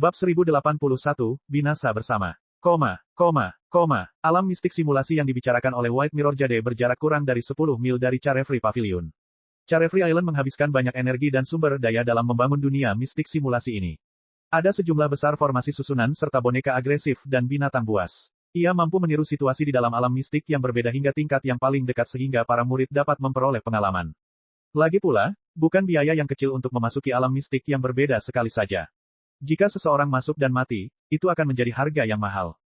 Bab 1081, Binasa Bersama. Alam mistik simulasi yang dibicarakan oleh White Mirror Jade berjarak kurang dari 10 mil dari Carefree Pavilion. Carefree Island menghabiskan banyak energi dan sumber daya dalam membangun dunia mistik simulasi ini. Ada sejumlah besar formasi susunan serta boneka agresif dan binatang buas. Ia mampu meniru situasi di dalam alam mistik yang berbeda hingga tingkat yang paling dekat sehingga para murid dapat memperoleh pengalaman. Lagi pula, bukan biaya yang kecil untuk memasuki alam mistik yang berbeda sekali saja. Jika seseorang masuk dan mati, itu akan menjadi harga yang mahal.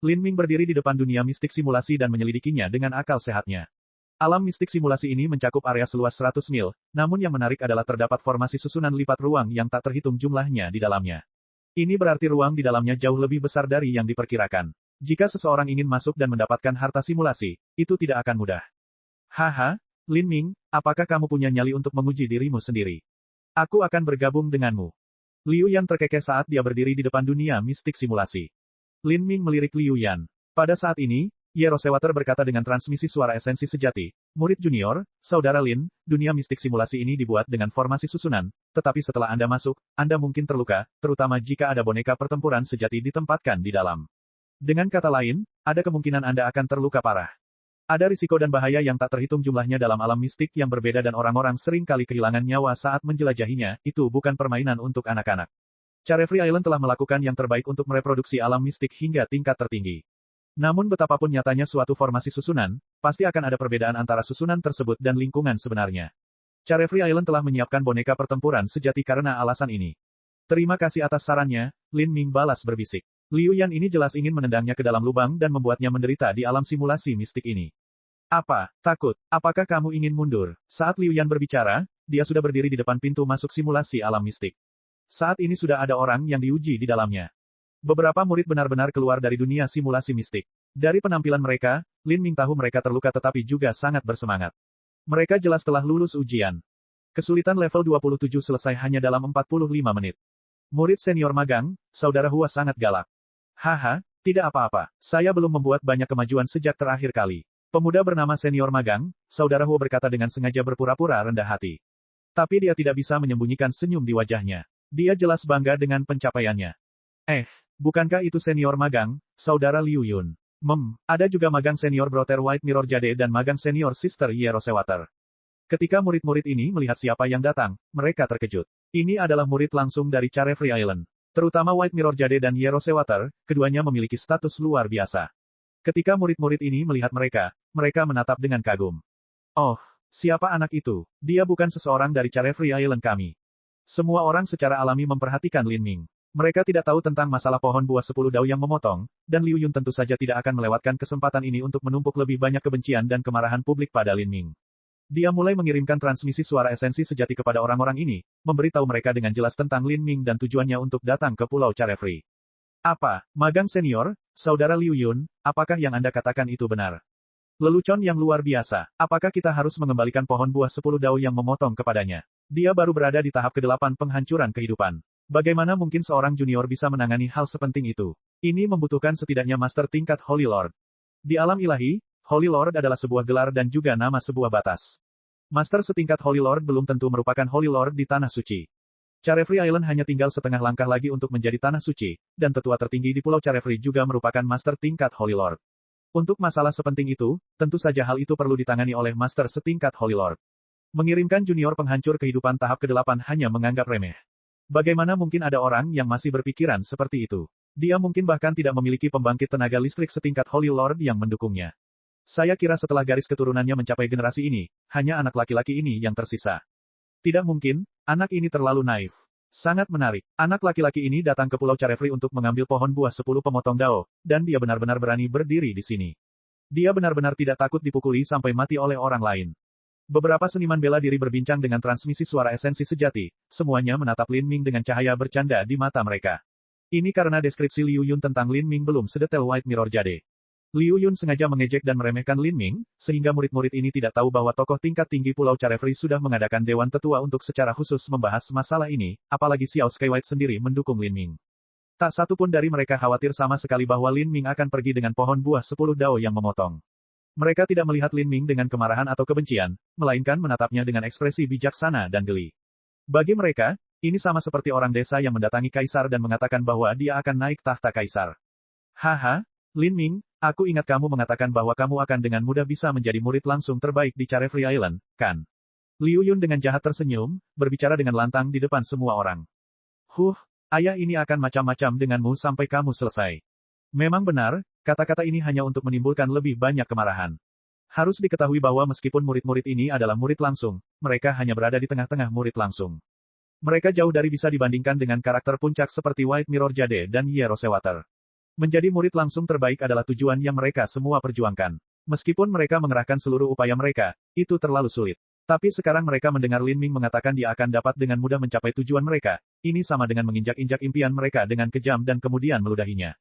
Lin Ming berdiri di depan dunia mistik simulasi dan menyelidikinya dengan akal sehatnya. Alam mistik simulasi ini mencakup area seluas 100 mil, namun yang menarik adalah terdapat formasi susunan lipat ruang yang tak terhitung jumlahnya di dalamnya. Ini berarti ruang di dalamnya jauh lebih besar dari yang diperkirakan. Jika seseorang ingin masuk dan mendapatkan harta simulasi, itu tidak akan mudah. Haha, Lin Ming, apakah kamu punya nyali untuk menguji dirimu sendiri? Aku akan bergabung denganmu. Liu Yan terkekeh saat dia berdiri di depan dunia mistik simulasi. Lin Ming melirik Liu Yan. Pada saat ini, Ye Rosewater berkata dengan transmisi suara esensi sejati, murid junior, saudara Lin, dunia mistik simulasi ini dibuat dengan formasi susunan, tetapi setelah Anda masuk, Anda mungkin terluka, terutama jika ada boneka pertempuran sejati ditempatkan di dalam. Dengan kata lain, ada kemungkinan Anda akan terluka parah. Ada risiko dan bahaya yang tak terhitung jumlahnya dalam alam mistik yang berbeda dan orang-orang sering kali kehilangan nyawa saat menjelajahinya, itu bukan permainan untuk anak-anak. Carefree Island telah melakukan yang terbaik untuk mereproduksi alam mistik hingga tingkat tertinggi. Namun betapapun nyatanya suatu formasi susunan, pasti akan ada perbedaan antara susunan tersebut dan lingkungan sebenarnya. Carefree Island telah menyiapkan boneka pertempuran sejati karena alasan ini. Terima kasih atas sarannya, Lin Ming balas berbisik. Liu Yan ini jelas ingin menendangnya ke dalam lubang dan membuatnya menderita di alam simulasi mistik ini. Apa, takut? Apakah kamu ingin mundur? Saat Liu Yan berbicara, dia sudah berdiri di depan pintu masuk simulasi alam mistik. Saat ini sudah ada orang yang diuji di dalamnya. Beberapa murid benar-benar keluar dari dunia simulasi mistik. Dari penampilan mereka, Lin Ming tahu mereka terluka tetapi juga sangat bersemangat. Mereka jelas telah lulus ujian. Kesulitan level 27 selesai hanya dalam 45 menit. Murid senior magang, saudara Hua sangat galak. Haha, tidak apa-apa, saya belum membuat banyak kemajuan sejak terakhir kali. Pemuda bernama senior magang, saudara Hua berkata dengan sengaja berpura-pura rendah hati. Tapi dia tidak bisa menyembunyikan senyum di wajahnya. Dia jelas bangga dengan pencapaiannya. Bukankah itu senior magang, saudara Liu Yun? Ada juga magang senior Brother White Mirror Jade dan magang senior Sister Ye Rosewater. Ketika murid-murid ini melihat siapa yang datang, mereka terkejut. Ini adalah murid langsung dari Carefree Island. Terutama White Mirror Jade dan Ye Rosewater, keduanya memiliki status luar biasa. Ketika murid-murid ini melihat mereka, mereka menatap dengan kagum. Oh, siapa anak itu? Dia bukan seseorang dari Carefree Island kami. Semua orang secara alami memperhatikan Lin Ming. Mereka tidak tahu tentang masalah pohon buah 10 dao yang memotong, dan Liu Yun tentu saja tidak akan melewatkan kesempatan ini untuk menumpuk lebih banyak kebencian dan kemarahan publik pada Lin Ming. Dia mulai mengirimkan transmisi suara esensi sejati kepada orang-orang ini, memberitahu mereka dengan jelas tentang Lin Ming dan tujuannya untuk datang ke Pulau Carefree. Apa, magang senior, saudara Liu Yun, apakah yang Anda katakan itu benar? Lelucon yang luar biasa, apakah kita harus mengembalikan pohon buah 10 dao yang memotong kepadanya? Dia baru berada di tahap ke-8 penghancuran kehidupan. Bagaimana mungkin seorang junior bisa menangani hal sepenting itu? Ini membutuhkan setidaknya master tingkat Holy Lord. Di alam ilahi, Holy Lord adalah sebuah gelar dan juga nama sebuah batas. Master setingkat Holy Lord belum tentu merupakan Holy Lord di Tanah Suci. Carefree Island hanya tinggal setengah langkah lagi untuk menjadi Tanah Suci, dan tetua tertinggi di Pulau Carefree juga merupakan Master tingkat Holy Lord. Untuk masalah sepenting itu, tentu saja hal itu perlu ditangani oleh Master setingkat Holy Lord. Mengirimkan junior penghancur kehidupan tahap ke-8 hanya menganggap remeh. Bagaimana mungkin ada orang yang masih berpikiran seperti itu? Dia mungkin bahkan tidak memiliki pembangkit tenaga listrik setingkat Holy Lord yang mendukungnya. Saya kira setelah garis keturunannya mencapai generasi ini, hanya anak laki-laki ini yang tersisa. Tidak mungkin, anak ini terlalu naif. Sangat menarik. Anak laki-laki ini datang ke Pulau Carefree untuk mengambil pohon buah 10 pemotong dao, dan dia benar-benar berani berdiri di sini. Dia benar-benar tidak takut dipukuli sampai mati oleh orang lain. Beberapa seniman bela diri berbincang dengan transmisi suara esensi sejati, semuanya menatap Lin Ming dengan cahaya bercanda di mata mereka. Ini karena deskripsi Liu Yun tentang Lin Ming belum sedetail White Mirror Jade. Liu Yun sengaja mengejek dan meremehkan Lin Ming, sehingga murid-murid ini tidak tahu bahwa tokoh tingkat tinggi Pulau Carefree sudah mengadakan Dewan Tetua untuk secara khusus membahas masalah ini, apalagi Xiao Skywhite sendiri mendukung Lin Ming. Tak satu pun dari mereka khawatir sama sekali bahwa Lin Ming akan pergi dengan pohon buah 10 dao yang memotong. Mereka tidak melihat Lin Ming dengan kemarahan atau kebencian, melainkan menatapnya dengan ekspresi bijaksana dan geli. Bagi mereka, Ini sama seperti orang desa yang mendatangi kaisar dan mengatakan bahwa dia akan naik tahta kaisar. Haha, Lin Ming, aku ingat kamu mengatakan bahwa kamu akan dengan mudah bisa menjadi murid langsung terbaik di Carefree Island, kan? Liu Yun dengan jahat tersenyum, berbicara dengan lantang di depan semua orang. Ayah ini akan macam-macam denganmu sampai kamu selesai. Memang benar, kata-kata ini hanya untuk menimbulkan lebih banyak kemarahan. Harus diketahui bahwa meskipun murid-murid ini adalah murid langsung, mereka hanya berada di tengah-tengah murid langsung. Mereka jauh dari bisa dibandingkan dengan karakter puncak seperti White Mirror Jade dan Ye Rosewater. Menjadi murid langsung terbaik adalah tujuan yang mereka semua perjuangkan. Meskipun mereka mengerahkan seluruh upaya mereka, itu terlalu sulit. Tapi sekarang mereka mendengar Lin Ming mengatakan dia akan dapat dengan mudah mencapai tujuan mereka. Ini sama dengan menginjak-injak impian mereka dengan kejam dan kemudian meludahinya.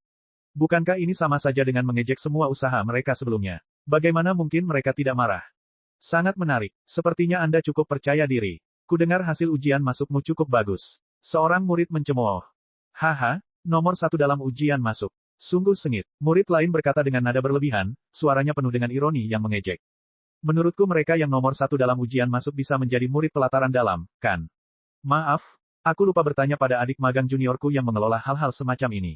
Bukankah ini sama saja dengan mengejek semua usaha mereka sebelumnya? Bagaimana mungkin mereka tidak marah? Sangat menarik. Sepertinya Anda cukup percaya diri. Kudengar hasil ujian masukmu cukup bagus. Seorang murid mencemooh. Haha, nomor 1 dalam ujian masuk. Sungguh sengit. Murid lain berkata dengan nada berlebihan, suaranya penuh dengan ironi yang mengejek. Menurutku mereka yang nomor 1 dalam ujian masuk bisa menjadi murid pelataran dalam, kan? Maaf, aku lupa bertanya pada adik magang juniorku yang mengelola hal-hal semacam ini.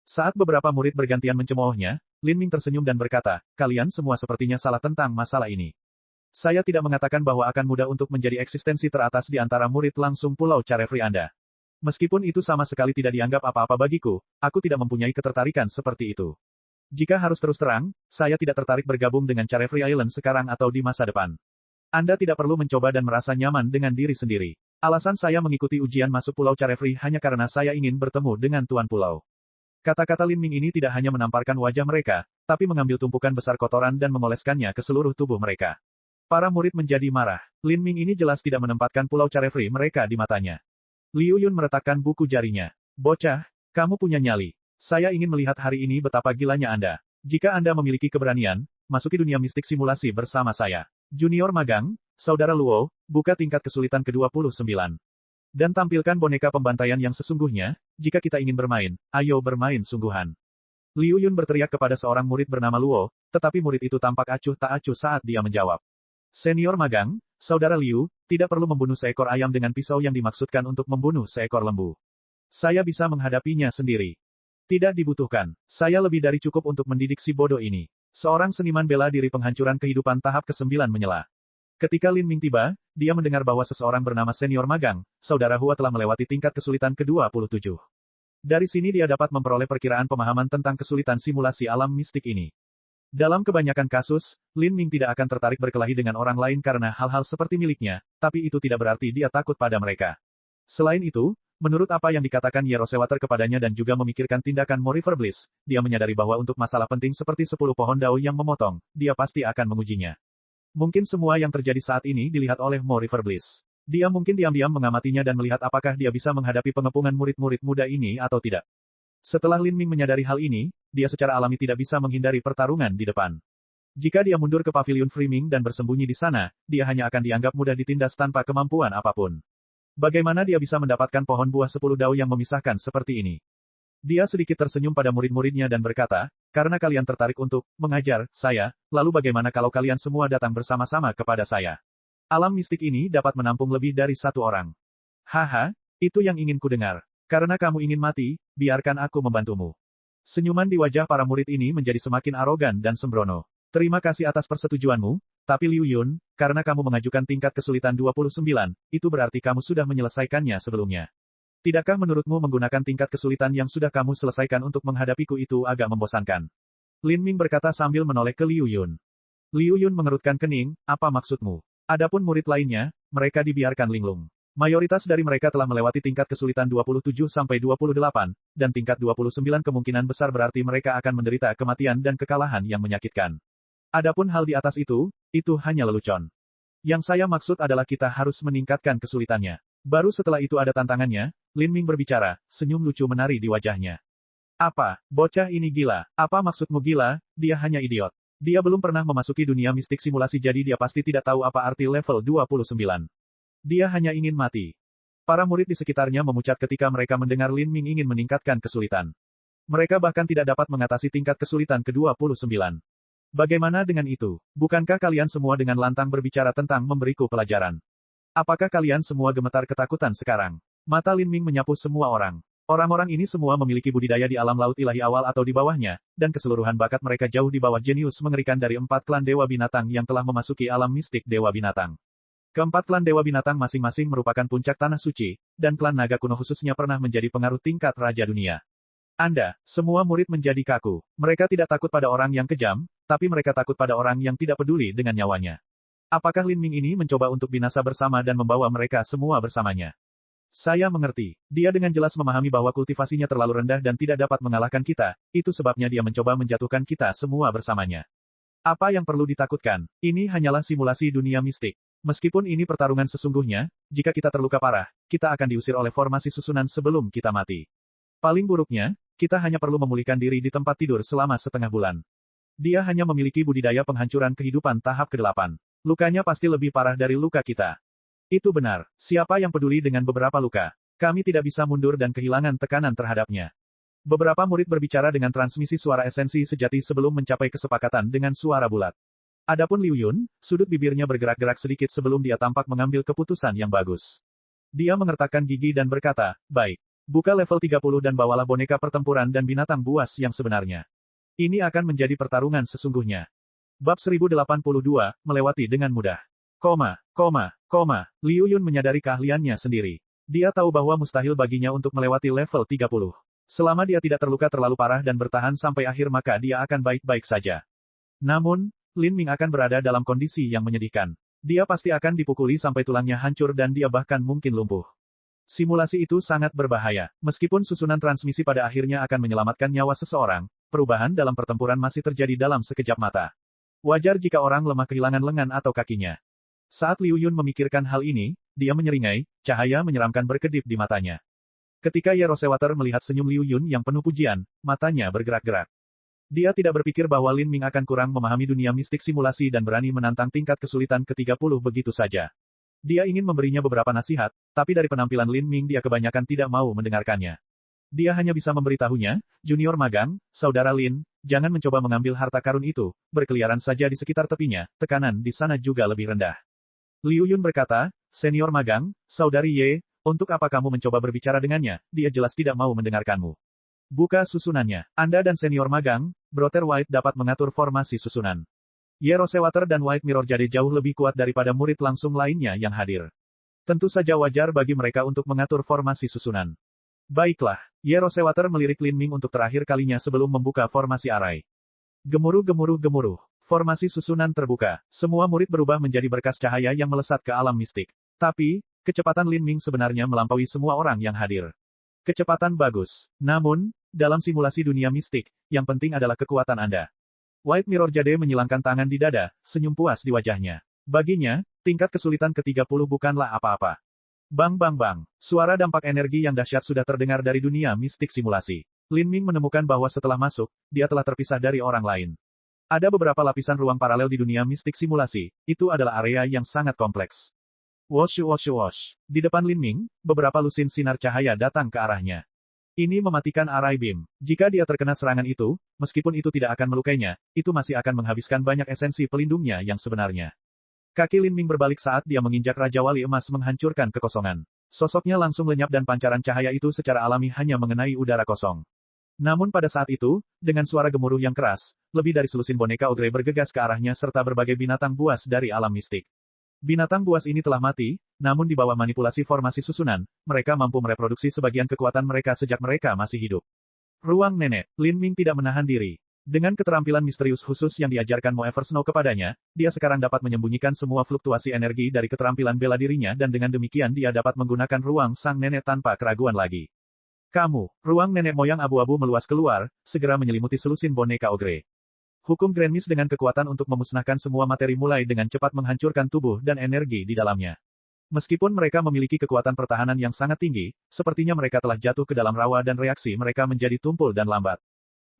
Saat beberapa murid bergantian mencemoohnya, Lin Ming tersenyum dan berkata, kalian semua sepertinya salah tentang masalah ini. Saya tidak mengatakan bahwa akan mudah untuk menjadi eksistensi teratas di antara murid langsung Pulau Carefree Anda. Meskipun itu sama sekali tidak dianggap apa-apa bagiku, aku tidak mempunyai ketertarikan seperti itu. Jika harus terus terang, saya tidak tertarik bergabung dengan Carefree Island sekarang atau di masa depan. Anda tidak perlu mencoba dan merasa nyaman dengan diri sendiri. Alasan saya mengikuti ujian masuk Pulau Carefree hanya karena saya ingin bertemu dengan Tuan Pulau. Kata-kata Lin Ming ini tidak hanya menamparkan wajah mereka, tapi mengambil tumpukan besar kotoran dan mengoleskannya ke seluruh tubuh mereka. Para murid menjadi marah. Lin Ming ini jelas tidak menempatkan Pulau Carefree mereka di matanya. Liu Yun meletakkan buku jarinya. Bocah, kamu punya nyali. Saya ingin melihat hari ini betapa gilanya Anda. Jika Anda memiliki keberanian, masuki dunia mistik simulasi bersama saya. Junior magang, Saudara Luo, buka tingkat kesulitan ke-29. Dan tampilkan boneka pembantaian yang sesungguhnya, jika kita ingin bermain, ayo bermain sungguhan. Liu Yun berteriak kepada seorang murid bernama Luo, tetapi murid itu tampak acuh tak acuh saat dia menjawab. Senior magang, Saudara Liu, tidak perlu membunuh seekor ayam dengan pisau yang dimaksudkan untuk membunuh seekor lembu. Saya bisa menghadapinya sendiri. Tidak dibutuhkan. Saya lebih dari cukup untuk mendidik si bodoh ini. Seorang seniman bela diri penghancuran kehidupan tahap ke-9 menyela. Ketika Lin Ming tiba, dia mendengar bahwa seseorang bernama senior magang, Saudara Hua telah melewati tingkat kesulitan ke-27. Dari sini dia dapat memperoleh perkiraan pemahaman tentang kesulitan simulasi alam mistik ini. Dalam kebanyakan kasus, Lin Ming tidak akan tertarik berkelahi dengan orang lain karena hal-hal seperti miliknya, tapi itu tidak berarti dia takut pada mereka. Selain itu, menurut apa yang dikatakan Ye Rosewater kepadanya dan juga memikirkan tindakan Morifer Bliss, dia menyadari bahwa untuk masalah penting seperti 10 pohon dao yang memotong, dia pasti akan mengujinya. Mungkin semua yang terjadi saat ini dilihat oleh Morifer Bliss. Dia mungkin diam-diam mengamatinya dan melihat apakah dia bisa menghadapi pengepungan murid-murid muda ini atau tidak. Setelah Lin Ming menyadari hal ini, dia secara alami tidak bisa menghindari pertarungan di depan. Jika dia mundur ke pavilion Freeming dan bersembunyi di sana, dia hanya akan dianggap mudah ditindas tanpa kemampuan apapun. Bagaimana dia bisa mendapatkan pohon buah 10 dao yang memisahkan seperti ini? Dia sedikit tersenyum pada murid-muridnya dan berkata, karena kalian tertarik untuk mengajar saya, lalu bagaimana kalau kalian semua datang bersama-sama kepada saya? Alam mistik ini dapat menampung lebih dari satu orang. Haha, itu yang ingin kudengar. Karena kamu ingin mati, biarkan aku membantumu. Senyuman di wajah para murid ini menjadi semakin arogan dan sembrono. Terima kasih atas persetujuanmu, tapi Liu Yun, karena kamu mengajukan tingkat kesulitan 29, itu berarti kamu sudah menyelesaikannya sebelumnya. Tidakkah menurutmu menggunakan tingkat kesulitan yang sudah kamu selesaikan untuk menghadapiku itu agak membosankan? Lin Ming berkata sambil menoleh ke Liu Yun. Liu Yun mengerutkan kening, apa maksudmu? Adapun murid lainnya, mereka dibiarkan linglung. Mayoritas dari mereka telah melewati tingkat kesulitan 27 sampai 28, dan tingkat 29 kemungkinan besar berarti mereka akan menderita kematian dan kekalahan yang menyakitkan. Adapun hal di atas itu hanya lelucon. Yang saya maksud adalah kita harus meningkatkan kesulitannya. Baru setelah itu ada tantangannya, Lin Ming berbicara, senyum lucu menari di wajahnya. Apa, bocah ini gila? Apa maksudmu gila? Dia hanya idiot. Dia belum pernah memasuki dunia mistik simulasi jadi dia pasti tidak tahu apa arti level 29. Dia hanya ingin mati. Para murid di sekitarnya memucat ketika mereka mendengar Lin Ming ingin meningkatkan kesulitan. Mereka bahkan tidak dapat mengatasi tingkat kesulitan ke-29. Bagaimana dengan itu? Bukankah kalian semua dengan lantang berbicara tentang memberiku pelajaran? Apakah kalian semua gemetar ketakutan sekarang? Mata Lin Ming menyapu semua orang. Orang-orang ini semua memiliki budidaya di alam laut ilahi awal atau di bawahnya, dan keseluruhan bakat mereka jauh di bawah jenius mengerikan dari 4 klan Dewa Binatang yang telah memasuki alam mistik Dewa Binatang. Keempat klan Dewa Binatang masing-masing merupakan puncak tanah suci, dan klan naga kuno khususnya pernah menjadi pengaruh tingkat Raja Dunia. Anda, semua murid menjadi kaku. Mereka tidak takut pada orang yang kejam, tapi mereka takut pada orang yang tidak peduli dengan nyawanya. Apakah Lin Ming ini mencoba untuk binasa bersama dan membawa mereka semua bersamanya? Saya mengerti. Dia dengan jelas memahami bahwa kultivasinya terlalu rendah dan tidak dapat mengalahkan kita, itu sebabnya dia mencoba menjatuhkan kita semua bersamanya. Apa yang perlu ditakutkan? Ini hanyalah simulasi dunia mistik. Meskipun ini pertarungan sesungguhnya, jika kita terluka parah, kita akan diusir oleh formasi susunan sebelum kita mati. Paling buruknya, kita hanya perlu memulihkan diri di tempat tidur selama setengah bulan. Dia hanya memiliki budidaya penghancuran kehidupan tahap ke-8. Lukanya pasti lebih parah dari luka kita. Itu benar. Siapa yang peduli dengan beberapa luka? Kami tidak bisa mundur dan kehilangan tekanan terhadapnya. Beberapa murid berbicara dengan transmisi suara esensi sejati sebelum mencapai kesepakatan dengan suara bulat. Adapun Liu Yun, sudut bibirnya bergerak-gerak sedikit sebelum dia tampak mengambil keputusan yang bagus. Dia mengertakkan gigi dan berkata, baik. Buka level 30 dan bawalah boneka pertempuran dan binatang buas yang sebenarnya. Ini akan menjadi pertarungan sesungguhnya. Bab 1082, melewati dengan mudah. Liu Yun menyadari keahliannya sendiri. Dia tahu bahwa mustahil baginya untuk melewati level 30. Selama dia tidak terluka terlalu parah dan bertahan sampai akhir maka dia akan baik-baik saja. Namun, Lin Ming akan berada dalam kondisi yang menyedihkan. Dia pasti akan dipukuli sampai tulangnya hancur dan dia bahkan mungkin lumpuh. Simulasi itu sangat berbahaya. Meskipun susunan transmisi pada akhirnya akan menyelamatkan nyawa seseorang, perubahan dalam pertempuran masih terjadi dalam sekejap mata. Wajar jika orang lemah kehilangan lengan atau kakinya. Saat Liu Yun memikirkan hal ini, dia menyeringai, cahaya menyeramkan berkedip di matanya. Ketika Ye Rosewater melihat senyum Liu Yun yang penuh pujian, matanya bergerak-gerak. Dia tidak berpikir bahwa Lin Ming akan kurang memahami dunia mistik simulasi dan berani menantang tingkat kesulitan ke-30 begitu saja. Dia ingin memberinya beberapa nasihat, tapi dari penampilan Lin Ming dia kebanyakan tidak mau mendengarkannya. Dia hanya bisa memberitahunya, junior magang, saudara Lin, jangan mencoba mengambil harta karun itu, berkeliaran saja di sekitar tepinya, tekanan di sana juga lebih rendah. Liu Yun berkata, senior magang, saudari Ye, untuk apa kamu mencoba berbicara dengannya, dia jelas tidak mau mendengarkanmu. Buka susunannya. Anda dan senior magang, Brother White dapat mengatur formasi susunan. Ye Rosewater dan White Mirror Jade jauh lebih kuat daripada murid langsung lainnya yang hadir. Tentu saja wajar bagi mereka untuk mengatur formasi susunan. Baiklah, Ye Rosewater melirik Lin Ming untuk terakhir kalinya sebelum membuka formasi arai. Gemuruh. Formasi susunan terbuka. Semua murid berubah menjadi berkas cahaya yang melesat ke alam mistik. Tapi, kecepatan Lin Ming sebenarnya melampaui semua orang yang hadir. Kecepatan bagus. Namun, dalam simulasi dunia mistik, yang penting adalah kekuatan Anda. White Mirror Jade menyilangkan tangan di dada, senyum puas di wajahnya. Baginya, tingkat kesulitan ke-30 bukanlah apa-apa. Bang. Suara dampak energi yang dahsyat sudah terdengar dari dunia mistik simulasi. Lin Ming menemukan bahwa setelah masuk, dia telah terpisah dari orang lain. Ada beberapa lapisan ruang paralel di dunia mistik simulasi, itu adalah area yang sangat kompleks. Wosh. Di depan Lin Ming, beberapa lusin sinar cahaya datang ke arahnya. Ini mematikan arai beam. Jika dia terkena serangan itu, meskipun itu tidak akan melukainya, itu masih akan menghabiskan banyak esensi pelindungnya yang sebenarnya. Kaki Lin Ming berbalik saat dia menginjak Raja Wali Emas menghancurkan kekosongan. Sosoknya langsung lenyap dan pancaran cahaya itu secara alami hanya mengenai udara kosong. Namun pada saat itu, dengan suara gemuruh yang keras, lebih dari selusin boneka ogre bergegas ke arahnya serta berbagai binatang buas dari alam mistik. Binatang buas ini telah mati, namun di bawah manipulasi formasi susunan, mereka mampu mereproduksi sebagian kekuatan mereka sejak mereka masih hidup. Ruang nenek, Lin Ming tidak menahan diri. Dengan keterampilan misterius khusus yang diajarkan Mo Eversnow kepadanya, dia sekarang dapat menyembunyikan semua fluktuasi energi dari keterampilan bela dirinya dan dengan demikian dia dapat menggunakan ruang sang nenek tanpa keraguan lagi. Ruang nenek moyang abu-abu meluas keluar, segera menyelimuti selusin boneka ogre. Hukum Grand Mist dengan kekuatan untuk memusnahkan semua materi mulai dengan cepat menghancurkan tubuh dan energi di dalamnya. Meskipun mereka memiliki kekuatan pertahanan yang sangat tinggi, sepertinya mereka telah jatuh ke dalam rawa dan reaksi mereka menjadi tumpul dan lambat.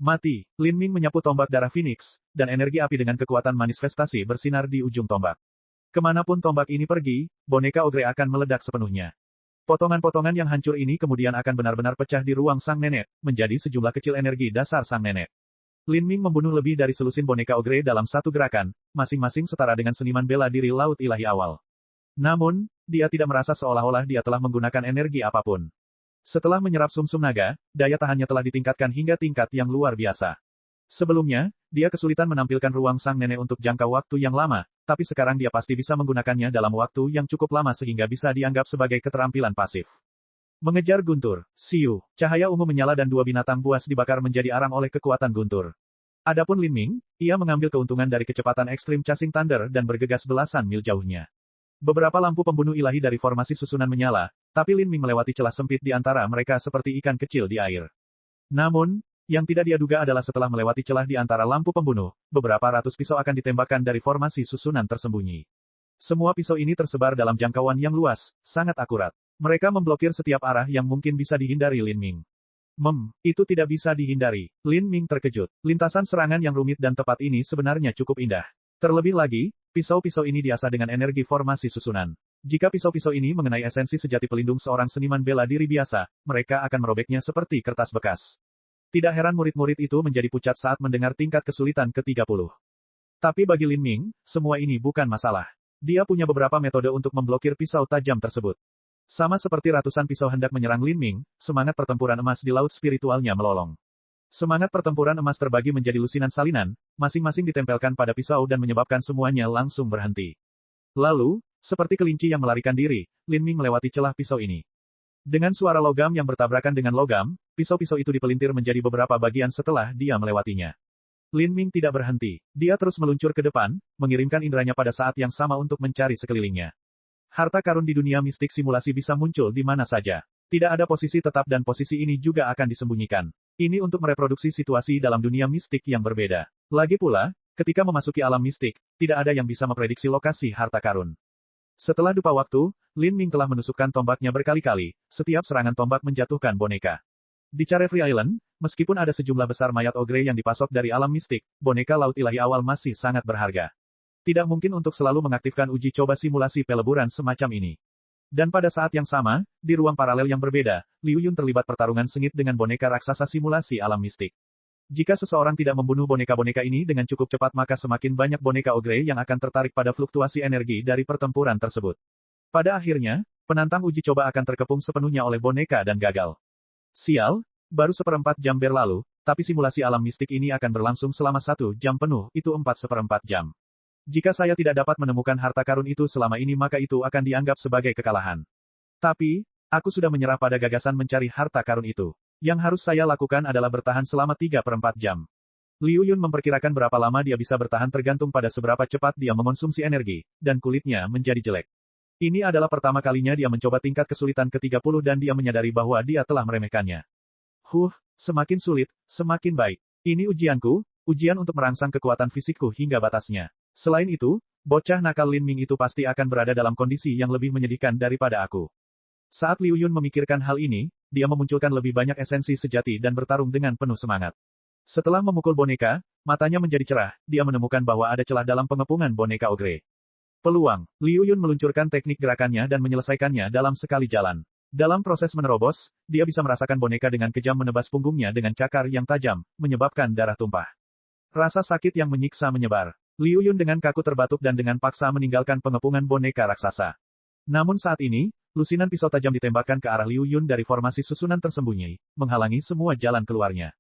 Mati, Lin Ming menyapu tombak darah Phoenix, dan energi api dengan kekuatan manifestasi bersinar di ujung tombak. Kemanapun tombak ini pergi, boneka ogre akan meledak sepenuhnya. Potongan-potongan yang hancur ini kemudian akan benar-benar pecah di ruang sang nenek, menjadi sejumlah kecil energi dasar sang nenek. Lin Ming membunuh lebih dari selusin boneka ogre dalam satu gerakan, masing-masing setara dengan seniman bela diri laut ilahi awal. Namun, dia tidak merasa seolah-olah dia telah menggunakan energi apapun. Setelah menyerap sumsum naga, daya tahannya telah ditingkatkan hingga tingkat yang luar biasa. Sebelumnya, dia kesulitan menampilkan ruang sang nenek untuk jangka waktu yang lama, tapi sekarang dia pasti bisa menggunakannya dalam waktu yang cukup lama sehingga bisa dianggap sebagai keterampilan pasif. Mengejar guntur, siu, cahaya ungu menyala dan dua binatang buas dibakar menjadi arang oleh kekuatan guntur. Adapun Lin Ming, ia mengambil keuntungan dari kecepatan ekstrim Chasing Thunder dan bergegas belasan mil jauhnya. Beberapa lampu pembunuh ilahi dari formasi susunan menyala, tapi Lin Ming melewati celah sempit di antara mereka seperti ikan kecil di air. Namun, yang tidak dia duga adalah setelah melewati celah di antara lampu pembunuh, beberapa ratus pisau akan ditembakkan dari formasi susunan tersembunyi. Semua pisau ini tersebar dalam jangkauan yang luas, sangat akurat. Mereka memblokir setiap arah yang mungkin bisa dihindari Lin Ming. Itu tidak bisa dihindari. Lin Ming terkejut. Lintasan serangan yang rumit dan tepat ini sebenarnya cukup indah. Terlebih lagi, pisau-pisau ini diasah dengan energi formasi susunan. Jika pisau-pisau ini mengenai esensi sejati pelindung seorang seniman bela diri biasa, mereka akan merobeknya seperti kertas bekas. Tidak heran murid-murid itu menjadi pucat saat mendengar tingkat kesulitan ke-30. Tapi bagi Lin Ming, semua ini bukan masalah. Dia punya beberapa metode untuk memblokir pisau tajam tersebut. Sama seperti ratusan pisau hendak menyerang Lin Ming, semangat pertempuran emas di laut spiritualnya melolong. Semangat pertempuran emas terbagi menjadi lusinan salinan, masing-masing ditempelkan pada pisau dan menyebabkan semuanya langsung berhenti. Lalu, seperti kelinci yang melarikan diri, Lin Ming melewati celah pisau ini. Dengan suara logam yang bertabrakan dengan logam, pisau-pisau itu dipelintir menjadi beberapa bagian setelah dia melewatinya. Lin Ming tidak berhenti. Dia terus meluncur ke depan, mengirimkan inderanya pada saat yang sama untuk mencari sekelilingnya. Harta karun di dunia mistik simulasi bisa muncul di mana saja. Tidak ada posisi tetap dan posisi ini juga akan disembunyikan. Ini untuk mereproduksi situasi dalam dunia mistik yang berbeda. Lagi pula, ketika memasuki alam mistik, tidak ada yang bisa memprediksi lokasi harta karun. Setelah dupa waktu, Lin Ming telah menusukkan tombaknya berkali-kali, setiap serangan tombak menjatuhkan boneka. Di Carefree Island, meskipun ada sejumlah besar mayat ogre yang dipasok dari alam mistik, boneka laut ilahi awal masih sangat berharga. Tidak mungkin untuk selalu mengaktifkan uji coba simulasi peleburan semacam ini. Dan pada saat yang sama, di ruang paralel yang berbeda, Liu Yun terlibat pertarungan sengit dengan boneka raksasa simulasi alam mistik. Jika seseorang tidak membunuh boneka-boneka ini dengan cukup cepat maka semakin banyak boneka ogre yang akan tertarik pada fluktuasi energi dari pertempuran tersebut. Pada akhirnya, penantang uji coba akan terkepung sepenuhnya oleh boneka dan gagal. Sial, baru seperempat jam berlalu, tapi simulasi alam mistik ini akan berlangsung selama 1 jam penuh, itu 4/4 jam. Jika saya tidak dapat menemukan harta karun itu selama ini maka itu akan dianggap sebagai kekalahan. Tapi, aku sudah menyerah pada gagasan mencari harta karun itu. Yang harus saya lakukan adalah bertahan selama 3/4 jam. Liu Yun memperkirakan berapa lama dia bisa bertahan tergantung pada seberapa cepat dia mengonsumsi energi, dan kulitnya menjadi jelek. Ini adalah pertama kalinya dia mencoba tingkat kesulitan ke-30 dan dia menyadari bahwa dia telah meremehkannya. Semakin sulit, semakin baik. Ini ujianku, ujian untuk merangsang kekuatan fisikku hingga batasnya. Selain itu, bocah nakal Lin Ming itu pasti akan berada dalam kondisi yang lebih menyedihkan daripada aku. Saat Liu Yun memikirkan hal ini, dia memunculkan lebih banyak esensi sejati dan bertarung dengan penuh semangat. Setelah memukul boneka, matanya menjadi cerah, dia menemukan bahwa ada celah dalam pengepungan boneka ogre. Peluang, Liu Yun meluncurkan teknik gerakannya dan menyelesaikannya dalam sekali jalan. Dalam proses menerobos, dia bisa merasakan boneka dengan kejam menebas punggungnya dengan cakar yang tajam, menyebabkan darah tumpah. Rasa sakit yang menyiksa menyebar. Liu Yun dengan kaku terbatuk dan dengan paksa meninggalkan pengepungan boneka raksasa. Namun saat ini, lusinan pisau tajam ditembakkan ke arah Liu Yun dari formasi susunan tersembunyi, menghalangi semua jalan keluarnya.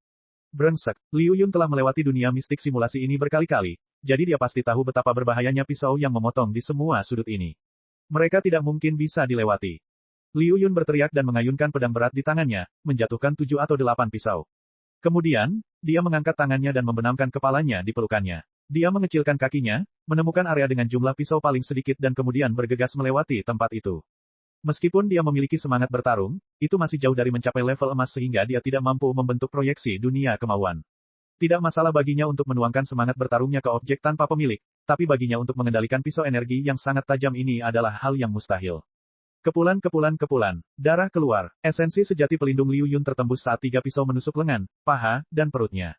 Brengsek, Liu Yun telah melewati dunia mistik simulasi ini berkali-kali, jadi dia pasti tahu betapa berbahayanya pisau yang memotong di semua sudut ini. Mereka tidak mungkin bisa dilewati. Liu Yun berteriak dan mengayunkan pedang berat di tangannya, menjatuhkan 7 atau 8 pisau. Kemudian, dia mengangkat tangannya dan membenamkan kepalanya di pelukannya. Dia mengecilkan kakinya, menemukan area dengan jumlah pisau paling sedikit dan kemudian bergegas melewati tempat itu. Meskipun dia memiliki semangat bertarung, itu masih jauh dari mencapai level emas sehingga dia tidak mampu membentuk proyeksi dunia kemauan. Tidak masalah baginya untuk menuangkan semangat bertarungnya ke objek tanpa pemilik, tapi baginya untuk mengendalikan pisau energi yang sangat tajam ini adalah hal yang mustahil. Kepulan, darah keluar, esensi sejati pelindung Liu Yun tertembus saat 3 pisau menusuk lengan, paha, dan perutnya.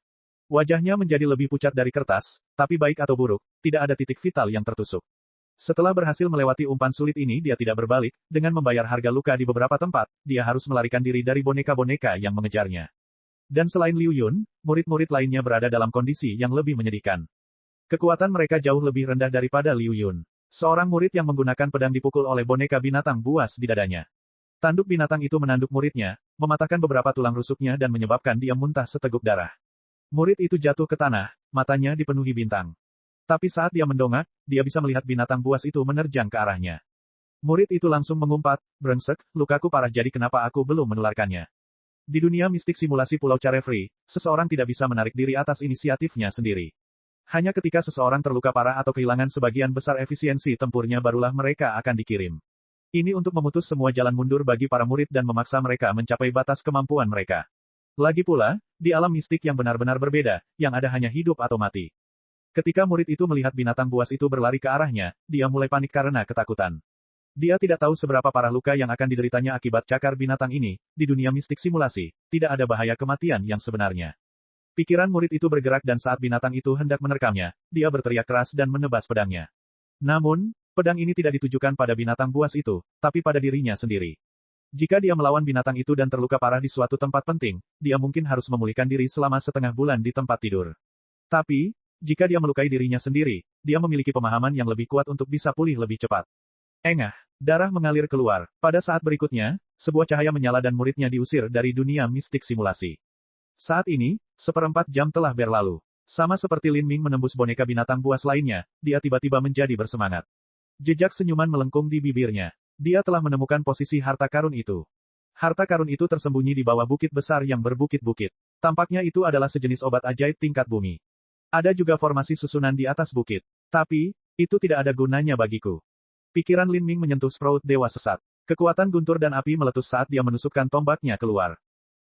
Wajahnya menjadi lebih pucat dari kertas, tapi baik atau buruk, tidak ada titik vital yang tertusuk. Setelah berhasil melewati umpan sulit ini dia tidak berbalik, dengan membayar harga luka di beberapa tempat, dia harus melarikan diri dari boneka-boneka yang mengejarnya. Dan selain Liu Yun, murid-murid lainnya berada dalam kondisi yang lebih menyedihkan. Kekuatan mereka jauh lebih rendah daripada Liu Yun. Seorang murid yang menggunakan pedang dipukul oleh boneka binatang buas di dadanya. Tanduk binatang itu menanduk muridnya, mematahkan beberapa tulang rusuknya dan menyebabkan dia muntah seteguk darah. Murid itu jatuh ke tanah, matanya dipenuhi bintang. Tapi saat dia mendongak, dia bisa melihat binatang buas itu menerjang ke arahnya. Murid itu langsung mengumpat, "Brengsek, lukaku parah, jadi kenapa aku belum menularkannya?" Di dunia mistik simulasi Pulau Carefree, seseorang tidak bisa menarik diri atas inisiatifnya sendiri. Hanya ketika seseorang terluka parah atau kehilangan sebagian besar efisiensi tempurnya barulah mereka akan dikirim. Ini untuk memutus semua jalan mundur bagi para murid dan memaksa mereka mencapai batas kemampuan mereka. Lagi pula, di alam mistik yang benar-benar berbeda, yang ada hanya hidup atau mati. Ketika murid itu melihat binatang buas itu berlari ke arahnya, dia mulai panik karena ketakutan. Dia tidak tahu seberapa parah luka yang akan dideritanya akibat cakar binatang ini. Di dunia mistik simulasi, tidak ada bahaya kematian yang sebenarnya. Pikiran murid itu bergerak dan saat binatang itu hendak menerkamnya, dia berteriak keras dan menebas pedangnya. Namun, pedang ini tidak ditujukan pada binatang buas itu, tapi pada dirinya sendiri. Jika dia melawan binatang itu dan terluka parah di suatu tempat penting, dia mungkin harus memulihkan diri selama setengah bulan di tempat tidur. Tapi, jika dia melukai dirinya sendiri, dia memiliki pemahaman yang lebih kuat untuk bisa pulih lebih cepat. Engah, darah mengalir keluar. Pada saat berikutnya, sebuah cahaya menyala dan muridnya diusir dari dunia mistik simulasi. Saat ini, 1/4 jam telah berlalu. Sama seperti Lin Ming menembus boneka binatang buas lainnya, dia tiba-tiba menjadi bersemangat. Jejak senyuman melengkung di bibirnya. Dia telah menemukan posisi harta karun itu. Harta karun itu tersembunyi di bawah bukit besar yang berbukit-bukit. Tampaknya itu adalah sejenis obat ajaib tingkat bumi. Ada juga formasi susunan di atas bukit. Tapi, itu tidak ada gunanya bagiku. Pikiran Lin Ming menyentuh Sprout Dewa Sesat. Kekuatan guntur dan api meletus saat dia menusukkan tombaknya keluar.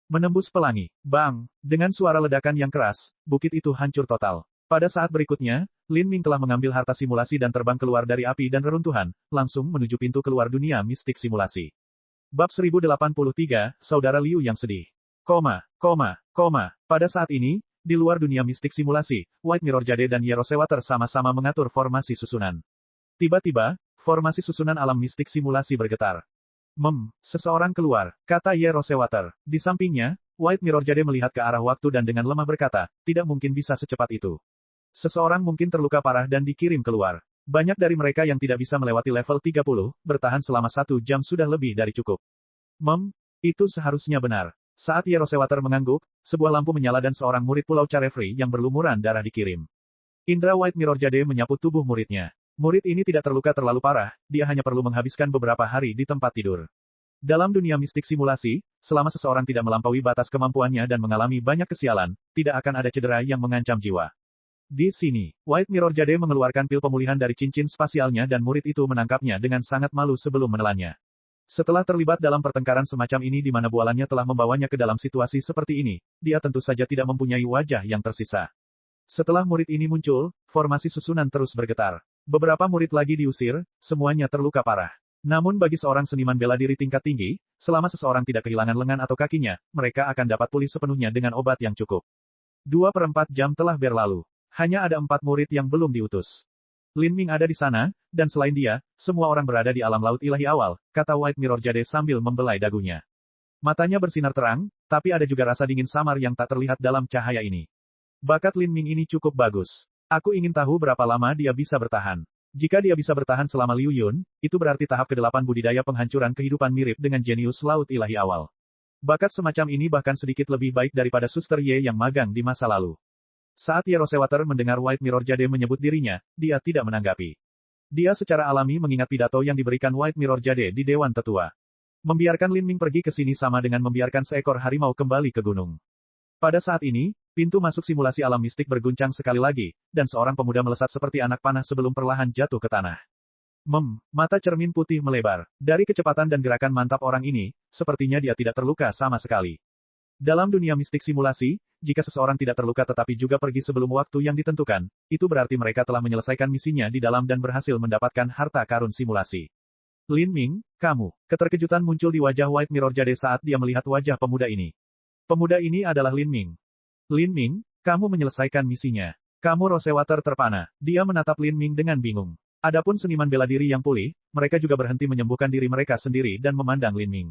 Menembus pelangi. Bang! Dengan suara ledakan yang keras, bukit itu hancur total. Pada saat berikutnya, Lin Ming telah mengambil harta simulasi dan terbang keluar dari api dan reruntuhan, langsung menuju pintu keluar dunia mistik simulasi. Bab 1083, Saudara Liu yang sedih. Pada saat ini, di luar dunia mistik simulasi, White Mirror Jade dan Ye Rosewater sama-sama mengatur formasi susunan. Tiba-tiba, formasi susunan alam mistik simulasi bergetar. Seseorang keluar, kata Ye Rosewater. Di sampingnya, White Mirror Jade melihat ke arah waktu dan dengan lemah berkata, tidak mungkin bisa secepat itu. Seseorang mungkin terluka parah dan dikirim keluar. Banyak dari mereka yang tidak bisa melewati level 30, bertahan selama 1 jam sudah lebih dari cukup. Itu seharusnya benar. Saat Ye Rosewater mengangguk, sebuah lampu menyala dan seorang murid Pulau Carefree yang berlumuran darah dikirim. Indra White Mirror Jade menyapu tubuh muridnya. Murid ini tidak terluka terlalu parah, dia hanya perlu menghabiskan beberapa hari di tempat tidur. Dalam dunia mistik simulasi, selama seseorang tidak melampaui batas kemampuannya dan mengalami banyak kesialan, tidak akan ada cedera yang mengancam jiwa. Di sini, White Mirror Jade mengeluarkan pil pemulihan dari cincin spasialnya dan murid itu menangkapnya dengan sangat malu sebelum menelannya. Setelah terlibat dalam pertengkaran semacam ini di mana bualannya telah membawanya ke dalam situasi seperti ini, dia tentu saja tidak mempunyai wajah yang tersisa. Setelah murid ini muncul, formasi susunan terus bergetar. Beberapa murid lagi diusir, semuanya terluka parah. Namun bagi seorang seniman bela diri tingkat tinggi, selama seseorang tidak kehilangan lengan atau kakinya, mereka akan dapat pulih sepenuhnya dengan obat yang cukup. 2/4 jam telah berlalu. Hanya ada 4 murid yang belum diutus. Lin Ming ada di sana, dan selain dia, semua orang berada di alam laut ilahi awal, kata White Mirror Jade sambil membelai dagunya. Matanya bersinar terang, tapi ada juga rasa dingin samar yang tak terlihat dalam cahaya ini. Bakat Lin Ming ini cukup bagus. Aku ingin tahu berapa lama dia bisa bertahan. Jika dia bisa bertahan selama Liu Yun, itu berarti tahap ke-8 budidaya penghancuran kehidupan mirip dengan jenius laut ilahi awal. Bakat semacam ini bahkan sedikit lebih baik daripada Suster Ye yang magang di masa lalu. Saat Ye Rosewater mendengar White Mirror Jade menyebut dirinya, dia tidak menanggapi. Dia secara alami mengingat pidato yang diberikan White Mirror Jade di Dewan Tetua. Membiarkan Lin Ming pergi ke sini sama dengan membiarkan seekor harimau kembali ke gunung. Pada saat ini, pintu masuk simulasi alam mistik berguncang sekali lagi, dan seorang pemuda melesat seperti anak panah sebelum perlahan jatuh ke tanah. Mata cermin putih melebar. Dari kecepatan dan gerakan mantap orang ini, sepertinya dia tidak terluka sama sekali. Dalam dunia mistik simulasi, jika seseorang tidak terluka tetapi juga pergi sebelum waktu yang ditentukan, itu berarti mereka telah menyelesaikan misinya di dalam dan berhasil mendapatkan harta karun simulasi. Lin Ming, kamu. Keterkejutan muncul di wajah White Mirror Jade saat dia melihat wajah pemuda ini. Pemuda ini adalah Lin Ming. Lin Ming, kamu menyelesaikan misinya. Kamu Rosewater terpana. Dia menatap Lin Ming dengan bingung. Adapun seniman bela diri yang pulih, mereka juga berhenti menyembuhkan diri mereka sendiri dan memandang Lin Ming.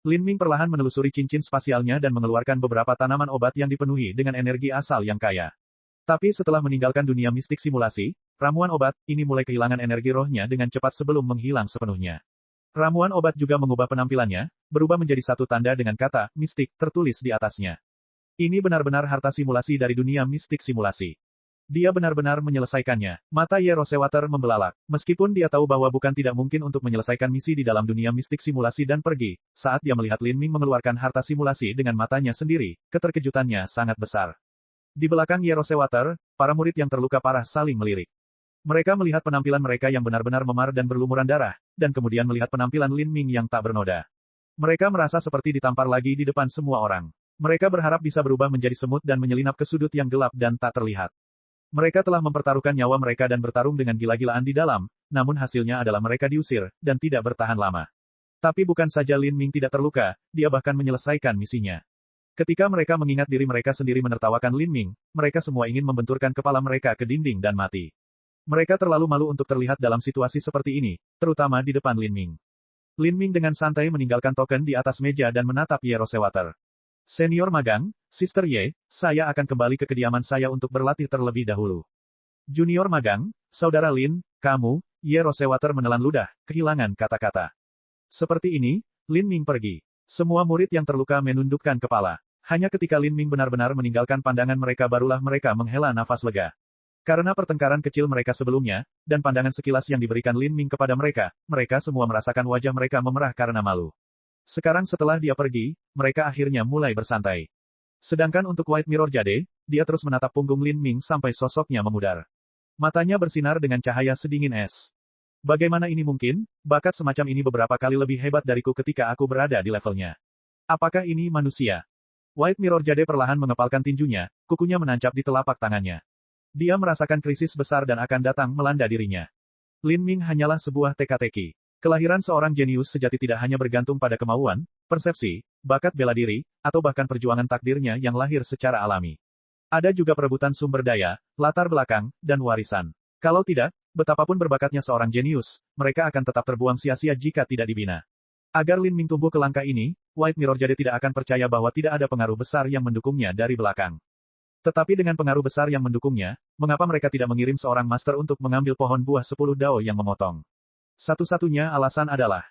Lin Ming perlahan menelusuri cincin spasialnya dan mengeluarkan beberapa tanaman obat yang dipenuhi dengan energi asal yang kaya. Tapi setelah meninggalkan dunia mistik simulasi, Ramuan obat, ini mulai kehilangan energi rohnya dengan cepat sebelum menghilang sepenuhnya. Ramuan obat juga mengubah penampilannya, berubah menjadi satu tanda dengan kata, mistik, tertulis di atasnya. Ini benar-benar harta simulasi dari dunia mistik simulasi. Dia benar-benar menyelesaikannya. Mata Ye Rosewater membelalak. Meskipun dia tahu bahwa bukan tidak mungkin untuk menyelesaikan misi di dalam dunia mistik simulasi dan pergi, saat dia melihat Lin Ming mengeluarkan harta simulasi dengan matanya sendiri, keterkejutannya sangat besar. Di belakang Ye Rosewater, para murid yang terluka parah saling melirik. Mereka melihat penampilan mereka yang benar-benar memar dan berlumuran darah, dan kemudian melihat penampilan Lin Ming yang tak bernoda. Mereka merasa seperti ditampar lagi di depan semua orang. Mereka berharap bisa berubah menjadi semut dan menyelinap ke sudut yang gelap dan tak terlihat. Mereka telah mempertaruhkan nyawa mereka dan bertarung dengan gila-gilaan di dalam, namun hasilnya adalah mereka diusir, dan tidak bertahan lama. Tapi bukan saja Lin Ming tidak terluka, dia bahkan menyelesaikan misinya. Ketika mereka mengingat diri mereka sendiri menertawakan Lin Ming, mereka semua ingin membenturkan kepala mereka ke dinding dan mati. Mereka terlalu malu untuk terlihat dalam situasi seperti ini, terutama di depan Lin Ming. Lin Ming dengan santai meninggalkan token di atas meja dan menatap Ye Rosewater. Senior magang, Sister Ye, saya akan kembali ke kediaman saya untuk berlatih terlebih dahulu. Junior magang, Saudara Lin, kamu, Ye Rosewater menelan ludah, kehilangan kata-kata. Seperti ini, Lin Ming pergi. Semua murid yang terluka menundukkan kepala. Hanya ketika Lin Ming benar-benar meninggalkan pandangan mereka barulah mereka menghela nafas lega. Karena pertengkaran kecil mereka sebelumnya, dan pandangan sekilas yang diberikan Lin Ming kepada mereka, mereka semua merasakan wajah mereka memerah karena malu. Sekarang setelah dia pergi, mereka akhirnya mulai bersantai. Sedangkan untuk White Mirror Jade, dia terus menatap punggung Lin Ming sampai sosoknya memudar. Matanya bersinar dengan cahaya sedingin es. Bagaimana ini mungkin? Bakat semacam ini beberapa kali lebih hebat dariku ketika aku berada di levelnya. Apakah ini manusia? White Mirror Jade perlahan mengepalkan tinjunya, kukunya menancap di telapak tangannya. Dia merasakan krisis besar dan akan datang melanda dirinya. Lin Ming hanyalah sebuah teka-teki. Kelahiran seorang jenius sejati tidak hanya bergantung pada kemauan, persepsi, bakat bela diri, atau bahkan perjuangan takdirnya yang lahir secara alami. Ada juga perebutan sumber daya, latar belakang, dan warisan. Kalau tidak, betapapun berbakatnya seorang jenius, mereka akan tetap terbuang sia-sia jika tidak dibina. Agar Lin Ming tumbuh ke langkah ini, White Mirror Jade tidak akan percaya bahwa tidak ada pengaruh besar yang mendukungnya dari belakang. Tetapi dengan pengaruh besar yang mendukungnya, mengapa mereka tidak mengirim seorang master untuk mengambil pohon buah 10 dao yang memotong? Satu-satunya alasan adalah,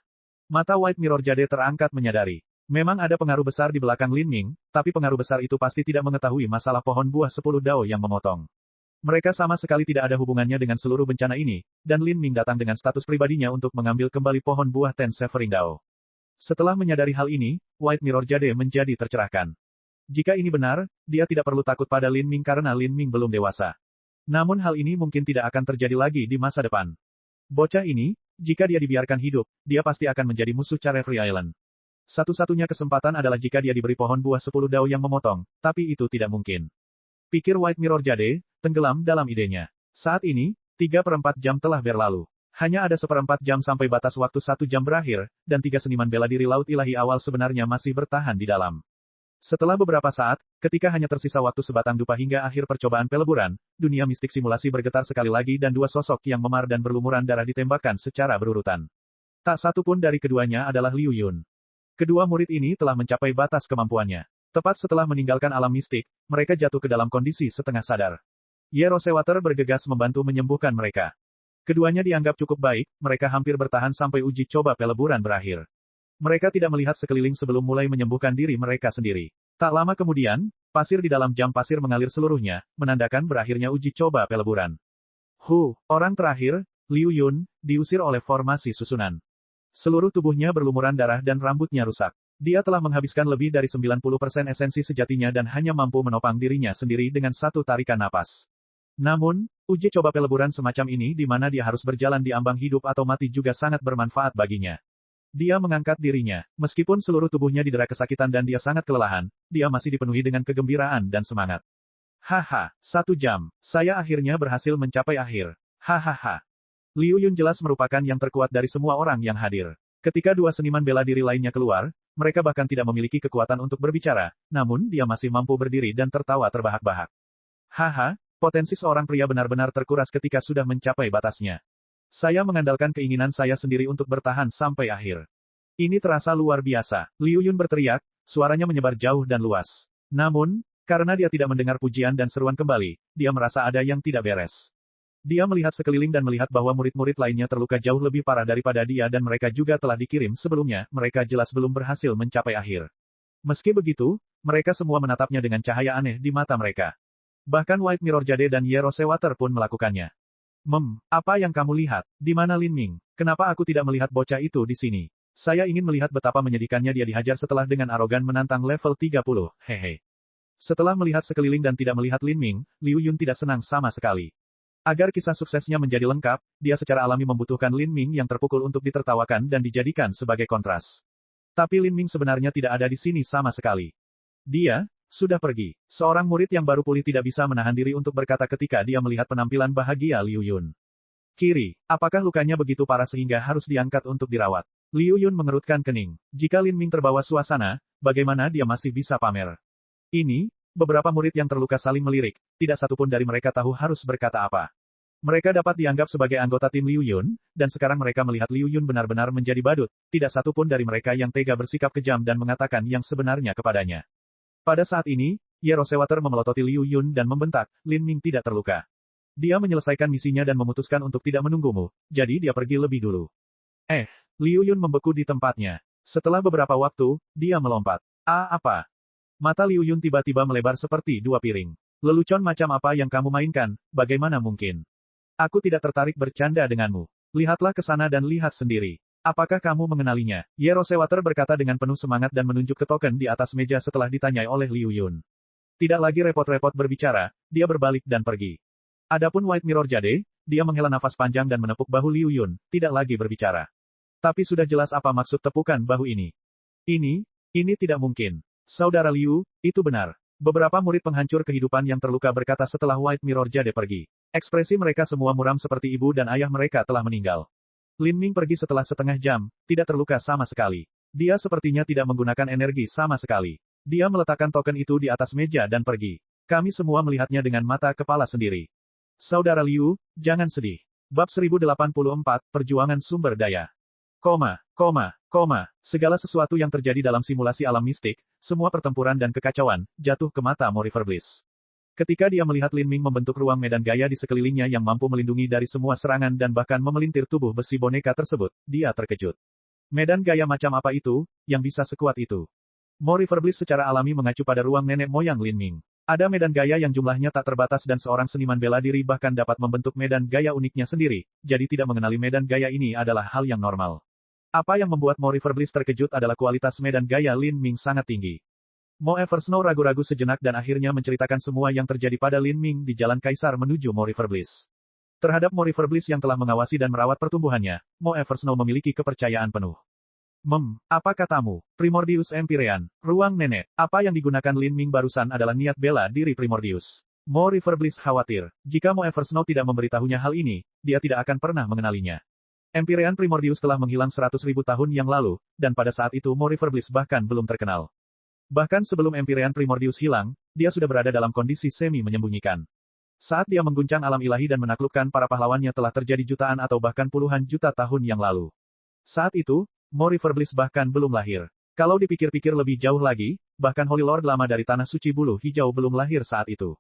mata White Mirror Jade terangkat menyadari. Memang ada pengaruh besar di belakang Lin Ming, tapi pengaruh besar itu pasti tidak mengetahui masalah pohon buah 10 dao yang memotong. Mereka sama sekali tidak ada hubungannya dengan seluruh bencana ini, dan Lin Ming datang dengan status pribadinya untuk mengambil kembali pohon buah Ten Severing Dao. Setelah menyadari hal ini, White Mirror Jade menjadi tercerahkan. Jika ini benar, dia tidak perlu takut pada Lin Ming karena Lin Ming belum dewasa. Namun hal ini mungkin tidak akan terjadi lagi di masa depan. Bocah ini, jika dia dibiarkan hidup, dia pasti akan menjadi musuh Carefree Island. Satu-satunya kesempatan adalah jika dia diberi pohon buah 10 dao yang memotong, tapi itu tidak mungkin. Pikir White Mirror Jade, tenggelam dalam idenya. Saat ini, 3/4 jam telah berlalu. Hanya ada 1/4 jam sampai batas waktu 1 jam berakhir, dan 3 seniman bela diri Laut Ilahi awal sebenarnya masih bertahan di dalam. Setelah beberapa saat, ketika hanya tersisa waktu sebatang dupa hingga akhir percobaan peleburan, dunia mistik simulasi bergetar sekali lagi dan dua sosok yang memar dan berlumuran darah ditembakkan secara berurutan. Tak satu pun dari keduanya adalah Liu Yun. Kedua murid ini telah mencapai batas kemampuannya. Tepat setelah meninggalkan alam mistik, mereka jatuh ke dalam kondisi setengah sadar. Ye Rosewater bergegas membantu menyembuhkan mereka. Keduanya dianggap cukup baik, mereka hampir bertahan sampai uji coba peleburan berakhir. Mereka tidak melihat sekeliling sebelum mulai menyembuhkan diri mereka sendiri. Tak lama kemudian, pasir di dalam jam pasir mengalir seluruhnya, menandakan berakhirnya uji coba peleburan. Orang terakhir, Liu Yun, diusir oleh formasi susunan. Seluruh tubuhnya berlumuran darah dan rambutnya rusak. Dia telah menghabiskan lebih dari 90% esensi sejatinya dan hanya mampu menopang dirinya sendiri dengan satu tarikan napas. Namun, uji coba peleburan semacam ini di mana dia harus berjalan di ambang hidup atau mati juga sangat bermanfaat baginya. Dia mengangkat dirinya. Meskipun seluruh tubuhnya didera kesakitan dan dia sangat kelelahan, dia masih dipenuhi dengan kegembiraan dan semangat. 1 jam. Saya akhirnya berhasil mencapai akhir. Hahaha. Liu Yun jelas merupakan yang terkuat dari semua orang yang hadir. Ketika dua seniman bela diri lainnya keluar, mereka bahkan tidak memiliki kekuatan untuk berbicara, namun dia masih mampu berdiri dan tertawa terbahak-bahak. Potensi seorang pria benar-benar terkuras ketika sudah mencapai batasnya. Saya mengandalkan keinginan saya sendiri untuk bertahan sampai akhir. Ini terasa luar biasa. Liu Yun berteriak, suaranya menyebar jauh dan luas. Namun, karena dia tidak mendengar pujian dan seruan kembali, dia merasa ada yang tidak beres. Dia melihat sekeliling dan melihat bahwa murid-murid lainnya terluka jauh lebih parah daripada dia dan mereka juga telah dikirim sebelumnya, mereka jelas belum berhasil mencapai akhir. Meski begitu, mereka semua menatapnya dengan cahaya aneh di mata mereka. Bahkan White Mirror Jade dan Ye Rosewater pun melakukannya. Apa yang kamu lihat? Di mana Lin Ming? Kenapa aku tidak melihat bocah itu di sini? Saya ingin melihat betapa menyedihkannya dia dihajar setelah dengan arogan menantang level 30, hehe. Setelah melihat sekeliling dan tidak melihat Lin Ming, Liu Yun tidak senang sama sekali. Agar kisah suksesnya menjadi lengkap, dia secara alami membutuhkan Lin Ming yang terpukul untuk ditertawakan dan dijadikan sebagai kontras. Tapi Lin Ming sebenarnya tidak ada di sini sama sekali. Dia sudah pergi. Seorang murid yang baru pulih tidak bisa menahan diri untuk berkata ketika dia melihat penampilan bahagia Liu Yun. Kiri, apakah lukanya begitu parah sehingga harus diangkat untuk dirawat? Liu Yun mengerutkan kening. Jika Lin Ming terbawa suasana, bagaimana dia masih bisa pamer? Ini, beberapa murid yang terluka saling melirik, tidak satupun dari mereka tahu harus berkata apa. Mereka dapat dianggap sebagai anggota tim Liu Yun, dan sekarang mereka melihat Liu Yun benar-benar menjadi badut, tidak satupun dari mereka yang tega bersikap kejam dan mengatakan yang sebenarnya kepadanya. Pada saat ini, Ye Rosewater memelototi Liu Yun dan membentak, Lin Ming tidak terluka. Dia menyelesaikan misinya dan memutuskan untuk tidak menunggumu, jadi dia pergi lebih dulu. Liu Yun membeku di tempatnya. Setelah beberapa waktu, dia melompat. Apa? Mata Liu Yun tiba-tiba melebar seperti dua piring. Lelucon macam apa yang kamu mainkan, bagaimana mungkin? Aku tidak tertarik bercanda denganmu. Lihatlah ke sana dan lihat sendiri. Apakah kamu mengenalinya? Ye Rosewater berkata dengan penuh semangat dan menunjuk ke token di atas meja setelah ditanyai oleh Liu Yun. Tidak lagi repot-repot berbicara, dia berbalik dan pergi. Adapun White Mirror Jade, dia menghela nafas panjang dan menepuk bahu Liu Yun, tidak lagi berbicara. Tapi sudah jelas apa maksud tepukan bahu ini. Ini tidak mungkin. Saudara Liu, itu benar. Beberapa murid penghancur kehidupan yang terluka berkata setelah White Mirror Jade pergi. Ekspresi mereka semua muram seperti ibu dan ayah mereka telah meninggal. Lin Ming pergi setelah setengah jam, tidak terluka sama sekali. Dia sepertinya tidak menggunakan energi sama sekali. Dia meletakkan token itu di atas meja dan pergi. Kami semua melihatnya dengan mata kepala sendiri. Saudara Liu, jangan sedih. Bab 1084, Perjuangan Sumber Daya. Segala sesuatu yang terjadi dalam simulasi alam mistik, semua pertempuran dan kekacauan, jatuh ke mata Morifer Bliss. Ketika dia melihat Lin Ming membentuk ruang medan gaya di sekelilingnya yang mampu melindungi dari semua serangan dan bahkan memelintir tubuh besi boneka tersebut, dia terkejut. Medan gaya macam apa itu, yang bisa sekuat itu? Morifer Bliss secara alami mengacu pada ruang nenek moyang Lin Ming. Ada medan gaya yang jumlahnya tak terbatas dan seorang seniman bela diri bahkan dapat membentuk medan gaya uniknya sendiri, jadi tidak mengenali medan gaya ini adalah hal yang normal. Apa yang membuat Morifer Bliss terkejut adalah kualitas medan gaya Lin Ming sangat tinggi. Mo Eversnow ragu-ragu sejenak dan akhirnya menceritakan semua yang terjadi pada Lin Ming di Jalan Kaisar menuju Morifer Bliss. Terhadap Morifer Bliss yang telah mengawasi dan merawat pertumbuhannya, Mo Eversnow memiliki kepercayaan penuh. Apa katamu? Primordius Empyrean, ruang nenek. Apa yang digunakan Lin Ming barusan adalah niat bela diri Primordius. Morifer Bliss khawatir. Jika Mo Eversnow tidak memberitahunya hal ini, dia tidak akan pernah mengenalinya. Empyrean Primordius telah menghilang 100.000 tahun yang lalu, dan pada saat itu Morifer Bliss bahkan belum terkenal. Bahkan sebelum Empyrean Primordius hilang, dia sudah berada dalam kondisi semi menyembunyikan. Saat dia mengguncang alam ilahi dan menaklukkan para pahlawannya telah terjadi jutaan atau bahkan puluhan juta tahun yang lalu. Saat itu, Morifer Bliss bahkan belum lahir. Kalau dipikir-pikir lebih jauh lagi, bahkan Holy Lord lama dari Tanah Suci Bulu Hijau belum lahir saat itu.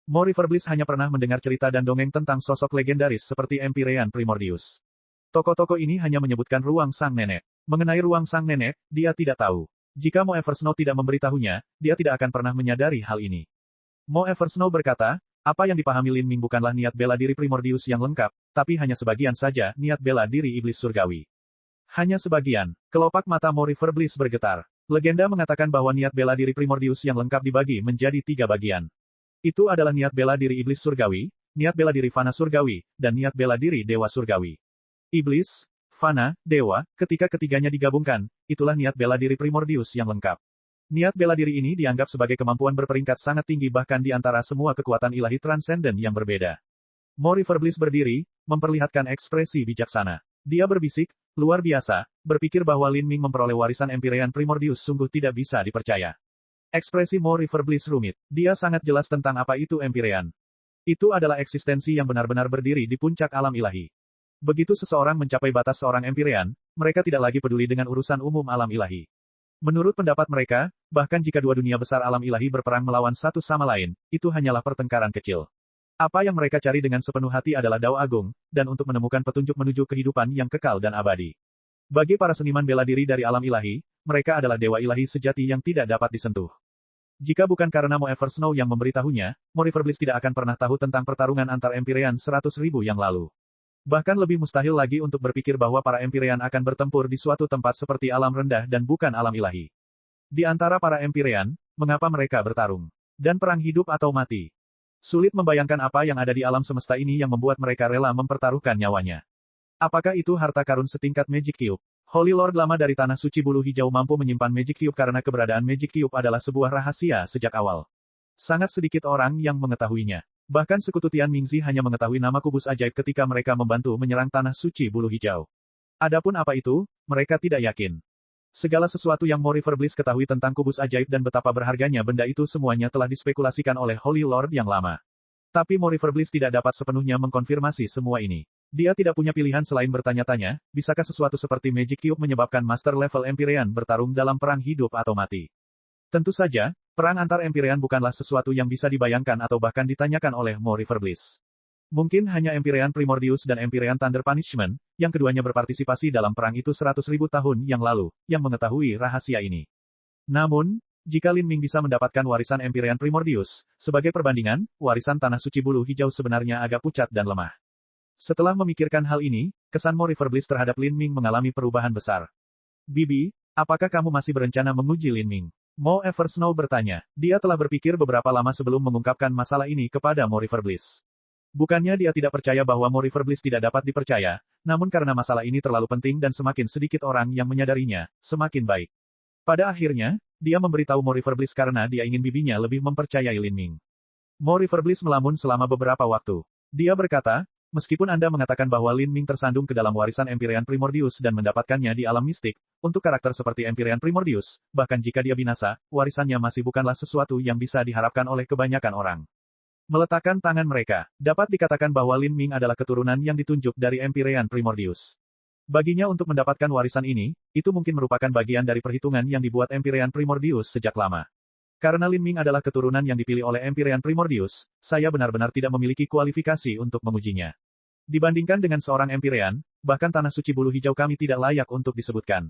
Morifer Bliss hanya pernah mendengar cerita dan dongeng tentang sosok legendaris seperti Empyrean Primordius. Tokoh-tokoh ini hanya menyebutkan ruang sang nenek. Mengenai ruang sang nenek, dia tidak tahu. Jika Mo Eversnow tidak memberitahunya, dia tidak akan pernah menyadari hal ini. Mo Eversnow berkata, apa yang dipahami Lin Ming bukanlah niat bela diri Primordius yang lengkap, tapi hanya sebagian saja niat bela diri iblis surgawi. Hanya sebagian. Kelopak mata Morifer Bliss bergetar. Legenda mengatakan bahwa niat bela diri Primordius yang lengkap dibagi menjadi 3 bagian. Itu adalah niat bela diri iblis surgawi, niat bela diri fana surgawi, dan niat bela diri dewa surgawi. Iblis, fana, dewa, ketika ketiganya digabungkan, itulah niat bela diri Primordius yang lengkap. Niat bela diri ini dianggap sebagai kemampuan berperingkat sangat tinggi bahkan di antara semua kekuatan ilahi transenden yang berbeda. Morifer Bliss berdiri, memperlihatkan ekspresi bijaksana. Dia berbisik, luar biasa, berpikir bahwa Lin Ming memperoleh warisan Empyrean Primordius sungguh tidak bisa dipercaya. Ekspresi Morifer Bliss rumit. Dia sangat jelas tentang apa itu Empyrean. Itu adalah eksistensi yang benar-benar berdiri di puncak alam ilahi. Begitu seseorang mencapai batas seorang Empyrean, mereka tidak lagi peduli dengan urusan umum alam ilahi. Menurut pendapat mereka, bahkan jika dua dunia besar alam ilahi berperang melawan satu sama lain, itu hanyalah pertengkaran kecil. Apa yang mereka cari dengan sepenuh hati adalah Dao Agung, dan untuk menemukan petunjuk menuju kehidupan yang kekal dan abadi. Bagi para seniman bela diri dari alam ilahi, mereka adalah dewa ilahi sejati yang tidak dapat disentuh. Jika bukan karena Mo Eversnow yang memberitahunya, Morifer Bliss tidak akan pernah tahu tentang pertarungan antar Empyrean 100.000 yang lalu. Bahkan lebih mustahil lagi untuk berpikir bahwa para Empyrean akan bertempur di suatu tempat seperti alam rendah dan bukan alam ilahi. Di antara para Empyrean, mengapa mereka bertarung? Dan perang hidup atau mati? Sulit membayangkan apa yang ada di alam semesta ini yang membuat mereka rela mempertaruhkan nyawanya. Apakah itu harta karun setingkat Magic Cube? Holy Lord lama dari Tanah Suci Bulu Hijau mampu menyimpan Magic Cube karena keberadaan Magic Cube adalah sebuah rahasia sejak awal. Sangat sedikit orang yang mengetahuinya. Bahkan sekutu Tian Mingzi hanya mengetahui nama kubus ajaib ketika mereka membantu menyerang Tanah Suci Bulu Hijau. Adapun apa itu, mereka tidak yakin. Segala sesuatu yang Morifer Bliss ketahui tentang kubus ajaib dan betapa berharganya benda itu semuanya telah dispekulasikan oleh Holy Lord yang lama. Tapi Morifer Bliss tidak dapat sepenuhnya mengkonfirmasi semua ini. Dia tidak punya pilihan selain bertanya-tanya, bisakah sesuatu seperti Magic Cube menyebabkan Master Level Empyrean bertarung dalam perang hidup atau mati? Tentu saja, perang antar Empyrean bukanlah sesuatu yang bisa dibayangkan atau bahkan ditanyakan oleh Morifer Bliss. Mungkin hanya Empyrean Primordius dan Empyrean Thunder Punishment, yang keduanya berpartisipasi dalam perang itu 100.000 tahun yang lalu, yang mengetahui rahasia ini. Namun, jika Lin Ming bisa mendapatkan warisan Empyrean Primordius, sebagai perbandingan, warisan Tanah Suci Bulu Hijau sebenarnya agak pucat dan lemah. Setelah memikirkan hal ini, kesan Morifer Bliss terhadap Lin Ming mengalami perubahan besar. Bibi, apakah kamu masih berencana menguji Lin Ming? Mo Eversnow bertanya. Dia telah berpikir beberapa lama sebelum mengungkapkan masalah ini kepada Morifer Bliss. Bukannya dia tidak percaya bahwa Morifer Bliss tidak dapat dipercaya, namun karena masalah ini terlalu penting dan semakin sedikit orang yang menyadarinya, semakin baik. Pada akhirnya, dia memberitahu Morifer Bliss karena dia ingin bibinya lebih mempercayai Lin Ming. Morifer Bliss melamun selama beberapa waktu. Dia berkata, meskipun Anda mengatakan bahwa Lin Ming tersandung ke dalam warisan Empyrean Primordius dan mendapatkannya di alam mistik, untuk karakter seperti Empyrean Primordius, bahkan jika dia binasa, warisannya masih bukanlah sesuatu yang bisa diharapkan oleh kebanyakan orang. Meletakkan tangan mereka, dapat dikatakan bahwa Lin Ming adalah keturunan yang ditunjuk dari Empyrean Primordius. Baginya untuk mendapatkan warisan ini, itu mungkin merupakan bagian dari perhitungan yang dibuat Empyrean Primordius sejak lama. Karena Lin Ming adalah keturunan yang dipilih oleh Empyrean Primordius, saya benar-benar tidak memiliki kualifikasi untuk mengujinya. Dibandingkan dengan seorang Empyrean, bahkan Tanah Suci Bulu Hijau kami tidak layak untuk disebutkan.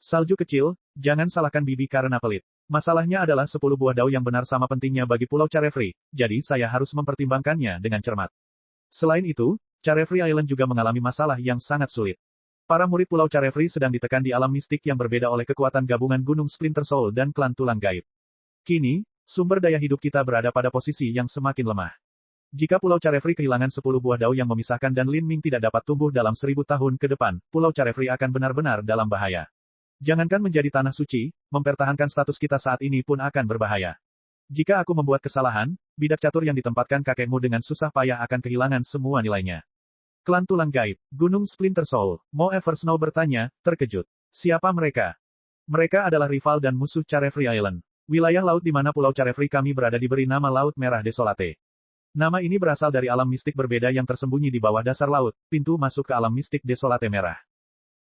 Salju kecil, jangan salahkan bibi karena pelit. Masalahnya adalah 10 buah dao yang benar sama pentingnya bagi Pulau Carefree, jadi saya harus mempertimbangkannya dengan cermat. Selain itu, Carefree Island juga mengalami masalah yang sangat sulit. Para murid Pulau Carefree sedang ditekan di alam mistik yang berbeda oleh kekuatan gabungan Gunung Splinter Soul dan klan Tulang Gaib. Kini, sumber daya hidup kita berada pada posisi yang semakin lemah. Jika Pulau Carefree kehilangan 10 buah dao yang memisahkan dan Lin Ming tidak dapat tumbuh dalam 1000 tahun ke depan, Pulau Carefree akan benar-benar dalam bahaya. Jangankan menjadi tanah suci, mempertahankan status kita saat ini pun akan berbahaya. Jika aku membuat kesalahan, bidak catur yang ditempatkan kakekmu dengan susah payah akan kehilangan semua nilainya. Klan Tulang Gaib, Gunung Splinter Soul, Mo Eversnow bertanya, terkejut. Siapa mereka? Mereka adalah rival dan musuh Carefree Island. Wilayah laut di mana Pulau Carefree kami berada diberi nama Laut Merah Desolate. Nama ini berasal dari alam mistik berbeda yang tersembunyi di bawah dasar laut, pintu masuk ke alam mistik Desolate Merah.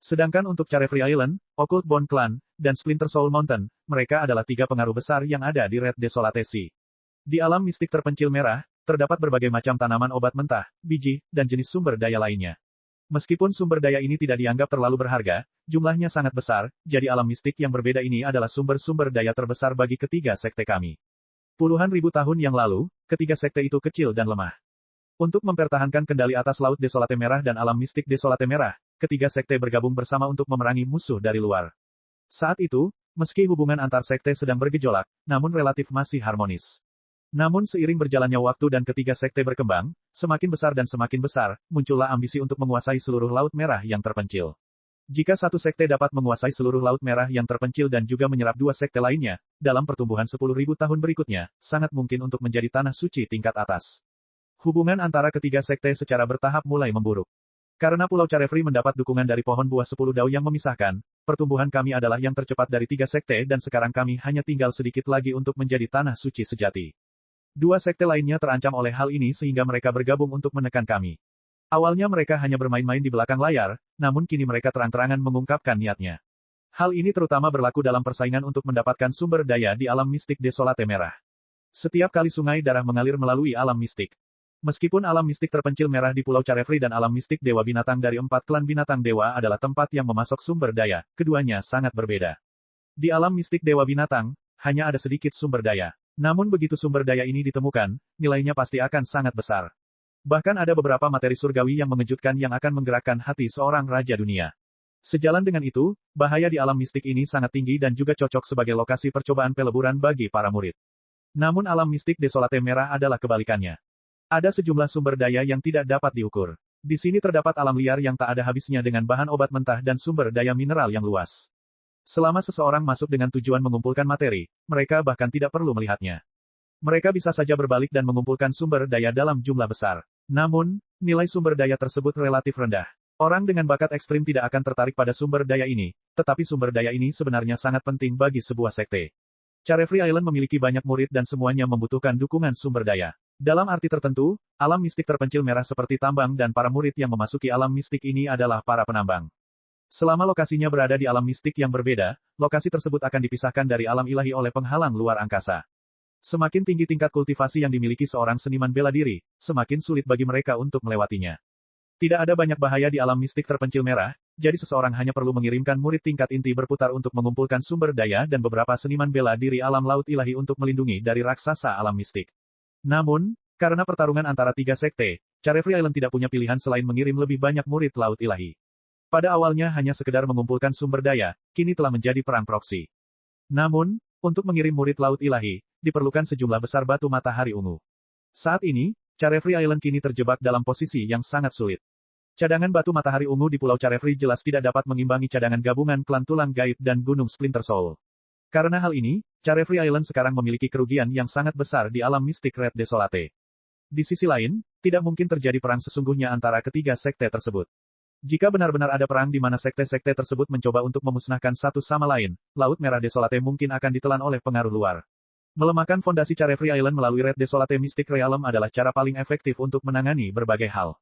Sedangkan untuk Carefree Island, Occult Bone Clan, dan Splinter Soul Mountain, mereka adalah 3 pengaruh besar yang ada di Red Desolate Sea. Di alam mistik terpencil merah, terdapat berbagai macam tanaman obat mentah, biji, dan jenis sumber daya lainnya. Meskipun sumber daya ini tidak dianggap terlalu berharga, jumlahnya sangat besar, jadi alam mistik yang berbeda ini adalah sumber-sumber daya terbesar bagi ketiga sekte kami. Puluhan ribu tahun yang lalu, ketiga sekte itu kecil dan lemah. Untuk mempertahankan kendali atas Laut Desolate Merah dan alam mistik Desolate Merah, ketiga sekte bergabung bersama untuk memerangi musuh dari luar. Saat itu, meski hubungan antar sekte sedang bergejolak, namun relatif masih harmonis. Namun seiring berjalannya waktu dan ketiga sekte berkembang, semakin besar, muncullah ambisi untuk menguasai seluruh Laut Merah yang terpencil. Jika satu sekte dapat menguasai seluruh Laut Merah yang terpencil dan juga menyerap 2 sekte lainnya, dalam pertumbuhan 10.000 tahun berikutnya, sangat mungkin untuk menjadi tanah suci tingkat atas. Hubungan antara ketiga sekte secara bertahap mulai memburuk. Karena Pulau Carefree mendapat dukungan dari pohon buah 10 dao yang memisahkan, pertumbuhan kami adalah yang tercepat dari 3 sekte dan sekarang kami hanya tinggal sedikit lagi untuk menjadi tanah suci sejati. 2 sekte lainnya terancam oleh hal ini sehingga mereka bergabung untuk menekan kami. Awalnya mereka hanya bermain-main di belakang layar, namun kini mereka terang-terangan mengungkapkan niatnya. Hal ini terutama berlaku dalam persaingan untuk mendapatkan sumber daya di alam mistik Desolate Merah. Setiap kali sungai darah mengalir melalui alam mistik, Meskipun alam mistik terpencil merah di Pulau Carefree dan alam mistik Dewa Binatang dari 4 klan binatang dewa adalah tempat yang memasok sumber daya, keduanya sangat berbeda. Di alam mistik Dewa Binatang, hanya ada sedikit sumber daya. Namun begitu sumber daya ini ditemukan, nilainya pasti akan sangat besar. Bahkan ada beberapa materi surgawi yang mengejutkan yang akan menggerakkan hati seorang raja dunia. Sejalan dengan itu, bahaya di alam mistik ini sangat tinggi dan juga cocok sebagai lokasi percobaan peleburan bagi para murid. Namun alam mistik Desolate Merah adalah kebalikannya. Ada sejumlah sumber daya yang tidak dapat diukur. Di sini terdapat alam liar yang tak ada habisnya dengan bahan obat mentah dan sumber daya mineral yang luas. Selama seseorang masuk dengan tujuan mengumpulkan materi, mereka bahkan tidak perlu melihatnya. Mereka bisa saja berbalik dan mengumpulkan sumber daya dalam jumlah besar. Namun, nilai sumber daya tersebut relatif rendah. Orang dengan bakat ekstrim tidak akan tertarik pada sumber daya ini, tetapi sumber daya ini sebenarnya sangat penting bagi sebuah sekte. Carefree Island memiliki banyak murid dan semuanya membutuhkan dukungan sumber daya. Dalam arti tertentu, alam mistik terpencil merah seperti tambang dan para murid yang memasuki alam mistik ini adalah para penambang. Selama lokasinya berada di alam mistik yang berbeda, lokasi tersebut akan dipisahkan dari alam ilahi oleh penghalang luar angkasa. Semakin tinggi tingkat kultivasi yang dimiliki seorang seniman bela diri, semakin sulit bagi mereka untuk melewatinya. Tidak ada banyak bahaya di alam mistik terpencil merah, jadi seseorang hanya perlu mengirimkan murid tingkat inti berputar untuk mengumpulkan sumber daya dan beberapa seniman bela diri alam laut ilahi untuk melindungi dari raksasa alam mistik. Namun, karena pertarungan antara 3 sekte, Carefree Island tidak punya pilihan selain mengirim lebih banyak murid laut ilahi. Pada awalnya hanya sekedar mengumpulkan sumber daya, kini telah menjadi perang proksi. Namun, untuk mengirim murid laut ilahi, diperlukan sejumlah besar batu matahari ungu. Saat ini, Carefree Island kini terjebak dalam posisi yang sangat sulit. Cadangan batu matahari ungu di Pulau Carefree jelas tidak dapat mengimbangi cadangan gabungan klan tulang gaib dan gunung Splinter Soul. Karena hal ini, Carefree Island sekarang memiliki kerugian yang sangat besar di alam mistik Red Desolate. Di sisi lain, tidak mungkin terjadi perang sesungguhnya antara ketiga sekte tersebut. Jika benar-benar ada perang di mana sekte-sekte tersebut mencoba untuk memusnahkan satu sama lain, Laut Merah Desolate mungkin akan ditelan oleh pengaruh luar. Melemahkan fondasi Carefree Island melalui Red Desolate Mystic Realm adalah cara paling efektif untuk menangani berbagai hal.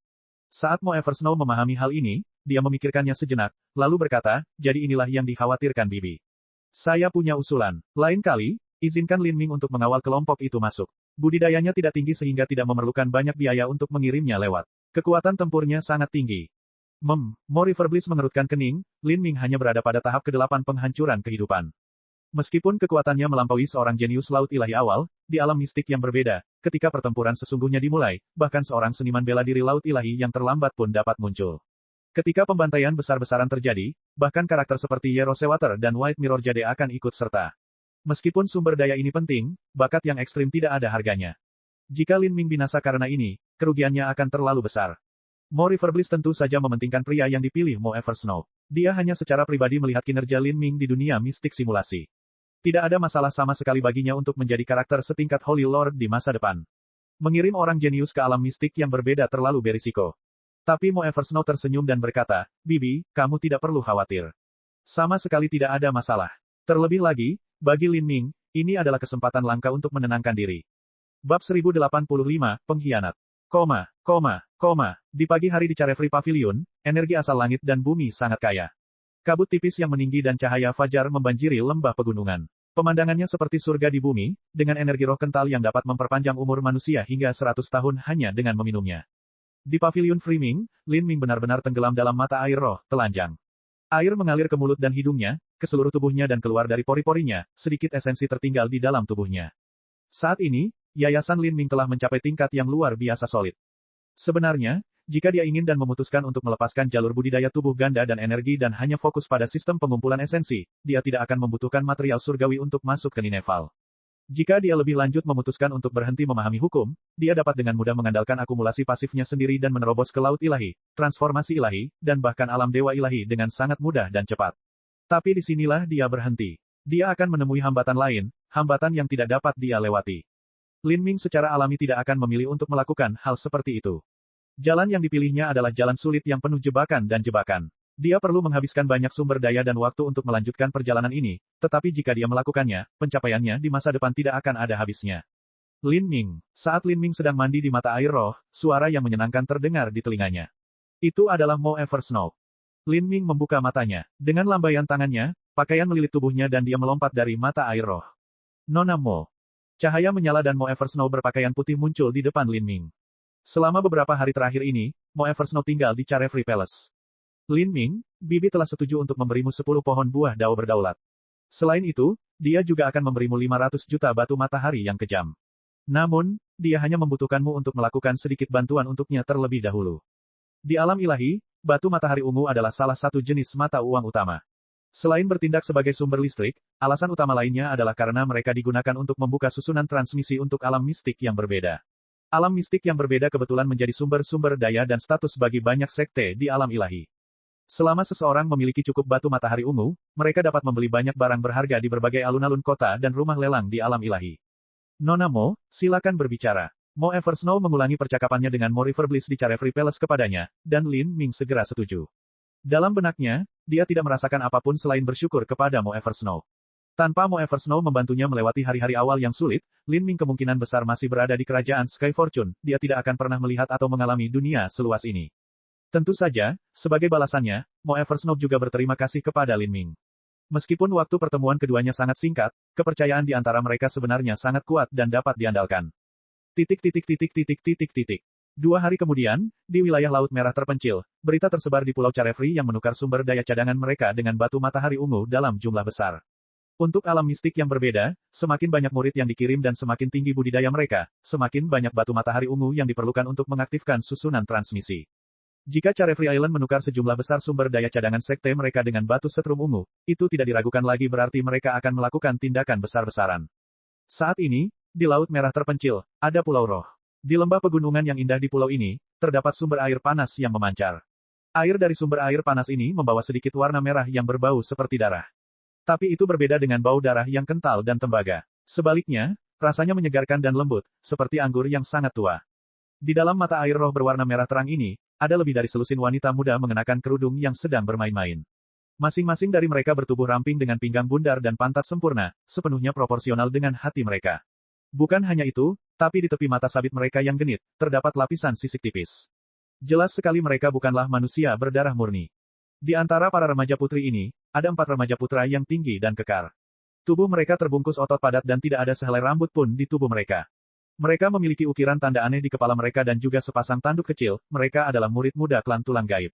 Saat Mo Eversnow memahami hal ini, dia memikirkannya sejenak, lalu berkata, jadi inilah yang dikhawatirkan Bibi. Saya punya usulan. Lain kali, izinkan Lin Ming untuk mengawal kelompok itu masuk. Budidayanya tidak tinggi sehingga tidak memerlukan banyak biaya untuk mengirimnya lewat. Kekuatan tempurnya sangat tinggi. Mo Riverbliss mengerutkan kening, Lin Ming hanya berada pada tahap ke-8 penghancuran kehidupan. Meskipun kekuatannya melampaui seorang jenius laut ilahi awal, di alam mistik yang berbeda, ketika pertempuran sesungguhnya dimulai, bahkan seorang seniman bela diri laut ilahi yang terlambat pun dapat muncul. Ketika pembantaian besar-besaran terjadi, bahkan karakter seperti Yero Sewater dan White Mirror Jade akan ikut serta. Meskipun sumber daya ini penting, bakat yang ekstrim tidak ada harganya. Jika Lin Ming binasa karena ini, kerugiannya akan terlalu besar. Mo Riverbliss tentu saja mementingkan pria yang dipilih Mo Eversnow. Dia hanya secara pribadi melihat kinerja Lin Ming di dunia mistik simulasi. Tidak ada masalah sama sekali baginya untuk menjadi karakter setingkat Holy Lord di masa depan. Mengirim orang jenius ke alam mistik yang berbeda terlalu berisiko. Tapi Mo Eversnow tersenyum dan berkata, Bibi, kamu tidak perlu khawatir. Sama sekali tidak ada masalah. Terlebih lagi, bagi Lin Ming, ini adalah kesempatan langka untuk menenangkan diri. Bab 1085, Pengkhianat. Di pagi hari di Carefree Pavilion, energi asal langit dan bumi sangat kaya. Kabut tipis yang meninggi dan cahaya fajar membanjiri lembah pegunungan. Pemandangannya seperti surga di bumi, dengan energi roh kental yang dapat memperpanjang umur manusia hingga 100 tahun hanya dengan meminumnya. Di Pavilion Freeming, Lin Ming benar-benar tenggelam dalam mata air roh, telanjang. Air mengalir ke mulut dan hidungnya, ke seluruh tubuhnya dan keluar dari pori-porinya, sedikit esensi tertinggal di dalam tubuhnya. Saat ini, Yayasan Lin Ming telah mencapai tingkat yang luar biasa solid. Sebenarnya, jika dia ingin dan memutuskan untuk melepaskan jalur budidaya tubuh ganda dan energi dan hanya fokus pada sistem pengumpulan esensi, dia tidak akan membutuhkan material surgawi untuk masuk ke Nineveh. Jika dia lebih lanjut memutuskan untuk berhenti memahami hukum, dia dapat dengan mudah mengandalkan akumulasi pasifnya sendiri dan menerobos ke laut ilahi, transformasi ilahi, dan bahkan alam dewa ilahi dengan sangat mudah dan cepat. Tapi disinilah dia berhenti. Dia akan menemui hambatan lain, hambatan yang tidak dapat dia lewati. Lin Ming secara alami tidak akan memilih untuk melakukan hal seperti itu. Jalan yang dipilihnya adalah jalan sulit yang penuh jebakan dan jebakan. Dia perlu menghabiskan banyak sumber daya dan waktu untuk melanjutkan perjalanan ini, tetapi jika dia melakukannya, pencapaiannya di masa depan tidak akan ada habisnya. Lin Ming. Saat Lin Ming sedang mandi di mata air roh, suara yang menyenangkan terdengar di telinganya. Itu adalah Mo Eversnow. Lin Ming membuka matanya. Dengan lambaian tangannya, pakaian melilit tubuhnya dan dia melompat dari mata air roh. Nona Mo. Cahaya menyala dan Mo Eversnow berpakaian putih muncul di depan Lin Ming. Selama beberapa hari terakhir ini, Mo Eversnow tinggal di Carefree Palace. Lin Ming, Bibi telah setuju untuk memberimu 10 pohon buah dao berdaulat. Selain itu, dia juga akan memberimu 500 juta batu matahari yang kejam. Namun, dia hanya membutuhkanmu untuk melakukan sedikit bantuan untuknya terlebih dahulu. Di alam ilahi, batu matahari ungu adalah salah satu jenis mata uang utama. Selain bertindak sebagai sumber listrik, alasan utama lainnya adalah karena mereka digunakan untuk membuka susunan transmisi untuk alam mistik yang berbeda. Alam mistik yang berbeda kebetulan menjadi sumber-sumber daya dan status bagi banyak sekte di alam ilahi. Selama seseorang memiliki cukup batu matahari ungu, mereka dapat membeli banyak barang berharga di berbagai alun-alun kota dan rumah lelang di alam ilahi. Nona Mo, silakan berbicara. Mo Eversnow mengulangi percakapannya dengan Mo Riverbliss di Carefree Palace kepadanya, dan Lin Ming segera setuju. Dalam benaknya, dia tidak merasakan apapun selain bersyukur kepada Mo Eversnow. Tanpa Mo Eversnow membantunya melewati hari-hari awal yang sulit, Lin Ming kemungkinan besar masih berada di kerajaan Sky Fortune, dia tidak akan pernah melihat atau mengalami dunia seluas ini. Tentu saja, sebagai balasannya, Mo Eversnow juga berterima kasih kepada Lin Ming. Meskipun waktu pertemuan keduanya sangat singkat, kepercayaan di antara mereka sebenarnya sangat kuat dan dapat diandalkan. 2 hari kemudian, di wilayah Laut Merah terpencil, berita tersebar di Pulau Carefree yang menukar sumber daya cadangan mereka dengan batu matahari ungu dalam jumlah besar. Untuk alam mistik yang berbeda, semakin banyak murid yang dikirim dan semakin tinggi budidaya mereka, semakin banyak batu matahari ungu yang diperlukan untuk mengaktifkan susunan transmisi. Jika Carefree Island menukar sejumlah besar sumber daya cadangan sekte mereka dengan batu setrum ungu, itu tidak diragukan lagi berarti mereka akan melakukan tindakan besar-besaran. Saat ini, di Laut Merah terpencil, ada Pulau Roh. Di lembah pegunungan yang indah di pulau ini, terdapat sumber air panas yang memancar. Air dari sumber air panas ini membawa sedikit warna merah yang berbau seperti darah. Tapi itu berbeda dengan bau darah yang kental dan tembaga. Sebaliknya, rasanya menyegarkan dan lembut, seperti anggur yang sangat tua. Di dalam mata air roh berwarna merah terang ini, ada lebih dari selusin wanita muda mengenakan kerudung yang sedang bermain-main. Masing-masing dari mereka bertubuh ramping dengan pinggang bundar dan pantat sempurna, sepenuhnya proporsional dengan hati mereka. Bukan hanya itu, tapi di tepi mata sabit mereka yang genit, terdapat lapisan sisik tipis. Jelas sekali mereka bukanlah manusia berdarah murni. Di antara para remaja putri ini, ada 4 remaja putra yang tinggi dan kekar. Tubuh mereka terbungkus otot padat dan tidak ada sehelai rambut pun di tubuh mereka. Mereka memiliki ukiran tanda aneh di kepala mereka dan juga sepasang tanduk kecil, mereka adalah murid muda klan tulang gaib.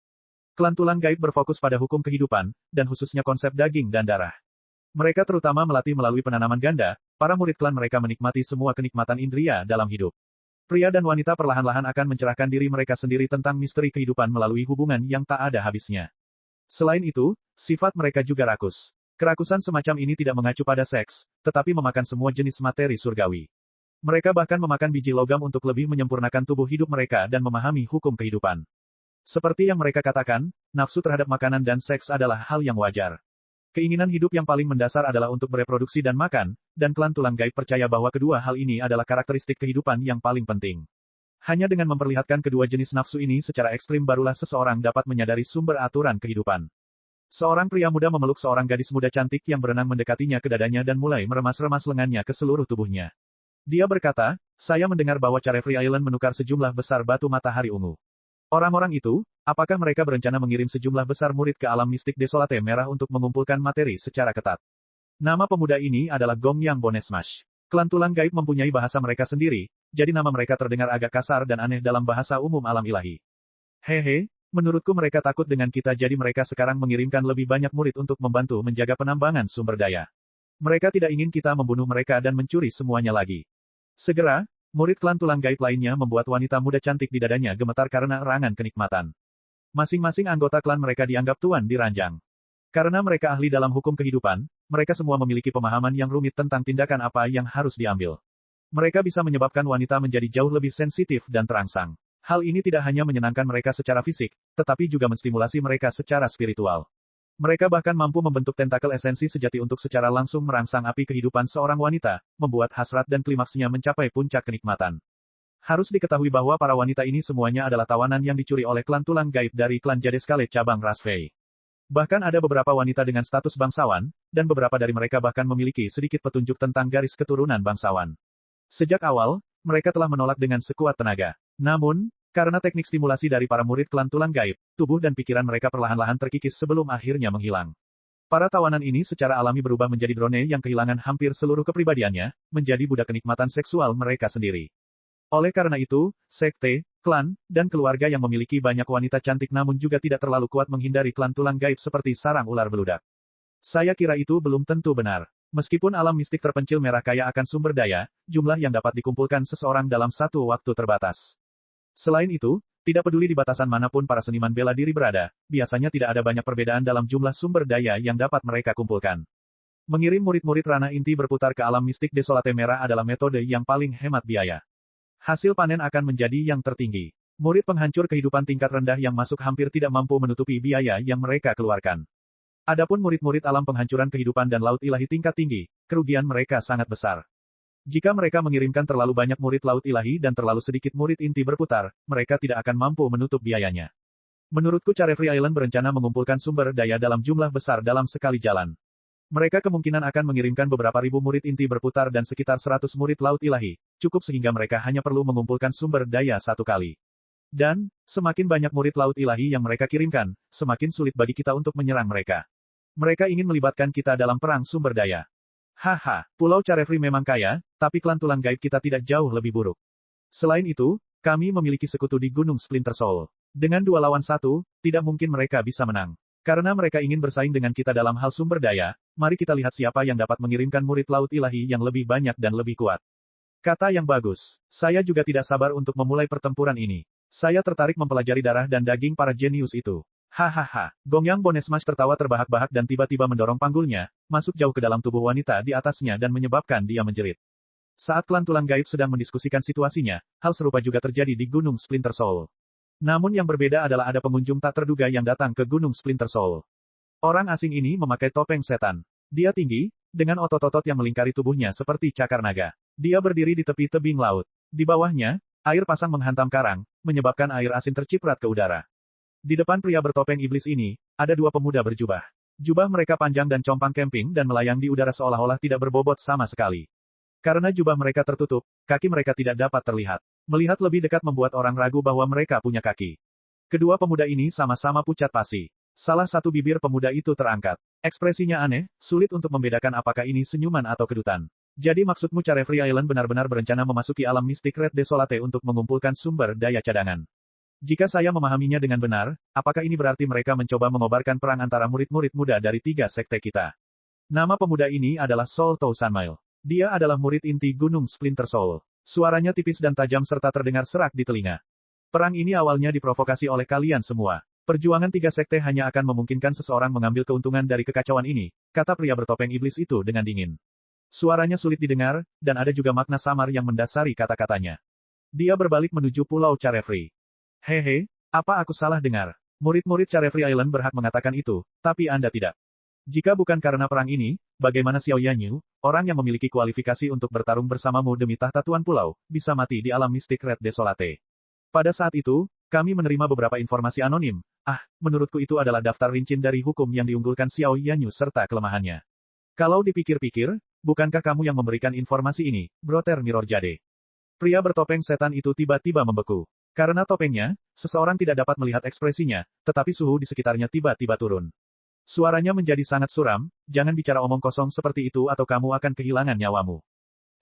Klan tulang gaib berfokus pada hukum kehidupan, dan khususnya konsep daging dan darah. Mereka terutama melatih melalui penanaman ganda, para murid klan mereka menikmati semua kenikmatan indria dalam hidup. Pria dan wanita perlahan-lahan akan mencerahkan diri mereka sendiri tentang misteri kehidupan melalui hubungan yang tak ada habisnya. Selain itu, sifat mereka juga rakus. Kerakusan semacam ini tidak mengacu pada seks, tetapi memakan semua jenis materi surgawi. Mereka bahkan memakan biji logam untuk lebih menyempurnakan tubuh hidup mereka dan memahami hukum kehidupan. Seperti yang mereka katakan, nafsu terhadap makanan dan seks adalah hal yang wajar. Keinginan hidup yang paling mendasar adalah untuk bereproduksi dan makan, dan klan tulang gaib percaya bahwa kedua hal ini adalah karakteristik kehidupan yang paling penting. Hanya dengan memperlihatkan kedua jenis nafsu ini secara ekstrim barulah seseorang dapat menyadari sumber aturan kehidupan. Seorang pria muda memeluk seorang gadis muda cantik yang berenang mendekatinya ke dadanya dan mulai meremas-remas lengannya ke seluruh tubuhnya. Dia berkata, saya mendengar bahwa Carefree Island menukar sejumlah besar batu matahari ungu. Orang-orang itu, apakah mereka berencana mengirim sejumlah besar murid ke alam mistik Desolate Merah untuk mengumpulkan materi secara ketat? Nama pemuda ini adalah Gong Yang Bonesmash. Klan tulang gaib mempunyai bahasa mereka sendiri, jadi nama mereka terdengar agak kasar dan aneh dalam bahasa umum alam ilahi. Hehe, menurutku mereka takut dengan kita jadi mereka sekarang mengirimkan lebih banyak murid untuk membantu menjaga penambangan sumber daya. Mereka tidak ingin kita membunuh mereka dan mencuri semuanya lagi. Segera, murid klan tulang gaib lainnya membuat wanita muda cantik di dadanya gemetar karena erangan kenikmatan. Masing-masing anggota klan mereka dianggap tuan di ranjang. Karena mereka ahli dalam hukum kehidupan, mereka semua memiliki pemahaman yang rumit tentang tindakan apa yang harus diambil. Mereka bisa menyebabkan wanita menjadi jauh lebih sensitif dan terangsang. Hal ini tidak hanya menyenangkan mereka secara fisik, tetapi juga menstimulasi mereka secara spiritual. Mereka bahkan mampu membentuk tentakel esensi sejati untuk secara langsung merangsang api kehidupan seorang wanita, membuat hasrat dan klimaksnya mencapai puncak kenikmatan. Harus diketahui bahwa para wanita ini semuanya adalah tawanan yang dicuri oleh klan tulang gaib dari klan Jadeskale cabang Rasfei. Bahkan ada beberapa wanita dengan status bangsawan, dan beberapa dari mereka bahkan memiliki sedikit petunjuk tentang garis keturunan bangsawan. Sejak awal, mereka telah menolak dengan sekuat tenaga. Namun, karena teknik stimulasi dari para murid klan tulang gaib, tubuh dan pikiran mereka perlahan-lahan terkikis sebelum akhirnya menghilang. Para tawanan ini secara alami berubah menjadi drone yang kehilangan hampir seluruh kepribadiannya, menjadi budak kenikmatan seksual mereka sendiri. Oleh karena itu, sekte, klan, dan keluarga yang memiliki banyak wanita cantik namun juga tidak terlalu kuat menghindari klan tulang gaib seperti sarang ular beludak. Saya kira itu belum tentu benar. Meskipun alam mistik terpencil merah kaya akan sumber daya, jumlah yang dapat dikumpulkan seseorang dalam satu waktu terbatas. Selain itu, tidak peduli di batasan manapun para seniman bela diri berada, biasanya tidak ada banyak perbedaan dalam jumlah sumber daya yang dapat mereka kumpulkan. Mengirim murid-murid ranah inti berputar ke alam mistik Desolate Merah adalah metode yang paling hemat biaya. Hasil panen akan menjadi yang tertinggi. Murid penghancur kehidupan tingkat rendah yang masuk hampir tidak mampu menutupi biaya yang mereka keluarkan. Adapun murid-murid alam penghancuran kehidupan dan laut ilahi tingkat tinggi, kerugian mereka sangat besar. Jika mereka mengirimkan terlalu banyak murid laut ilahi dan terlalu sedikit murid inti berputar, mereka tidak akan mampu menutup biayanya. Menurutku Carefree Island berencana mengumpulkan sumber daya dalam jumlah besar dalam sekali jalan. Mereka kemungkinan akan mengirimkan beberapa ribu murid inti berputar dan sekitar 100 murid laut ilahi, cukup sehingga mereka hanya perlu mengumpulkan sumber daya satu kali. Dan, semakin banyak murid laut ilahi yang mereka kirimkan, semakin sulit bagi kita untuk menyerang mereka. Mereka ingin melibatkan kita dalam perang sumber daya. Haha, Pulau Carefree memang kaya, tapi klan tulang gaib kita tidak jauh lebih buruk. Selain itu, kami memiliki sekutu di Gunung Splinter Soul. Dengan 2 lawan 1, tidak mungkin mereka bisa menang. Karena mereka ingin bersaing dengan kita dalam hal sumber daya, mari kita lihat siapa yang dapat mengirimkan murid laut ilahi yang lebih banyak dan lebih kuat. Kata yang bagus. Saya juga tidak sabar untuk memulai pertempuran ini. Saya tertarik mempelajari darah dan daging para jenius itu. Hahaha. Gongyang Bonesmash tertawa terbahak-bahak dan tiba-tiba mendorong panggulnya, masuk jauh ke dalam tubuh wanita di atasnya dan menyebabkan dia menjerit. Saat klan tulang gaib sedang mendiskusikan situasinya, hal serupa juga terjadi di Gunung Splinter Soul. Namun yang berbeda adalah ada pengunjung tak terduga yang datang ke Gunung Splinter Soul. Orang asing ini memakai topeng setan. Dia tinggi, dengan otot-otot yang melingkari tubuhnya seperti cakar naga. Dia berdiri di tepi tebing laut. Di bawahnya, air pasang menghantam karang, menyebabkan air asin terciprat ke udara. Di depan pria bertopeng iblis ini, ada 2 pemuda berjubah. Jubah mereka panjang dan compang camping dan melayang di udara seolah-olah tidak berbobot sama sekali. Karena jubah mereka tertutup, kaki mereka tidak dapat terlihat. Melihat lebih dekat membuat orang ragu bahwa mereka punya kaki. Kedua pemuda ini sama-sama pucat pasi. Salah satu bibir pemuda itu terangkat. Ekspresinya aneh, sulit untuk membedakan apakah ini senyuman atau kedutan. Jadi maksudmu Carefree Island benar-benar berencana memasuki alam mistik Red Desolate untuk mengumpulkan sumber daya cadangan. Jika saya memahaminya dengan benar, apakah ini berarti mereka mencoba mengobarkan perang antara murid-murid muda dari 3 sekte kita? Nama pemuda ini adalah Soul Tou Sanmail. Dia adalah murid inti Gunung Splinter Soul. Suaranya tipis dan tajam serta terdengar serak di telinga. Perang ini awalnya diprovokasi oleh kalian semua. Perjuangan 3 sekte hanya akan memungkinkan seseorang mengambil keuntungan dari kekacauan ini, kata pria bertopeng iblis itu dengan dingin. Suaranya sulit didengar, dan ada juga makna samar yang mendasari kata-katanya. Dia berbalik menuju Pulau Carefree. Hehe, apa aku salah dengar? Murid-murid Carefree Island berhak mengatakan itu, tapi Anda tidak. Jika bukan karena perang ini, bagaimana Xiao Yanyu, orang yang memiliki kualifikasi untuk bertarung bersamamu demi tahta Tuan Pulau, bisa mati di alam mistik Red Desolate? Pada saat itu, kami menerima beberapa informasi anonim. Menurutku itu adalah daftar rincin dari hukum yang diunggulkan Xiao Yanyu serta kelemahannya. Kalau dipikir-pikir, bukankah kamu yang memberikan informasi ini, Brother Mirror Jade? Pria bertopeng setan itu tiba-tiba membeku. Karena topengnya, seseorang tidak dapat melihat ekspresinya, tetapi suhu di sekitarnya tiba-tiba turun. Suaranya menjadi sangat suram, jangan bicara omong kosong seperti itu atau kamu akan kehilangan nyawamu.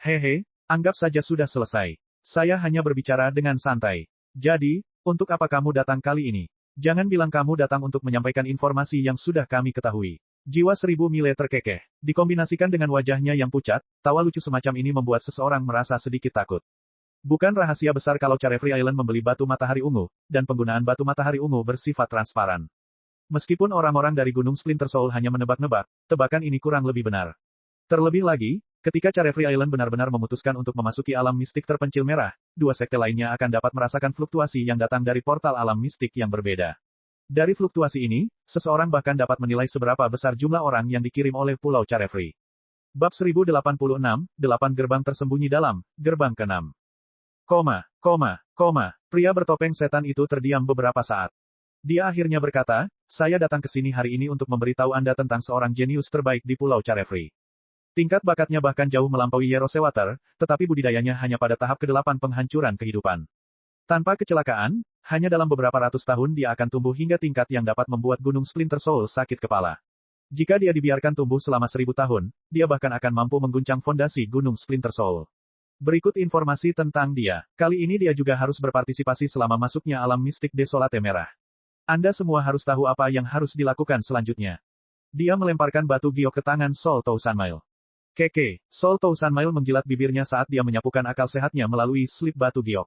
Hehe, anggap saja sudah selesai. Saya hanya berbicara dengan santai. Jadi, untuk apa kamu datang kali ini? Jangan bilang kamu datang untuk menyampaikan informasi yang sudah kami ketahui. Jiwa 1000 mile terkekeh. Dikombinasikan dengan wajahnya yang pucat, tawa lucu semacam ini membuat seseorang merasa sedikit takut. Bukan rahasia besar kalau Carefree Island membeli batu matahari ungu, dan penggunaan batu matahari ungu bersifat transparan. Meskipun orang-orang dari Gunung Splinter Soul hanya menebak-nebak, tebakan ini kurang lebih benar. Terlebih lagi, ketika Carefree Island benar-benar memutuskan untuk memasuki alam mistik terpencil merah, 2 sekte lainnya akan dapat merasakan fluktuasi yang datang dari portal alam mistik yang berbeda. Dari fluktuasi ini, seseorang bahkan dapat menilai seberapa besar jumlah orang yang dikirim oleh Pulau Carefree. Bab 1086, 8 gerbang tersembunyi dalam, gerbang ke-6. Pria bertopeng setan itu terdiam beberapa saat. Dia akhirnya berkata, saya datang ke sini hari ini untuk memberitahu Anda tentang seorang jenius terbaik di Pulau Carefree. Tingkat bakatnya bahkan jauh melampaui Yerosewater, tetapi budidayanya hanya pada tahap ke-8 penghancuran kehidupan. Tanpa kecelakaan, hanya dalam beberapa ratus tahun dia akan tumbuh hingga tingkat yang dapat membuat Gunung Splinter Soul sakit kepala. Jika dia dibiarkan tumbuh selama 1000 tahun, dia bahkan akan mampu mengguncang fondasi Gunung Splinter Soul. Berikut informasi tentang dia. Kali ini dia juga harus berpartisipasi selama masuknya alam mistik Desolate Merah. Anda semua harus tahu apa yang harus dilakukan selanjutnya. Dia melemparkan batu giok ke tangan Sol Tousanmail. Keke, Sol Tousanmail menjilat bibirnya saat dia menyapukan akal sehatnya melalui slip batu giok.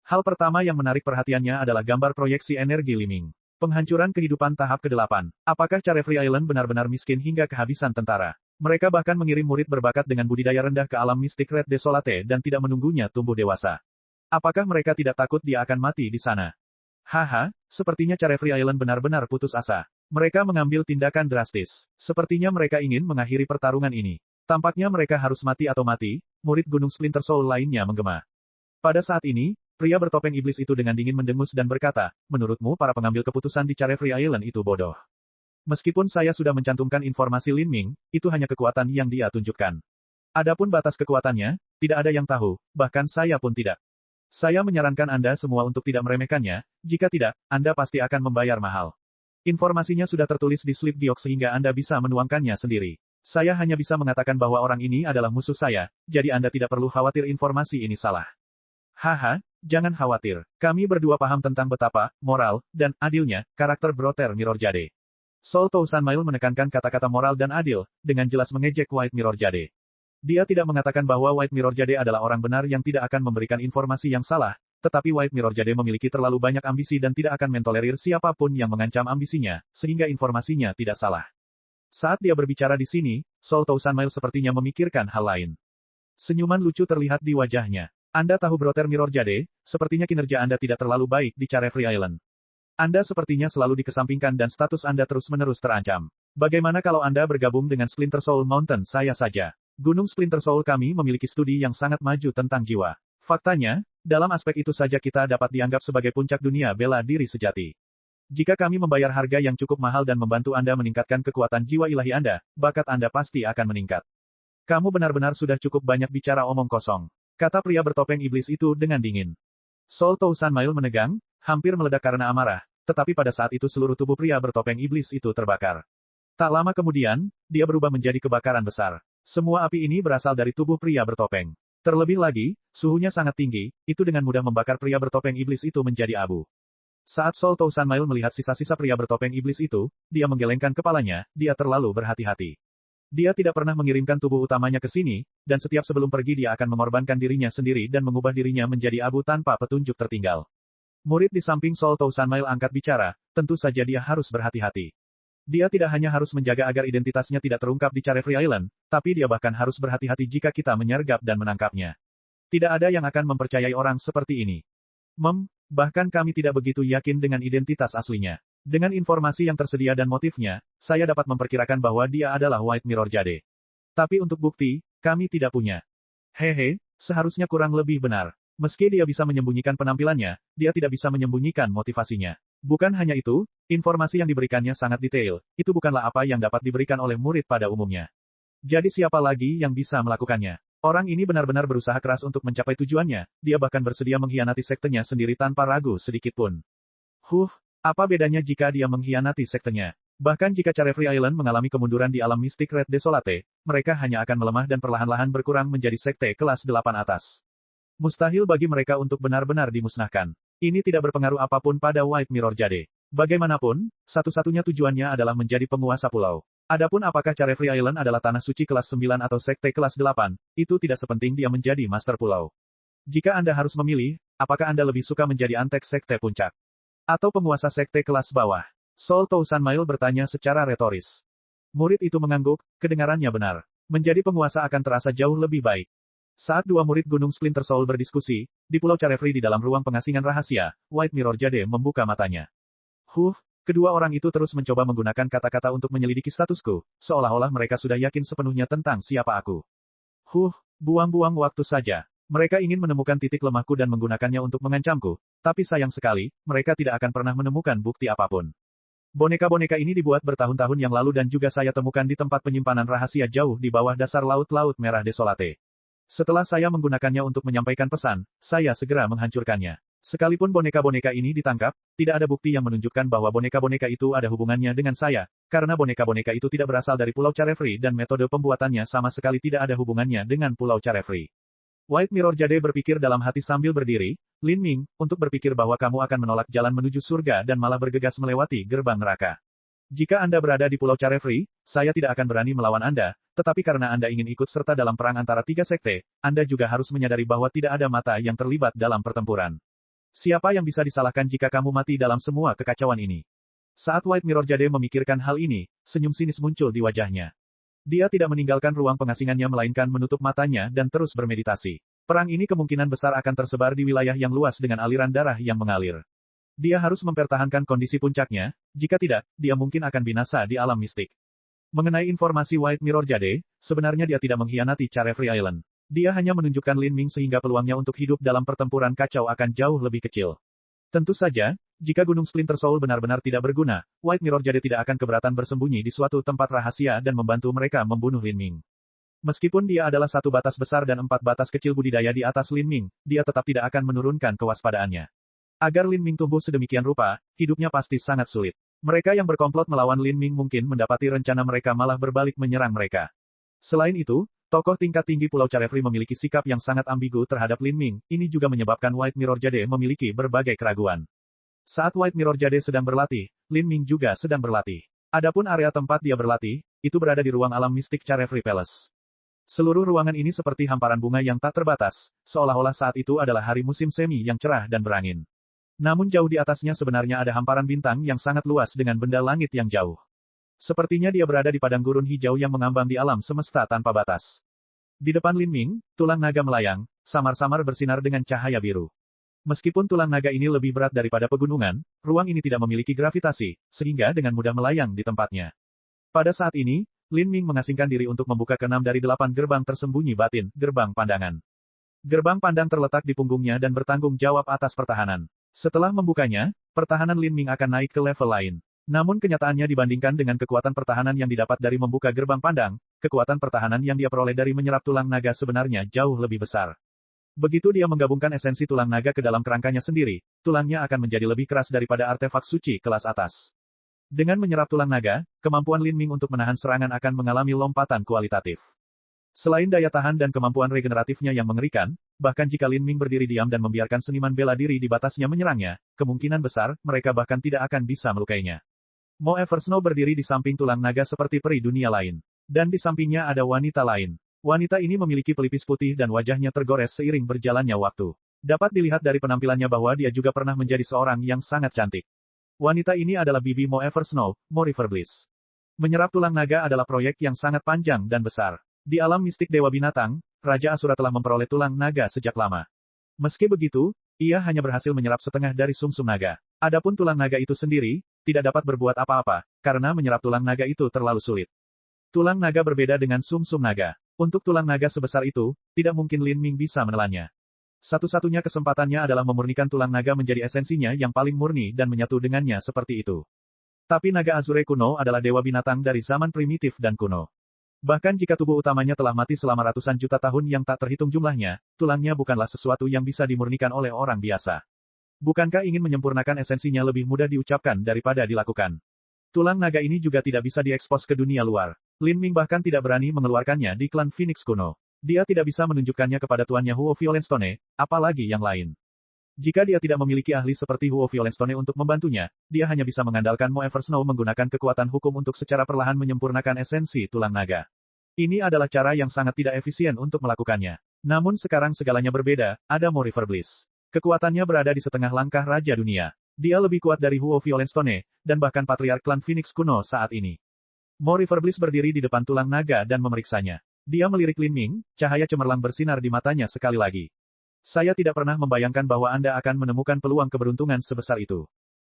Hal pertama yang menarik perhatiannya adalah gambar proyeksi energi Liming. Penghancuran kehidupan tahap ke-8. Apakah Carefree Island benar-benar miskin hingga kehabisan tentara? Mereka bahkan mengirim murid berbakat dengan budidaya rendah ke alam mistik Red Desolate dan tidak menunggunya tumbuh dewasa. Apakah mereka tidak takut dia akan mati di sana? Haha, sepertinya Carefree Island benar-benar putus asa. Mereka mengambil tindakan drastis. Sepertinya mereka ingin mengakhiri pertarungan ini. Tampaknya mereka harus mati atau mati, murid Gunung Splinter Soul lainnya menggema. Pada saat ini, pria bertopeng iblis itu dengan dingin mendengus dan berkata, menurutmu para pengambil keputusan di Carefree Island itu bodoh. Meskipun saya sudah mencantumkan informasi Lin Ming, itu hanya kekuatan yang dia tunjukkan. Adapun batas kekuatannya, tidak ada yang tahu, bahkan saya pun tidak. Saya menyarankan Anda semua untuk tidak meremehkannya, jika tidak, Anda pasti akan membayar mahal. Informasinya sudah tertulis di slip giok sehingga Anda bisa menuangkannya sendiri. Saya hanya bisa mengatakan bahwa orang ini adalah musuh saya, jadi Anda tidak perlu khawatir informasi ini salah. Haha, jangan khawatir. Kami berdua paham tentang betapa moral dan adilnya karakter Brother Mirror Jade. Sol Tousanmail menekankan kata-kata moral dan adil, dengan jelas mengejek White Mirror Jade. Dia tidak mengatakan bahwa White Mirror Jade adalah orang benar yang tidak akan memberikan informasi yang salah, tetapi White Mirror Jade memiliki terlalu banyak ambisi dan tidak akan mentolerir siapapun yang mengancam ambisinya, sehingga informasinya tidak salah. Saat dia berbicara di sini, Sol Tousanmail sepertinya memikirkan hal lain. Senyuman lucu terlihat di wajahnya. Anda tahu Brother Mirror Jade, sepertinya kinerja Anda tidak terlalu baik di Carefree Island. Anda sepertinya selalu dikesampingkan dan status Anda terus-menerus terancam. Bagaimana kalau Anda bergabung dengan Splinter Soul Mountain saya saja? Gunung Splinter Soul kami memiliki studi yang sangat maju tentang jiwa. Faktanya, dalam aspek itu saja kita dapat dianggap sebagai puncak dunia bela diri sejati. Jika kami membayar harga yang cukup mahal dan membantu Anda meningkatkan kekuatan jiwa ilahi Anda, bakat Anda pasti akan meningkat. Kamu benar-benar sudah cukup banyak bicara omong kosong, kata pria bertopeng iblis itu dengan dingin. Sol Tousanmail menegang, hampir meledak karena amarah, tetapi pada saat itu seluruh tubuh pria bertopeng iblis itu terbakar. Tak lama kemudian, dia berubah menjadi kebakaran besar. Semua api ini berasal dari tubuh pria bertopeng. Terlebih lagi, suhunya sangat tinggi, itu dengan mudah membakar pria bertopeng iblis itu menjadi abu. Saat Sol Tousanmail melihat sisa-sisa pria bertopeng iblis itu, dia menggelengkan kepalanya, dia terlalu berhati-hati. Dia tidak pernah mengirimkan tubuh utamanya ke sini, dan setiap sebelum pergi dia akan mengorbankan dirinya sendiri dan mengubah dirinya menjadi abu tanpa petunjuk tertinggal. Murid di samping Sol Tousanmail angkat bicara, tentu saja dia harus berhati-hati. Dia tidak hanya harus menjaga agar identitasnya tidak terungkap di Carefree Island, tapi dia bahkan harus berhati-hati jika kita menyergap dan menangkapnya. Tidak ada yang akan mempercayai orang seperti ini. Bahkan kami tidak begitu yakin dengan identitas aslinya. Dengan informasi yang tersedia dan motifnya, saya dapat memperkirakan bahwa dia adalah White Mirror Jade. Tapi untuk bukti, kami tidak punya. Hehe, seharusnya kurang lebih benar. Meski dia bisa menyembunyikan penampilannya, dia tidak bisa menyembunyikan motivasinya. Bukan hanya itu, informasi yang diberikannya sangat detail, itu bukanlah apa yang dapat diberikan oleh murid pada umumnya. Jadi siapa lagi yang bisa melakukannya? Orang ini benar-benar berusaha keras untuk mencapai tujuannya, dia bahkan bersedia mengkhianati sektenya sendiri tanpa ragu sedikit pun. Apa bedanya jika dia mengkhianati sektenya? Bahkan jika Carefree Island mengalami kemunduran di alam mistik Red Desolate, mereka hanya akan melemah dan perlahan-lahan berkurang menjadi sekte kelas 8 atas. Mustahil bagi mereka untuk benar-benar dimusnahkan. Ini tidak berpengaruh apapun pada White Mirror Jade. Bagaimanapun, satu-satunya tujuannya adalah menjadi penguasa pulau. Adapun apakah Carefree Island adalah tanah suci kelas 9 atau sekte kelas 8, itu tidak sepenting dia menjadi master pulau. Jika Anda harus memilih, apakah Anda lebih suka menjadi antek sekte puncak? Atau penguasa sekte kelas bawah? Sol Tousanmail bertanya secara retoris. Murid itu mengangguk, kedengarannya benar. Menjadi penguasa akan terasa jauh lebih baik. Saat dua murid Gunung Splinter Soul berdiskusi, di Pulau Carefree di dalam ruang pengasingan rahasia, White Mirror Jade membuka matanya. Kedua orang itu terus mencoba menggunakan kata-kata untuk menyelidiki statusku, seolah-olah mereka sudah yakin sepenuhnya tentang siapa aku. Buang-buang waktu saja. Mereka ingin menemukan titik lemahku dan menggunakannya untuk mengancamku, tapi sayang sekali, mereka tidak akan pernah menemukan bukti apapun. Boneka-boneka ini dibuat bertahun-tahun yang lalu dan juga saya temukan di tempat penyimpanan rahasia jauh di bawah dasar laut merah desolate. Setelah saya menggunakannya untuk menyampaikan pesan, saya segera menghancurkannya. Sekalipun boneka-boneka ini ditangkap, tidak ada bukti yang menunjukkan bahwa boneka-boneka itu ada hubungannya dengan saya, karena boneka-boneka itu tidak berasal dari Pulau Carefree dan metode pembuatannya sama sekali tidak ada hubungannya dengan Pulau Carefree. White Mirror Jade berpikir dalam hati sambil berdiri, Lin Ming, untuk berpikir bahwa kamu akan menolak jalan menuju surga dan malah bergegas melewati gerbang neraka. Jika Anda berada di Pulau Carefree, saya tidak akan berani melawan Anda, tetapi karena Anda ingin ikut serta dalam perang antara tiga sekte, Anda juga harus menyadari bahwa tidak ada mata yang terlibat dalam pertempuran. Siapa yang bisa disalahkan jika kamu mati dalam semua kekacauan ini? Saat White Mirror Jade memikirkan hal ini, senyum sinis muncul di wajahnya. Dia tidak meninggalkan ruang pengasingannya melainkan menutup matanya dan terus bermeditasi. Perang ini kemungkinan besar akan tersebar di wilayah yang luas dengan aliran darah yang mengalir. Dia harus mempertahankan kondisi puncaknya, jika tidak, dia mungkin akan binasa di alam mistik. Mengenai informasi White Mirror Jade, sebenarnya dia tidak mengkhianati Carefree Island. Dia hanya menunjukkan Lin Ming sehingga peluangnya untuk hidup dalam pertempuran kacau akan jauh lebih kecil. Tentu saja, jika Gunung Splinter Soul benar-benar tidak berguna, White Mirror Jade tidak akan keberatan bersembunyi di suatu tempat rahasia dan membantu mereka membunuh Lin Ming. Meskipun dia adalah satu batas besar dan 4 batas kecil budidaya di atas Lin Ming, dia tetap tidak akan menurunkan kewaspadaannya. Agar Lin Ming tumbuh sedemikian rupa, hidupnya pasti sangat sulit. Mereka yang berkomplot melawan Lin Ming mungkin mendapati rencana mereka malah berbalik menyerang mereka. Selain itu, tokoh tingkat tinggi Pulau Carefree memiliki sikap yang sangat ambigu terhadap Lin Ming, ini juga menyebabkan White Mirror Jade memiliki berbagai keraguan. Saat White Mirror Jade sedang berlatih, Lin Ming juga sedang berlatih. Adapun area tempat dia berlatih, itu berada di ruang alam mistik Carefree Palace. Seluruh ruangan ini seperti hamparan bunga yang tak terbatas, seolah-olah saat itu adalah hari musim semi yang cerah dan berangin. Namun jauh di atasnya sebenarnya ada hamparan bintang yang sangat luas dengan benda langit yang jauh. Sepertinya dia berada di padang gurun hijau yang mengambang di alam semesta tanpa batas. Di depan Lin Ming, tulang naga melayang, samar-samar bersinar dengan cahaya biru. Meskipun tulang naga ini lebih berat daripada pegunungan, ruang ini tidak memiliki gravitasi, sehingga dengan mudah melayang di tempatnya. Pada saat ini, Lin Ming mengasingkan diri untuk membuka ke-6 dari 8 gerbang tersembunyi batin, gerbang pandangan. Gerbang pandang terletak di punggungnya dan bertanggung jawab atas pertahanan. Setelah membukanya, pertahanan Lin Ming akan naik ke level lain. Namun kenyataannya dibandingkan dengan kekuatan pertahanan yang didapat dari membuka gerbang pandang, kekuatan pertahanan yang dia peroleh dari menyerap tulang naga sebenarnya jauh lebih besar. Begitu dia menggabungkan esensi tulang naga ke dalam kerangkanya sendiri, tulangnya akan menjadi lebih keras daripada artefak suci kelas atas. Dengan menyerap tulang naga, kemampuan Lin Ming untuk menahan serangan akan mengalami lompatan kualitatif. Selain daya tahan dan kemampuan regeneratifnya yang mengerikan, bahkan jika Lin Ming berdiri diam dan membiarkan seniman bela diri di batasnya menyerangnya, kemungkinan besar, mereka bahkan tidak akan bisa melukainya. Mo Eversnow berdiri di samping tulang naga seperti peri dunia lain. Dan di sampingnya ada wanita lain. Wanita ini memiliki pelipis putih dan wajahnya tergores seiring berjalannya waktu. Dapat dilihat dari penampilannya bahwa dia juga pernah menjadi seorang yang sangat cantik. Wanita ini adalah bibi Mo Eversnow, Mo River Bliss. Menyerap tulang naga adalah proyek yang sangat panjang dan besar. Di alam mistik Dewa Binatang, Raja Asura telah memperoleh tulang naga sejak lama. Meski begitu, ia hanya berhasil menyerap setengah dari sumsum naga. Adapun tulang naga itu sendiri, tidak dapat berbuat apa-apa, karena menyerap tulang naga itu terlalu sulit. Tulang naga berbeda dengan sumsum naga. Untuk tulang naga sebesar itu, tidak mungkin Lin Ming bisa menelannya. Satu-satunya kesempatannya adalah memurnikan tulang naga menjadi esensinya yang paling murni dan menyatu dengannya seperti itu. Tapi naga Azure kuno adalah dewa binatang dari zaman primitif dan kuno. Bahkan jika tubuh utamanya telah mati selama ratusan juta tahun yang tak terhitung jumlahnya, tulangnya bukanlah sesuatu yang bisa dimurnikan oleh orang biasa. Bukankah ingin menyempurnakan esensinya lebih mudah diucapkan daripada dilakukan? Tulang naga ini juga tidak bisa diekspos ke dunia luar. Lin Ming bahkan tidak berani mengeluarkannya di klan Phoenix kuno. Dia tidak bisa menunjukkannya kepada tuannya Huo Violenstone, apalagi yang lain. Jika dia tidak memiliki ahli seperti Huo Violenstone untuk membantunya, dia hanya bisa mengandalkan Mo Eversnow menggunakan kekuatan hukum untuk secara perlahan menyempurnakan esensi tulang naga. Ini adalah cara yang sangat tidak efisien untuk melakukannya. Namun sekarang segalanya berbeda, ada Mo River Bliss. Kekuatannya berada di setengah langkah Raja Dunia. Dia lebih kuat dari Huo Violenstone, dan bahkan Patriark klan Phoenix kuno saat ini. Mo River Bliss berdiri di depan tulang naga dan memeriksanya. Dia melirik Lin Ming, cahaya cemerlang bersinar di matanya sekali lagi. Saya tidak pernah membayangkan bahwa Anda akan menemukan peluang keberuntungan sebesar itu.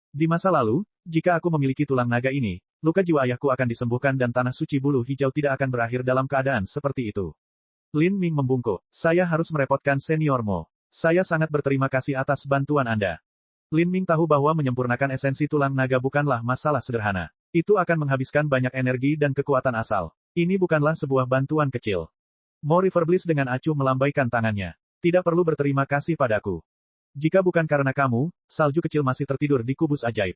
Di masa lalu, jika aku memiliki tulang naga ini, luka jiwa ayahku akan disembuhkan dan tanah suci bulu hijau tidak akan berakhir dalam keadaan seperti itu. Lin Ming membungkuk. Saya harus merepotkan Senior Mo. Saya sangat berterima kasih atas bantuan Anda. Lin Ming tahu bahwa menyempurnakan esensi tulang naga bukanlah masalah sederhana. Itu akan menghabiskan banyak energi dan kekuatan asal. Ini bukanlah sebuah bantuan kecil. Mo River Bliss dengan acuh melambaikan tangannya. Tidak perlu berterima kasih padaku. Jika bukan karena kamu, salju kecil masih tertidur di kubus ajaib.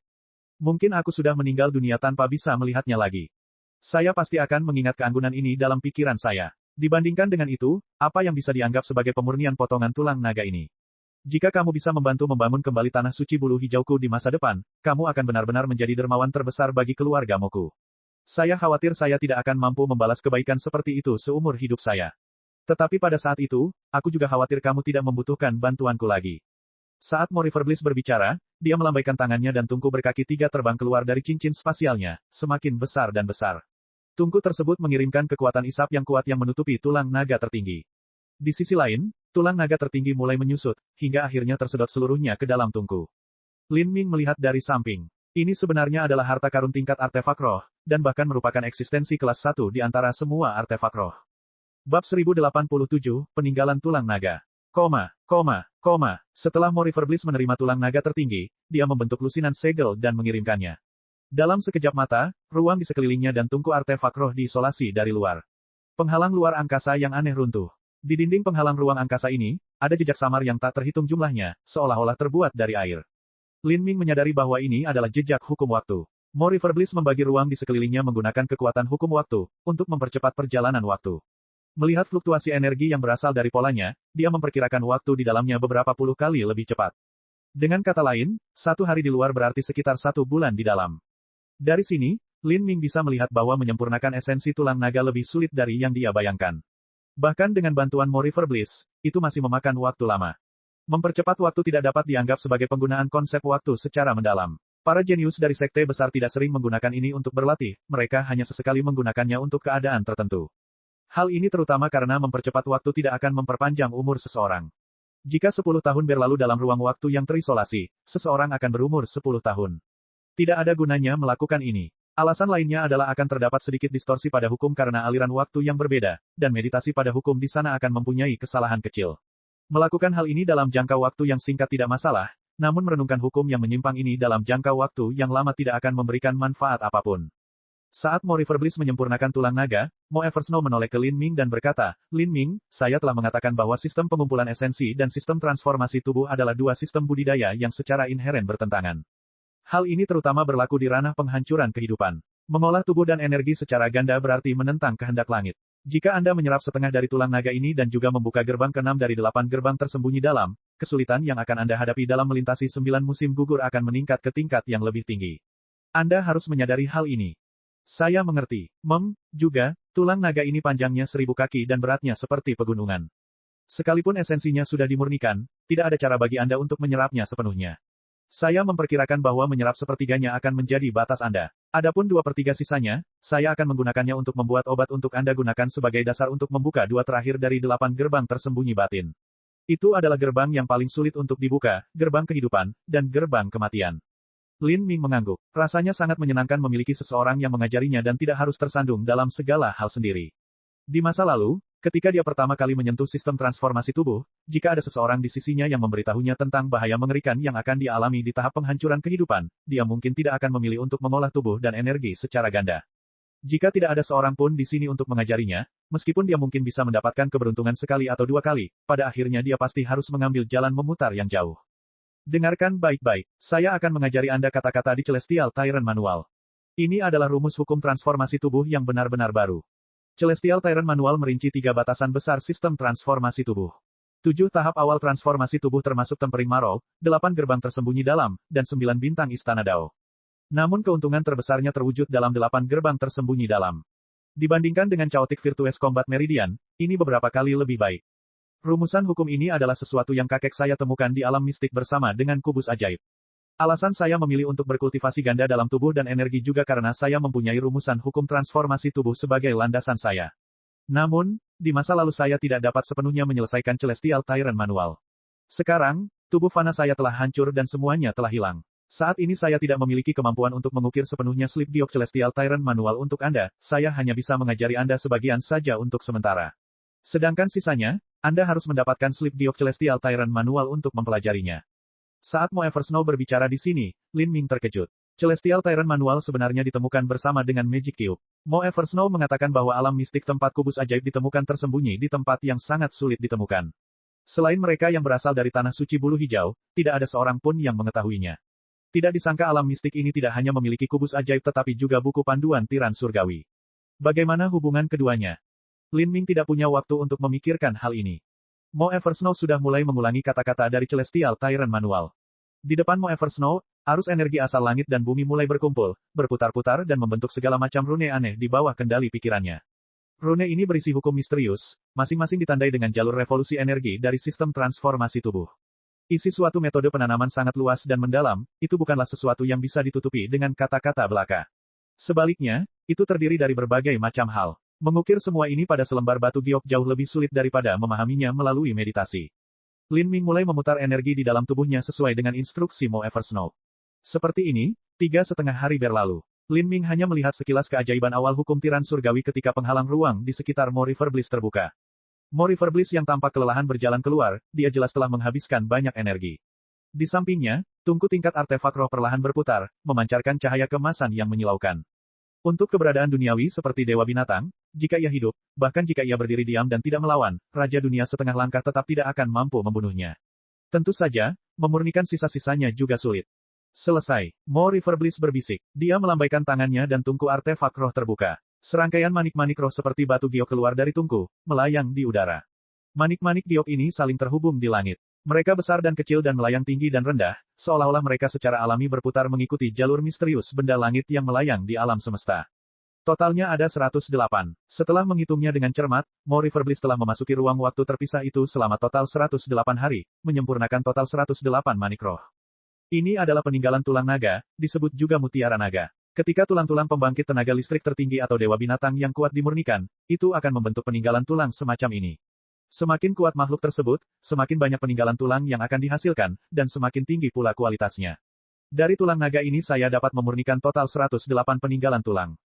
Mungkin aku sudah meninggal dunia tanpa bisa melihatnya lagi. Saya pasti akan mengingat keanggunan ini dalam pikiran saya. Dibandingkan dengan itu, apa yang bisa dianggap sebagai pemurnian potongan tulang naga ini? Jika kamu bisa membantu membangun kembali tanah suci bulu hijauku di masa depan, kamu akan benar-benar menjadi dermawan terbesar bagi keluarga Moku. Saya khawatir saya tidak akan mampu membalas kebaikan seperti itu seumur hidup saya. Tetapi pada saat itu, aku juga khawatir kamu tidak membutuhkan bantuanku lagi. Saat Morifer Bliss berbicara, dia melambaikan tangannya dan tungku berkaki 3 terbang keluar dari cincin spasialnya, semakin besar dan besar. Tungku tersebut mengirimkan kekuatan isap yang kuat yang menutupi tulang naga tertinggi. Di sisi lain, tulang naga tertinggi mulai menyusut, hingga akhirnya tersedot seluruhnya ke dalam tungku. Lin Ming melihat dari samping. Ini sebenarnya adalah harta karun tingkat artefak roh, dan bahkan merupakan eksistensi kelas 1 di antara semua artefak roh. Bab 1087, Peninggalan Tulang Naga. Setelah Morifer Bliss menerima tulang naga tertinggi, dia membentuk lusinan segel dan mengirimkannya. Dalam sekejap mata, ruang di sekelilingnya dan tungku artefak roh diisolasi dari luar. Penghalang luar angkasa yang aneh runtuh. Di dinding penghalang ruang angkasa ini, ada jejak samar yang tak terhitung jumlahnya, seolah-olah terbuat dari air. Lin Ming menyadari bahwa ini adalah jejak hukum waktu. Morifer Bliss membagi ruang di sekelilingnya menggunakan kekuatan hukum waktu, untuk mempercepat perjalanan waktu. Melihat fluktuasi energi yang berasal dari polanya, dia memperkirakan waktu di dalamnya beberapa puluh kali lebih cepat. Dengan kata lain, 1 hari di luar berarti sekitar 1 bulan di dalam. Dari sini, Lin Ming bisa melihat bahwa menyempurnakan esensi tulang naga lebih sulit dari yang dia bayangkan. Bahkan dengan bantuan Morifer Bliss, itu masih memakan waktu lama. Mempercepat waktu tidak dapat dianggap sebagai penggunaan konsep waktu secara mendalam. Para jenius dari sekte besar tidak sering menggunakan ini untuk berlatih, mereka hanya sesekali menggunakannya untuk keadaan tertentu. Hal ini terutama karena mempercepat waktu tidak akan memperpanjang umur seseorang. Jika 10 tahun berlalu dalam ruang waktu yang terisolasi, seseorang akan berumur 10 tahun. Tidak ada gunanya melakukan ini. Alasan lainnya adalah akan terdapat sedikit distorsi pada hukum karena aliran waktu yang berbeda, dan meditasi pada hukum di sana akan mempunyai kesalahan kecil. Melakukan hal ini dalam jangka waktu yang singkat tidak masalah, namun merenungkan hukum yang menyimpang ini dalam jangka waktu yang lama tidak akan memberikan manfaat apapun. Saat Morifer Bliss menyempurnakan tulang naga, Mo Eversnow menoleh ke Lin Ming dan berkata, "Lin Ming, saya telah mengatakan bahwa sistem pengumpulan esensi dan sistem transformasi tubuh adalah 2 sistem budidaya yang secara inheren bertentangan. Hal ini terutama berlaku di ranah penghancuran kehidupan. Mengolah tubuh dan energi secara ganda berarti menentang kehendak langit. Jika Anda menyerap setengah dari tulang naga ini dan juga membuka gerbang ke-6 dari 8 gerbang tersembunyi dalam, kesulitan yang akan Anda hadapi dalam melintasi 9 musim gugur akan meningkat ke tingkat yang lebih tinggi. Anda harus menyadari hal ini." Saya mengerti. Juga, tulang naga ini panjangnya 1000 kaki dan beratnya seperti pegunungan. Sekalipun esensinya sudah dimurnikan, tidak ada cara bagi Anda untuk menyerapnya sepenuhnya. Saya memperkirakan bahwa menyerap sepertiganya akan menjadi batas Anda. Adapun 2/3 sisanya, saya akan menggunakannya untuk membuat obat untuk Anda gunakan sebagai dasar untuk membuka 2 terakhir dari 8 gerbang tersembunyi batin. Itu adalah gerbang yang paling sulit untuk dibuka, gerbang kehidupan, dan gerbang kematian. Lin Ming mengangguk. Rasanya sangat menyenangkan memiliki seseorang yang mengajarinya dan tidak harus tersandung dalam segala hal sendiri. Di masa lalu, ketika dia pertama kali menyentuh sistem transformasi tubuh, jika ada seseorang di sisinya yang memberitahunya tentang bahaya mengerikan yang akan dialami di tahap penghancuran kehidupan, dia mungkin tidak akan memilih untuk mengolah tubuh dan energi secara ganda. Jika tidak ada seorang pun di sini untuk mengajarinya, meskipun dia mungkin bisa mendapatkan keberuntungan sekali atau 2 kali, pada akhirnya dia pasti harus mengambil jalan memutar yang jauh. Dengarkan baik-baik, saya akan mengajari Anda kata-kata di Celestial Tyrant Manual. Ini adalah rumus hukum transformasi tubuh yang benar-benar baru. Celestial Tyrant Manual merinci 3 batasan besar sistem transformasi tubuh. 7 tahap awal transformasi tubuh termasuk Tempering Marrow, 8 gerbang tersembunyi dalam, dan 9 bintang Istana Dao. Namun keuntungan terbesarnya terwujud dalam 8 gerbang tersembunyi dalam. Dibandingkan dengan Chaotic Virtuous Combat Meridian, ini beberapa kali lebih baik. Rumusan hukum ini adalah sesuatu yang kakek saya temukan di alam mistik bersama dengan kubus ajaib. Alasan saya memilih untuk berkultivasi ganda dalam tubuh dan energi juga karena saya mempunyai rumusan hukum transformasi tubuh sebagai landasan saya. Namun, di masa lalu saya tidak dapat sepenuhnya menyelesaikan Celestial Tyrant Manual. Sekarang, tubuh fana saya telah hancur dan semuanya telah hilang. Saat ini saya tidak memiliki kemampuan untuk mengukir sepenuhnya slip giok Celestial Tyrant Manual untuk Anda, saya hanya bisa mengajari Anda sebagian saja untuk sementara. Sedangkan sisanya, Anda harus mendapatkan slip giok Celestial Tyrant Manual untuk mempelajarinya. Saat Mo Eversnow berbicara di sini, Lin Ming terkejut. Celestial Tyrant Manual sebenarnya ditemukan bersama dengan Magic Cube. Mo Eversnow mengatakan bahwa alam mistik tempat kubus ajaib ditemukan tersembunyi di tempat yang sangat sulit ditemukan. Selain mereka yang berasal dari Tanah Suci Bulu Hijau, tidak ada seorang pun yang mengetahuinya. Tidak disangka alam mistik ini tidak hanya memiliki kubus ajaib tetapi juga buku panduan tiran surgawi. Bagaimana hubungan keduanya? Lin Ming tidak punya waktu untuk memikirkan hal ini. Mo Eversnow sudah mulai mengulangi kata-kata dari Celestial Tyrant manual. Di depan Mo Eversnow, arus energi asal langit dan bumi mulai berkumpul, berputar-putar dan membentuk segala macam rune aneh di bawah kendali pikirannya. Rune ini berisi hukum misterius, masing-masing ditandai dengan jalur revolusi energi dari sistem transformasi tubuh. Isi suatu metode penanaman sangat luas dan mendalam, itu bukanlah sesuatu yang bisa ditutupi dengan kata-kata belaka. Sebaliknya, itu terdiri dari berbagai macam hal. Mengukir semua ini pada selembar batu giok jauh lebih sulit daripada memahaminya melalui meditasi. Lin Ming mulai memutar energi di dalam tubuhnya sesuai dengan instruksi Mo Eversnow. Seperti ini, 3,5 hari berlalu. Lin Ming hanya melihat sekilas keajaiban awal hukum tiran surgawi ketika penghalang ruang di sekitar Mo River Bliss terbuka. Mo River Bliss yang tampak kelelahan berjalan keluar, dia jelas telah menghabiskan banyak energi. Di sampingnya, tungku tingkat artefak roh perlahan berputar, memancarkan cahaya kemasan yang menyilaukan. Untuk keberadaan duniawi seperti Dewa Binatang, jika ia hidup, bahkan jika ia berdiri diam dan tidak melawan, Raja Dunia setengah langkah tetap tidak akan mampu membunuhnya. Tentu saja, memurnikan sisa-sisanya juga sulit. Selesai. Mo River Bliss berbisik. Dia melambaikan tangannya dan tungku artefak roh terbuka. Serangkaian manik-manik roh seperti batu giok keluar dari tungku, melayang di udara. Manik-manik giok ini saling terhubung di langit. Mereka besar dan kecil dan melayang tinggi dan rendah, seolah-olah mereka secara alami berputar mengikuti jalur misterius benda langit yang melayang di alam semesta. Totalnya ada 108. Setelah menghitungnya dengan cermat, Mo River Bliss telah memasuki ruang waktu terpisah itu selama total 108 hari, menyempurnakan total 108 manik roh. Ini adalah peninggalan tulang naga, disebut juga mutiara naga. Ketika tulang-tulang pembangkit tenaga listrik tertinggi atau dewa binatang yang kuat dimurnikan, itu akan membentuk peninggalan tulang semacam ini. Semakin kuat makhluk tersebut, semakin banyak peninggalan tulang yang akan dihasilkan, dan semakin tinggi pula kualitasnya. Dari tulang naga ini saya dapat memurnikan total 108 peninggalan tulang.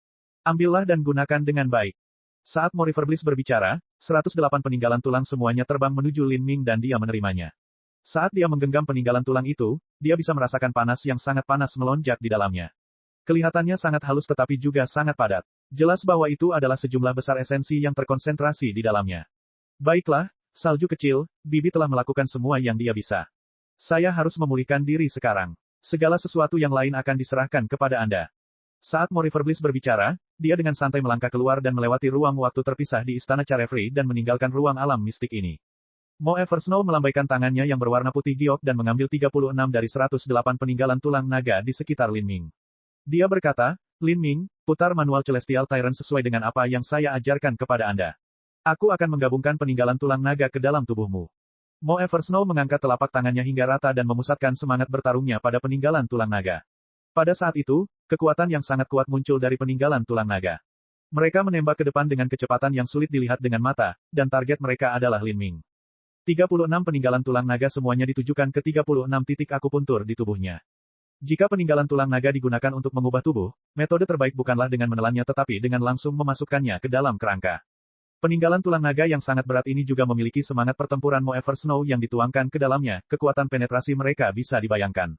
Ambillah dan gunakan dengan baik. Saat Mo River Bliss berbicara, 108 peninggalan tulang semuanya terbang menuju Lin Ming dan dia menerimanya. Saat dia menggenggam peninggalan tulang itu, dia bisa merasakan panas yang sangat panas melonjak di dalamnya. Kelihatannya sangat halus tetapi juga sangat padat. Jelas bahwa itu adalah sejumlah besar esensi yang terkonsentrasi di dalamnya. Baiklah, salju kecil, Bibi telah melakukan semua yang dia bisa. Saya harus memulihkan diri sekarang. Segala sesuatu yang lain akan diserahkan kepada Anda. Saat Mo River Bliss berbicara, dia dengan santai melangkah keluar dan melewati ruang waktu terpisah di Istana Carefree dan meninggalkan ruang alam mistik ini. Mo Eversnow melambaikan tangannya yang berwarna putih giok dan mengambil 36 dari 108 peninggalan tulang naga di sekitar Lin Ming. Dia berkata, Lin Ming, putar manual Celestial Tyrant sesuai dengan apa yang saya ajarkan kepada Anda. Aku akan menggabungkan peninggalan tulang naga ke dalam tubuhmu. Mo Eversnow mengangkat telapak tangannya hingga rata dan memusatkan semangat bertarungnya pada peninggalan tulang naga. Pada saat itu, kekuatan yang sangat kuat muncul dari peninggalan tulang naga. Mereka menembak ke depan dengan kecepatan yang sulit dilihat dengan mata, dan target mereka adalah Lin Ming. 36 peninggalan tulang naga semuanya ditujukan ke 36 titik akupuntur di tubuhnya. Jika peninggalan tulang naga digunakan untuk mengubah tubuh, metode terbaik bukanlah dengan menelannya tetapi dengan langsung memasukkannya ke dalam kerangka. Peninggalan tulang naga yang sangat berat ini juga memiliki semangat pertempuran Mo Eversnow yang dituangkan ke dalamnya, kekuatan penetrasi mereka bisa dibayangkan.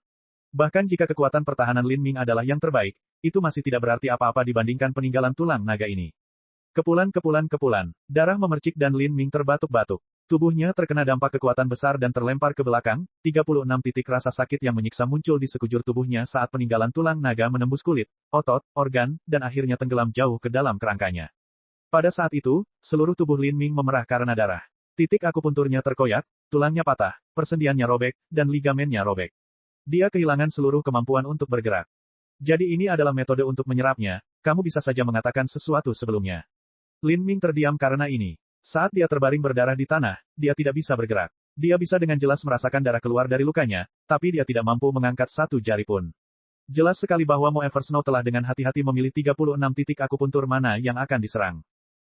Bahkan jika kekuatan pertahanan Lin Ming adalah yang terbaik, itu masih tidak berarti apa-apa dibandingkan peninggalan tulang naga ini. Kepulan, darah memercik dan Lin Ming terbatuk-batuk. Tubuhnya terkena dampak kekuatan besar dan terlempar ke belakang, 36 titik rasa sakit yang menyiksa muncul di sekujur tubuhnya saat peninggalan tulang naga menembus kulit, otot, organ, dan akhirnya tenggelam jauh ke dalam kerangkanya. Pada saat itu, seluruh tubuh Lin Ming memerah karena darah. Titik akupunturnya terkoyak, tulangnya patah, persendiannya robek, dan ligamennya robek. Dia kehilangan seluruh kemampuan untuk bergerak. Jadi ini adalah metode untuk menyerapnya, kamu bisa saja mengatakan sesuatu sebelumnya. Lin Ming terdiam karena ini. Saat dia terbaring berdarah di tanah, dia tidak bisa bergerak. Dia bisa dengan jelas merasakan darah keluar dari lukanya, tapi dia tidak mampu mengangkat satu jari pun. Jelas sekali bahwa Mo Eversnow telah dengan hati-hati memilih 36 titik akupuntur mana yang akan diserang.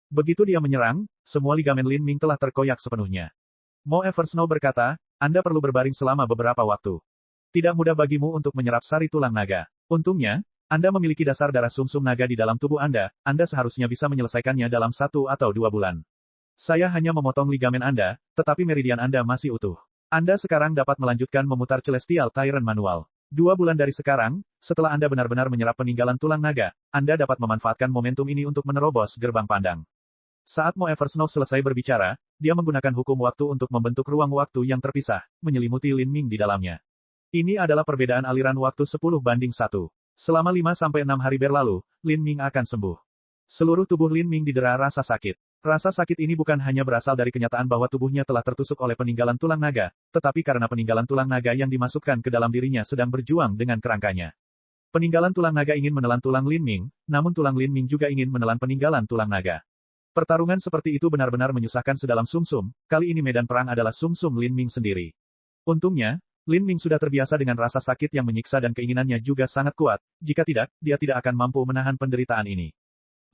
Begitu dia menyerang, semua ligamen Lin Ming telah terkoyak sepenuhnya. Mo Eversnow berkata, Anda perlu berbaring selama beberapa waktu. Tidak mudah bagimu untuk menyerap sari tulang naga. Untungnya, Anda memiliki dasar darah sumsum naga di dalam tubuh Anda seharusnya bisa menyelesaikannya dalam 1 atau 2 bulan. Saya hanya memotong ligamen Anda, tetapi meridian Anda masih utuh. Anda sekarang dapat melanjutkan memutar Celestial Tyrant manual. 2 bulan dari sekarang, setelah Anda benar-benar menyerap peninggalan tulang naga, Anda dapat memanfaatkan momentum ini untuk menerobos gerbang pandang. Saat Mo Eversnow selesai berbicara, dia menggunakan hukum waktu untuk membentuk ruang waktu yang terpisah, menyelimuti Lin Ming di dalamnya. Ini adalah perbedaan aliran waktu 10:1. Selama 5-6 hari berlalu, Lin Ming akan sembuh. Seluruh tubuh Lin Ming didera rasa sakit. Rasa sakit ini bukan hanya berasal dari kenyataan bahwa tubuhnya telah tertusuk oleh peninggalan tulang naga, tetapi karena peninggalan tulang naga yang dimasukkan ke dalam dirinya sedang berjuang dengan kerangkanya. Peninggalan tulang naga ingin menelan tulang Lin Ming, namun tulang Lin Ming juga ingin menelan peninggalan tulang naga. Pertarungan seperti itu benar-benar menyusahkan sedalam sumsum, kali ini medan perang adalah sumsum Lin Ming sendiri. Untungnya, Lin Ming sudah terbiasa dengan rasa sakit yang menyiksa dan keinginannya juga sangat kuat, jika tidak, dia tidak akan mampu menahan penderitaan ini.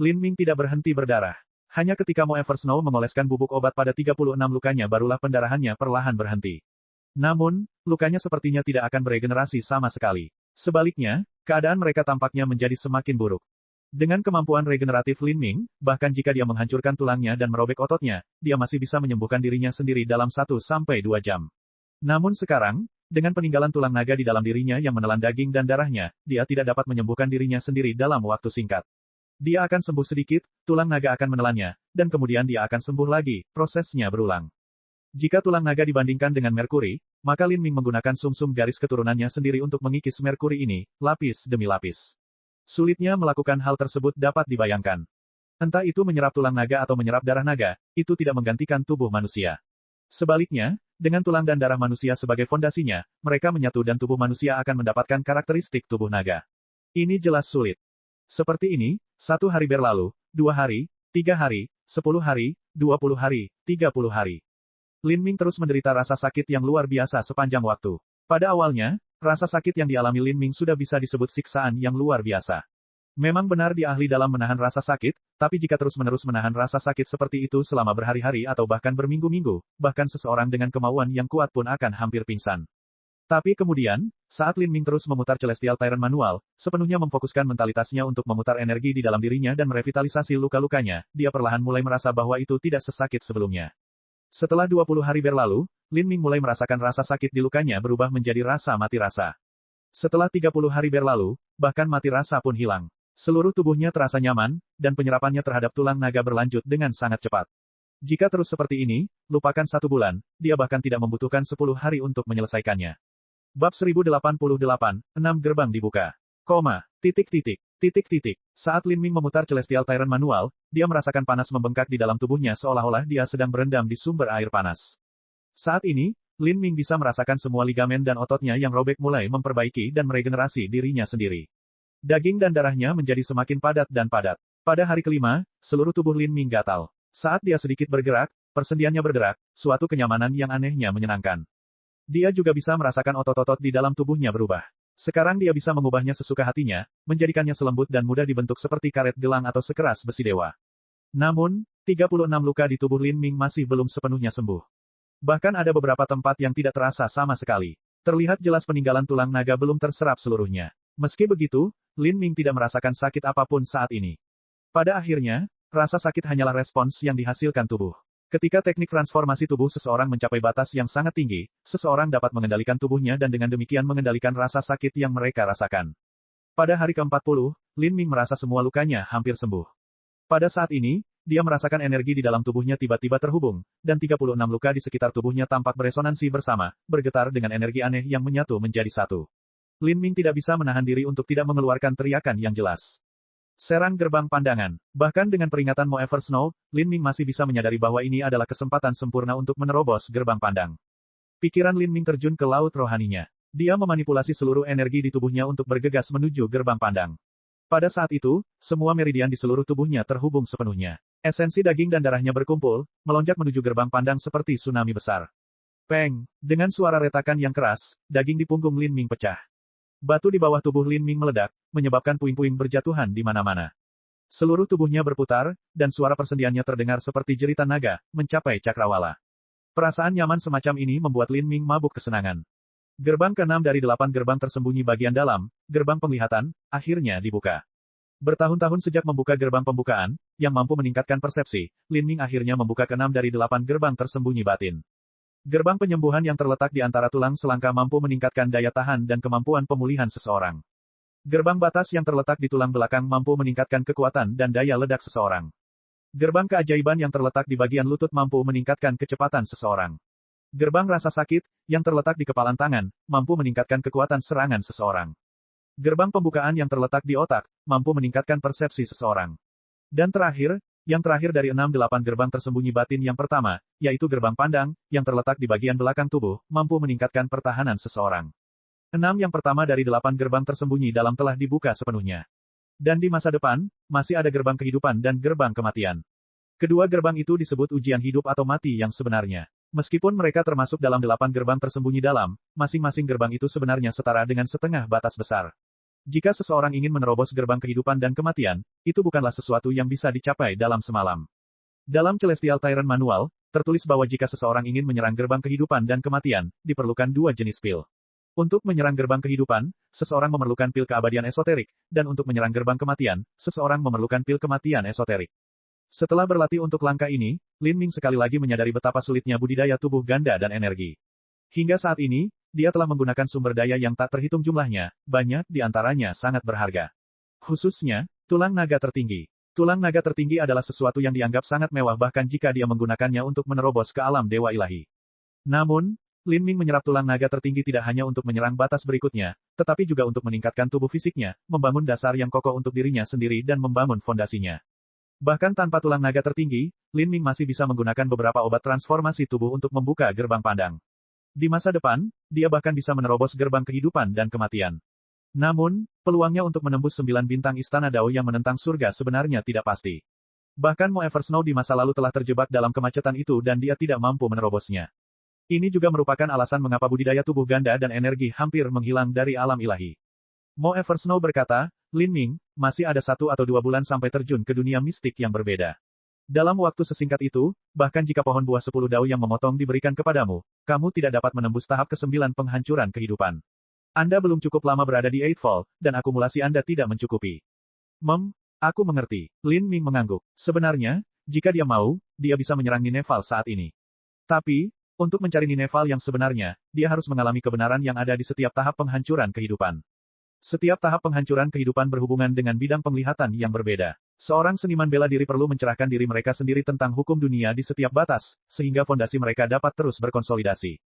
Lin Ming tidak berhenti berdarah. Hanya ketika Mo Eversnow mengoleskan bubuk obat pada 36 lukanya barulah pendarahannya perlahan berhenti. Namun, lukanya sepertinya tidak akan beregenerasi sama sekali. Sebaliknya, keadaan mereka tampaknya menjadi semakin buruk. Dengan kemampuan regeneratif Lin Ming, bahkan jika dia menghancurkan tulangnya dan merobek ototnya, dia masih bisa menyembuhkan dirinya sendiri dalam 1-2 jam. Namun sekarang, dengan peninggalan tulang naga di dalam dirinya yang menelan daging dan darahnya, dia tidak dapat menyembuhkan dirinya sendiri dalam waktu singkat. Dia akan sembuh sedikit, tulang naga akan menelannya, dan kemudian dia akan sembuh lagi, prosesnya berulang. Jika tulang naga dibandingkan dengan merkuri, maka Lin Ming menggunakan sumsum garis keturunannya sendiri untuk mengikis merkuri ini, lapis demi lapis. Sulitnya melakukan hal tersebut dapat dibayangkan. Entah itu menyerap tulang naga atau menyerap darah naga, itu tidak menggantikan tubuh manusia. Sebaliknya, dengan tulang dan darah manusia sebagai fondasinya, mereka menyatu dan tubuh manusia akan mendapatkan karakteristik tubuh naga. Ini jelas sulit. Seperti ini, 1 hari berlalu, 2 hari, 3 hari, 10 hari, 20 hari, 30 hari. Lin Ming terus menderita rasa sakit yang luar biasa sepanjang waktu. Pada awalnya, rasa sakit yang dialami Lin Ming sudah bisa disebut siksaan yang luar biasa. Memang benar dia ahli dalam menahan rasa sakit, tapi jika terus-menerus menahan rasa sakit seperti itu selama berhari-hari atau bahkan berminggu-minggu, bahkan seseorang dengan kemauan yang kuat pun akan hampir pingsan. Tapi kemudian, saat Lin Ming terus memutar Celestial Tyrant Manual, sepenuhnya memfokuskan mentalitasnya untuk memutar energi di dalam dirinya dan merevitalisasi luka-lukanya, dia perlahan mulai merasa bahwa itu tidak sesakit sebelumnya. Setelah 20 hari berlalu, Lin Ming mulai merasakan rasa sakit di lukanya berubah menjadi rasa mati rasa. Setelah 30 hari berlalu, bahkan mati rasa pun hilang. Seluruh tubuhnya terasa nyaman, dan penyerapannya terhadap tulang naga berlanjut dengan sangat cepat. Jika terus seperti ini, lupakan 1 bulan, dia bahkan tidak membutuhkan 10 hari untuk menyelesaikannya. Bab 1088, 6 gerbang dibuka. Saat Lin Ming memutar Celestial Tyrant Manual, dia merasakan panas membengkak di dalam tubuhnya seolah-olah dia sedang berendam di sumber air panas. Saat ini, Lin Ming bisa merasakan semua ligamen dan ototnya yang robek mulai memperbaiki dan meregenerasi dirinya sendiri. Daging dan darahnya menjadi semakin padat dan padat. Pada hari kelima, seluruh tubuh Lin Ming gatal. Saat dia sedikit bergerak, persendiannya berderak, suatu kenyamanan yang anehnya menyenangkan. Dia juga bisa merasakan otot-otot di dalam tubuhnya berubah. Sekarang dia bisa mengubahnya sesuka hatinya, menjadikannya selembut dan mudah dibentuk seperti karet gelang atau sekeras besi dewa. Namun, 36 luka di tubuh Lin Ming masih belum sepenuhnya sembuh. Bahkan ada beberapa tempat yang tidak terasa sama sekali. Terlihat jelas peninggalan tulang naga belum terserap seluruhnya. Meski begitu, Lin Ming tidak merasakan sakit apapun saat ini. Pada akhirnya, rasa sakit hanyalah respons yang dihasilkan tubuh. Ketika teknik transformasi tubuh seseorang mencapai batas yang sangat tinggi, seseorang dapat mengendalikan tubuhnya dan dengan demikian mengendalikan rasa sakit yang mereka rasakan. Pada hari ke-40, Lin Ming merasa semua lukanya hampir sembuh. Pada saat ini, dia merasakan energi di dalam tubuhnya tiba-tiba terhubung, dan 36 luka di sekitar tubuhnya tampak beresonansi bersama, bergetar dengan energi aneh yang menyatu menjadi satu. Lin Ming tidak bisa menahan diri untuk tidak mengeluarkan teriakan yang jelas. Serang gerbang pandangan. Bahkan dengan peringatan Mo Eversnow, Lin Ming masih bisa menyadari bahwa ini adalah kesempatan sempurna untuk menerobos gerbang pandang. Pikiran Lin Ming terjun ke laut rohaninya. Dia memanipulasi seluruh energi di tubuhnya untuk bergegas menuju gerbang pandang. Pada saat itu, semua meridian di seluruh tubuhnya terhubung sepenuhnya. Esensi daging dan darahnya berkumpul, melonjak menuju gerbang pandang seperti tsunami besar. Peng! Dengan suara retakan yang keras, daging di punggung Lin Ming pecah. Batu di bawah tubuh Lin Ming meledak, menyebabkan puing-puing berjatuhan di mana-mana. Seluruh tubuhnya berputar, dan suara persendiannya terdengar seperti jeritan naga, mencapai cakrawala. Perasaan nyaman semacam ini membuat Lin Ming mabuk kesenangan. Gerbang ke-6 dari 8 gerbang tersembunyi bagian dalam, gerbang penglihatan, akhirnya dibuka. Bertahun-tahun sejak membuka gerbang pembukaan, yang mampu meningkatkan persepsi, Lin Ming akhirnya membuka ke-6 dari 8 gerbang tersembunyi batin. Gerbang penyembuhan yang terletak di antara tulang selangka mampu meningkatkan daya tahan dan kemampuan pemulihan seseorang. Gerbang batas yang terletak di tulang belakang mampu meningkatkan kekuatan dan daya ledak seseorang. Gerbang keajaiban yang terletak di bagian lutut mampu meningkatkan kecepatan seseorang. Gerbang rasa sakit, yang terletak di kepalan tangan, mampu meningkatkan kekuatan serangan seseorang. Gerbang pembukaan yang terletak di otak, mampu meningkatkan persepsi seseorang. Dan terakhir, Yang terakhir dari 6-8 gerbang tersembunyi batin yang pertama, yaitu gerbang pandang, yang terletak di bagian belakang tubuh, mampu meningkatkan pertahanan seseorang. 6 yang pertama dari 8 gerbang tersembunyi dalam telah dibuka sepenuhnya. Dan di masa depan, masih ada gerbang kehidupan dan gerbang kematian. Kedua gerbang itu disebut ujian hidup atau mati yang sebenarnya. Meskipun mereka termasuk dalam 8 gerbang tersembunyi dalam, masing-masing gerbang itu sebenarnya setara dengan setengah batas besar. Jika seseorang ingin menerobos gerbang kehidupan dan kematian, itu bukanlah sesuatu yang bisa dicapai dalam semalam. Dalam Celestial Tyrant Manual, tertulis bahwa jika seseorang ingin menyerang gerbang kehidupan dan kematian, diperlukan 2 jenis pil. Untuk menyerang gerbang kehidupan, seseorang memerlukan pil keabadian esoterik, dan untuk menyerang gerbang kematian, seseorang memerlukan pil kematian esoterik. Setelah berlatih untuk langkah ini, Lin Ming sekali lagi menyadari betapa sulitnya budidaya tubuh ganda dan energi. Hingga saat ini, dia telah menggunakan sumber daya yang tak terhitung jumlahnya, banyak di antaranya sangat berharga. Khususnya, tulang naga tertinggi. Tulang naga tertinggi adalah sesuatu yang dianggap sangat mewah bahkan jika dia menggunakannya untuk menerobos ke alam dewa ilahi. Namun, Lin Ming menyerap tulang naga tertinggi tidak hanya untuk menyerang batas berikutnya, tetapi juga untuk meningkatkan tubuh fisiknya, membangun dasar yang kokoh untuk dirinya sendiri dan membangun fondasinya. Bahkan tanpa tulang naga tertinggi, Lin Ming masih bisa menggunakan beberapa obat transformasi tubuh untuk membuka gerbang pandang. Di masa depan, dia bahkan bisa menerobos gerbang kehidupan dan kematian. Namun, peluangnya untuk menembus 9 bintang Istana Dao yang menentang surga sebenarnya tidak pasti. Bahkan Mo Eversnow di masa lalu telah terjebak dalam kemacetan itu dan dia tidak mampu menerobosnya. Ini juga merupakan alasan mengapa budidaya tubuh ganda dan energi hampir menghilang dari alam ilahi. Mo Eversnow berkata, Lin Ming, masih ada 1 atau 2 bulan sampai terjun ke dunia mistik yang berbeda. Dalam waktu sesingkat itu, bahkan jika pohon buah 10 dao yang memotong diberikan kepadamu, kamu tidak dapat menembus tahap ke-9 penghancuran kehidupan. Anda belum cukup lama berada di Eightfall, dan akumulasi Anda tidak mencukupi. Aku mengerti. Lin Ming mengangguk. Sebenarnya, jika dia mau, dia bisa menyerang Nineveh saat ini. Tapi, untuk mencari Nineveh yang sebenarnya, dia harus mengalami kebenaran yang ada di setiap tahap penghancuran kehidupan. Setiap tahap penghancuran kehidupan berhubungan dengan bidang penglihatan yang berbeda. Seorang seniman bela diri perlu mencerahkan diri mereka sendiri tentang hukum dunia di setiap batas, sehingga fondasi mereka dapat terus berkonsolidasi.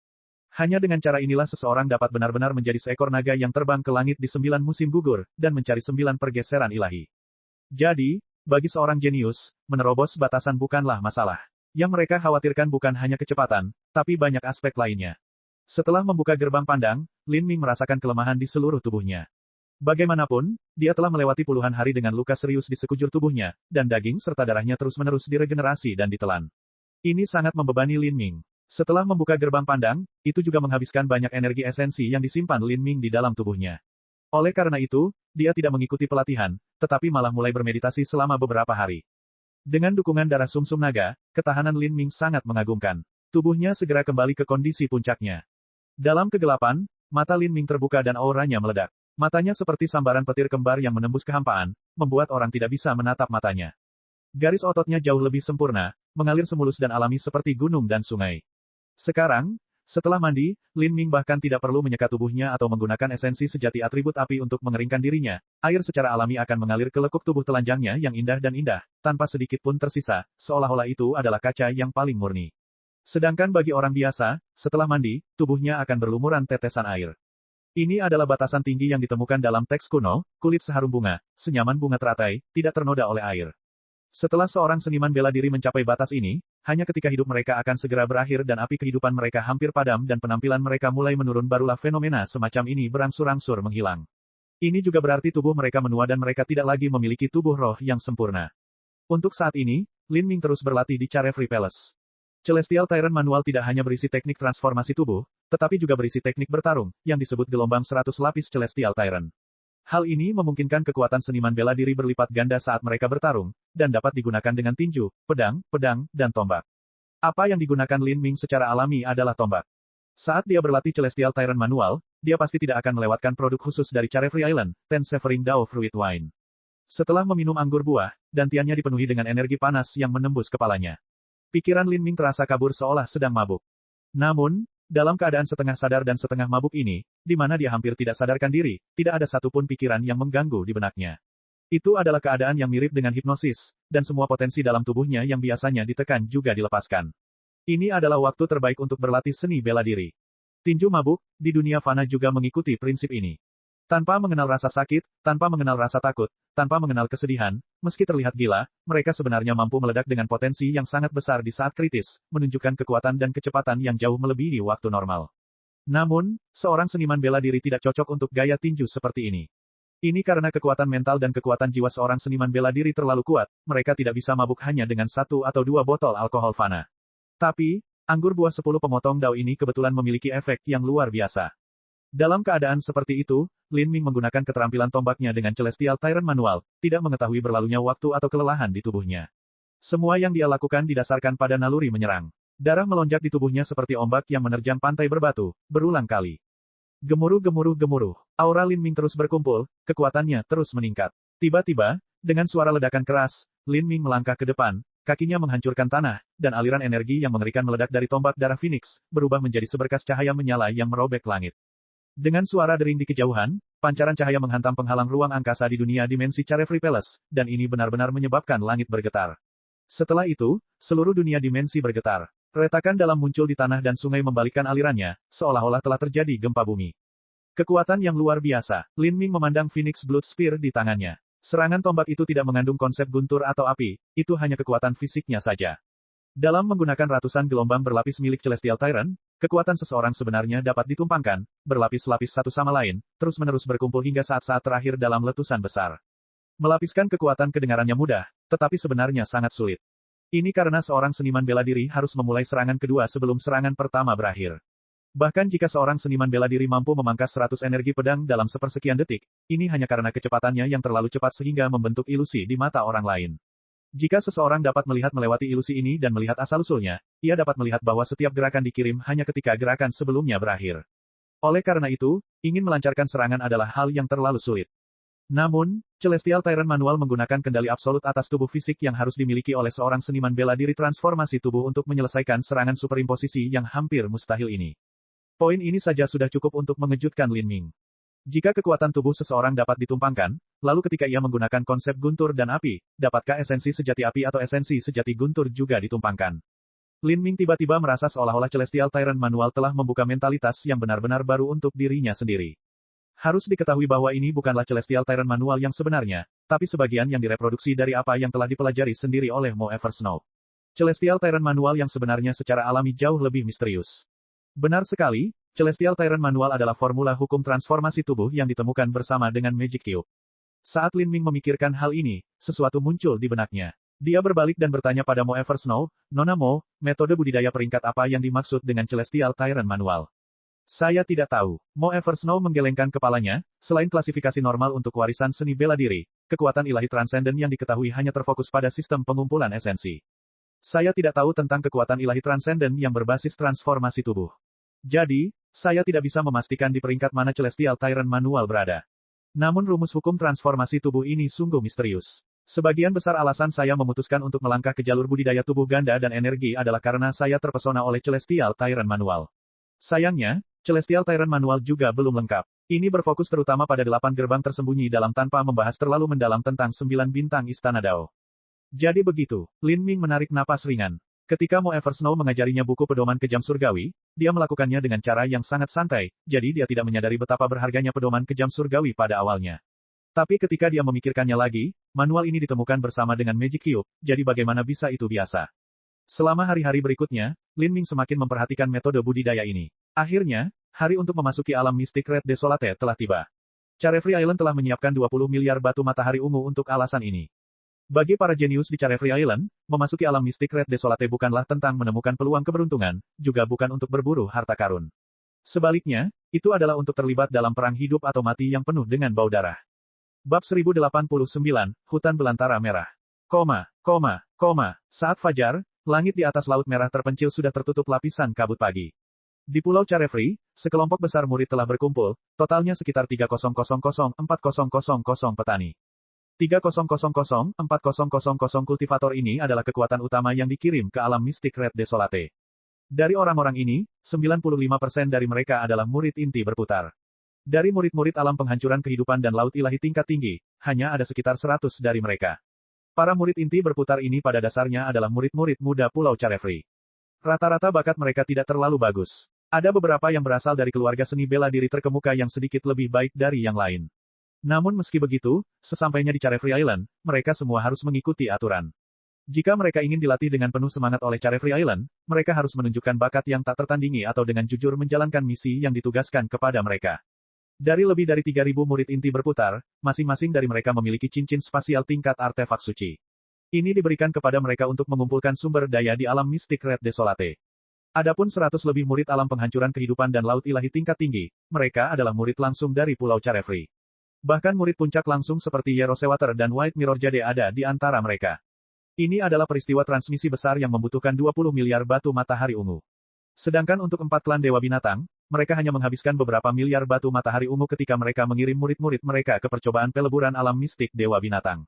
Hanya dengan cara inilah seseorang dapat benar-benar menjadi seekor naga yang terbang ke langit di 9 musim gugur, dan mencari 9 pergeseran ilahi. Jadi, bagi seorang jenius, menerobos batasan bukanlah masalah. Yang mereka khawatirkan bukan hanya kecepatan, tapi banyak aspek lainnya. Setelah membuka gerbang pandang, Lin Ming merasakan kelemahan di seluruh tubuhnya. Bagaimanapun, dia telah melewati puluhan hari dengan luka serius di sekujur tubuhnya, dan daging serta darahnya terus-menerus diregenerasi dan ditelan. Ini sangat membebani Lin Ming. Setelah membuka gerbang pandang, itu juga menghabiskan banyak energi esensi yang disimpan Lin Ming di dalam tubuhnya. Oleh karena itu, dia tidak mengikuti pelatihan, tetapi malah mulai bermeditasi selama beberapa hari. Dengan dukungan darah sumsum naga, ketahanan Lin Ming sangat mengagumkan. Tubuhnya segera kembali ke kondisi puncaknya. Dalam kegelapan, mata Lin Ming terbuka dan auranya meledak. Matanya seperti sambaran petir kembar yang menembus kehampaan, membuat orang tidak bisa menatap matanya. Garis ototnya jauh lebih sempurna, mengalir semulus dan alami seperti gunung dan sungai. Sekarang, setelah mandi, Lin Ming bahkan tidak perlu menyeka tubuhnya atau menggunakan esensi sejati atribut api untuk mengeringkan dirinya. Air secara alami akan mengalir ke lekuk tubuh telanjangnya yang indah dan indah, tanpa sedikit pun tersisa, seolah-olah itu adalah kaca yang paling murni. Sedangkan bagi orang biasa, setelah mandi, tubuhnya akan berlumuran tetesan air. Ini adalah batasan tinggi yang ditemukan dalam teks kuno, kulit seharum bunga, senyaman bunga teratai, tidak ternoda oleh air. Setelah seorang seniman bela diri mencapai batas ini, hanya ketika hidup mereka akan segera berakhir dan api kehidupan mereka hampir padam dan penampilan mereka mulai menurun barulah fenomena semacam ini berangsur-angsur menghilang. Ini juga berarti tubuh mereka menua dan mereka tidak lagi memiliki tubuh roh yang sempurna. Untuk saat ini, Lin Ming terus berlatih di Carefree Palace. Celestial Tyrant Manual tidak hanya berisi teknik transformasi tubuh, tetapi juga berisi teknik bertarung, yang disebut gelombang 100 lapis Celestial Tyrant. Hal ini memungkinkan kekuatan seniman bela diri berlipat ganda saat mereka bertarung, dan dapat digunakan dengan tinju, pedang, dan tombak. Apa yang digunakan Lin Ming secara alami adalah tombak. Saat dia berlatih Celestial Tyrant Manual, dia pasti tidak akan melewatkan produk khusus dari Carefree Island, Ten Severing Dao Fruit Wine. Setelah meminum anggur buah, dantiannya dipenuhi dengan energi panas yang menembus kepalanya. Pikiran Lin Ming terasa kabur seolah sedang mabuk. Namun, dalam keadaan setengah sadar dan setengah mabuk ini, di mana dia hampir tidak sadarkan diri, tidak ada satupun pikiran yang mengganggu di benaknya. Itu adalah keadaan yang mirip dengan hipnosis, dan semua potensi dalam tubuhnya yang biasanya ditekan juga dilepaskan. Ini adalah waktu terbaik untuk berlatih seni bela diri. Tinju mabuk, di dunia fana juga mengikuti prinsip ini. Tanpa mengenal rasa sakit, tanpa mengenal rasa takut, tanpa mengenal kesedihan, meski terlihat gila, mereka sebenarnya mampu meledak dengan potensi yang sangat besar di saat kritis, menunjukkan kekuatan dan kecepatan yang jauh melebihi waktu normal. Namun, seorang seniman bela diri tidak cocok untuk gaya tinju seperti ini. Ini karena kekuatan mental dan kekuatan jiwa seorang seniman bela diri terlalu kuat, mereka tidak bisa mabuk hanya dengan 1 atau 2 botol alkohol fana. Tapi, anggur buah 10 pemotong dao ini kebetulan memiliki efek yang luar biasa. Dalam keadaan seperti itu, Lin Ming menggunakan keterampilan tombaknya dengan Celestial Tyrant manual, tidak mengetahui berlalunya waktu atau kelelahan di tubuhnya. Semua yang dia lakukan didasarkan pada naluri menyerang. Darah melonjak di tubuhnya seperti ombak yang menerjang pantai berbatu, berulang kali. Gemuruh. Aura Lin Ming terus berkumpul, kekuatannya terus meningkat. Tiba-tiba, dengan suara ledakan keras, Lin Ming melangkah ke depan, kakinya menghancurkan tanah, dan aliran energi yang mengerikan meledak dari tombak darah Phoenix, berubah menjadi seberkas cahaya menyala yang merobek langit. Dengan suara dering di kejauhan, pancaran cahaya menghantam penghalang ruang angkasa di dunia dimensi Charefree Palace, dan ini benar-benar menyebabkan langit bergetar. Setelah itu, seluruh dunia dimensi bergetar. Retakan dalam muncul di tanah dan sungai membalikkan alirannya, seolah-olah telah terjadi gempa bumi. Kekuatan yang luar biasa, Lin Ming memandang Phoenix Blood Spear di tangannya. Serangan tombak itu tidak mengandung konsep guntur atau api, itu hanya kekuatan fisiknya saja. Dalam menggunakan ratusan gelombang berlapis milik Celestial Tyrant, kekuatan seseorang sebenarnya dapat ditumpangkan, berlapis-lapis satu sama lain, terus-menerus berkumpul hingga saat-saat terakhir dalam letusan besar. Melapiskan kekuatan kedengarannya mudah, tetapi sebenarnya sangat sulit. Ini karena seorang seniman bela diri harus memulai serangan kedua sebelum serangan pertama berakhir. Bahkan jika seorang seniman bela diri mampu memangkas 100 energi pedang dalam sepersekian detik, ini hanya karena kecepatannya yang terlalu cepat sehingga membentuk ilusi di mata orang lain. Jika seseorang dapat melihat melewati ilusi ini dan melihat asal-usulnya, ia dapat melihat bahwa setiap gerakan dikirim hanya ketika gerakan sebelumnya berakhir. Oleh karena itu, ingin melancarkan serangan adalah hal yang terlalu sulit. Namun, Celestial Tyrant manual menggunakan kendali absolut atas tubuh fisik yang harus dimiliki oleh seorang seniman bela diri transformasi tubuh untuk menyelesaikan serangan superimposisi yang hampir mustahil ini. Poin ini saja sudah cukup untuk mengejutkan Lin Ming. Jika kekuatan tubuh seseorang dapat ditumpangkan, lalu ketika ia menggunakan konsep guntur dan api, dapatkah esensi sejati api atau esensi sejati guntur juga ditumpangkan? Lin Ming tiba-tiba merasa seolah-olah Celestial Tyrant manual telah membuka mentalitas yang benar-benar baru untuk dirinya sendiri. Harus diketahui bahwa ini bukanlah Celestial Tyrant manual yang sebenarnya, tapi sebagian yang direproduksi dari apa yang telah dipelajari sendiri oleh Mo Eversnow. Celestial Tyrant manual yang sebenarnya secara alami jauh lebih misterius. Benar sekali, Celestial Tyrant manual adalah formula hukum transformasi tubuh yang ditemukan bersama dengan Magic Cube. Saat Lin Ming memikirkan hal ini, sesuatu muncul di benaknya. Dia berbalik dan bertanya pada Mo Eversnow, "Nona Mo, metode budidaya peringkat apa yang dimaksud dengan Celestial Tyrant manual?" "Saya tidak tahu." Mo Eversnow menggelengkan kepalanya, selain klasifikasi normal untuk warisan seni bela diri, kekuatan ilahi transenden yang diketahui hanya terfokus pada sistem pengumpulan esensi. "Saya tidak tahu tentang kekuatan ilahi transenden yang berbasis transformasi tubuh. Jadi, saya tidak bisa memastikan di peringkat mana Celestial Tyrant manual berada. Namun rumus hukum transformasi tubuh ini sungguh misterius. Sebagian besar alasan saya memutuskan untuk melangkah ke jalur budidaya tubuh ganda dan energi adalah karena saya terpesona oleh Celestial Tyrant manual. Sayangnya, Celestial Tyrant manual juga belum lengkap. Ini berfokus terutama pada 8 gerbang tersembunyi dalam tanpa membahas terlalu mendalam tentang 9 bintang Istana Dao. Jadi begitu, Lin Ming menarik napas ringan. Ketika Mo Eversnow mengajarinya buku pedoman kejam surgawi, dia melakukannya dengan cara yang sangat santai, jadi dia tidak menyadari betapa berharganya pedoman kejam surgawi pada awalnya. Tapi ketika dia memikirkannya lagi, manual ini ditemukan bersama dengan Magic Cube, jadi bagaimana bisa itu biasa? Selama hari-hari berikutnya, Lin Ming semakin memperhatikan metode budidaya ini. Akhirnya, hari untuk memasuki alam mistik Red Desolate telah tiba. Charefree Island telah menyiapkan 20 miliar batu matahari ungu untuk alasan ini. Bagi para jenius di Charefree Island, memasuki alam mistik Red Desolate bukanlah tentang menemukan peluang keberuntungan, juga bukan untuk berburu harta karun. Sebaliknya, itu adalah untuk terlibat dalam perang hidup atau mati yang penuh dengan bau darah. Bab 1089, Hutan Belantara Merah. Saat fajar, langit di atas Laut Merah terpencil sudah tertutup lapisan kabut pagi. Di Pulau Charefree, sekelompok besar murid telah berkumpul, totalnya sekitar 300.400 petani. 300.400 kultivator ini adalah kekuatan utama yang dikirim ke alam mistik Red Desolate. Dari orang-orang ini, 95% dari mereka adalah murid inti berputar. Dari murid-murid alam penghancuran kehidupan dan laut ilahi tingkat tinggi, hanya ada sekitar 100 dari mereka. Para murid inti berputar ini pada dasarnya adalah murid-murid muda Pulau Charefree. Rata-rata bakat mereka tidak terlalu bagus. Ada beberapa yang berasal dari keluarga seni bela diri terkemuka yang sedikit lebih baik dari yang lain. Namun meski begitu, sesampainya di Carefree Island, mereka semua harus mengikuti aturan. Jika mereka ingin dilatih dengan penuh semangat oleh Carefree Island, mereka harus menunjukkan bakat yang tak tertandingi atau dengan jujur menjalankan misi yang ditugaskan kepada mereka. Dari lebih dari 3.000 murid inti berputar, masing-masing dari mereka memiliki cincin spasial tingkat artefak suci. Ini diberikan kepada mereka untuk mengumpulkan sumber daya di alam mistik Red Desolate. Adapun 100 lebih murid alam penghancuran kehidupan dan laut ilahi tingkat tinggi, mereka adalah murid langsung dari Pulau Carefree. Bahkan murid puncak langsung seperti Yero Sewater dan White Mirror Jade ada di antara mereka. Ini adalah peristiwa transmisi besar yang membutuhkan 20 miliar batu matahari ungu. Sedangkan untuk 4 klan Dewa Binatang, mereka hanya menghabiskan beberapa miliar batu matahari ungu ketika mereka mengirim murid-murid mereka ke percobaan peleburan alam mistik Dewa Binatang.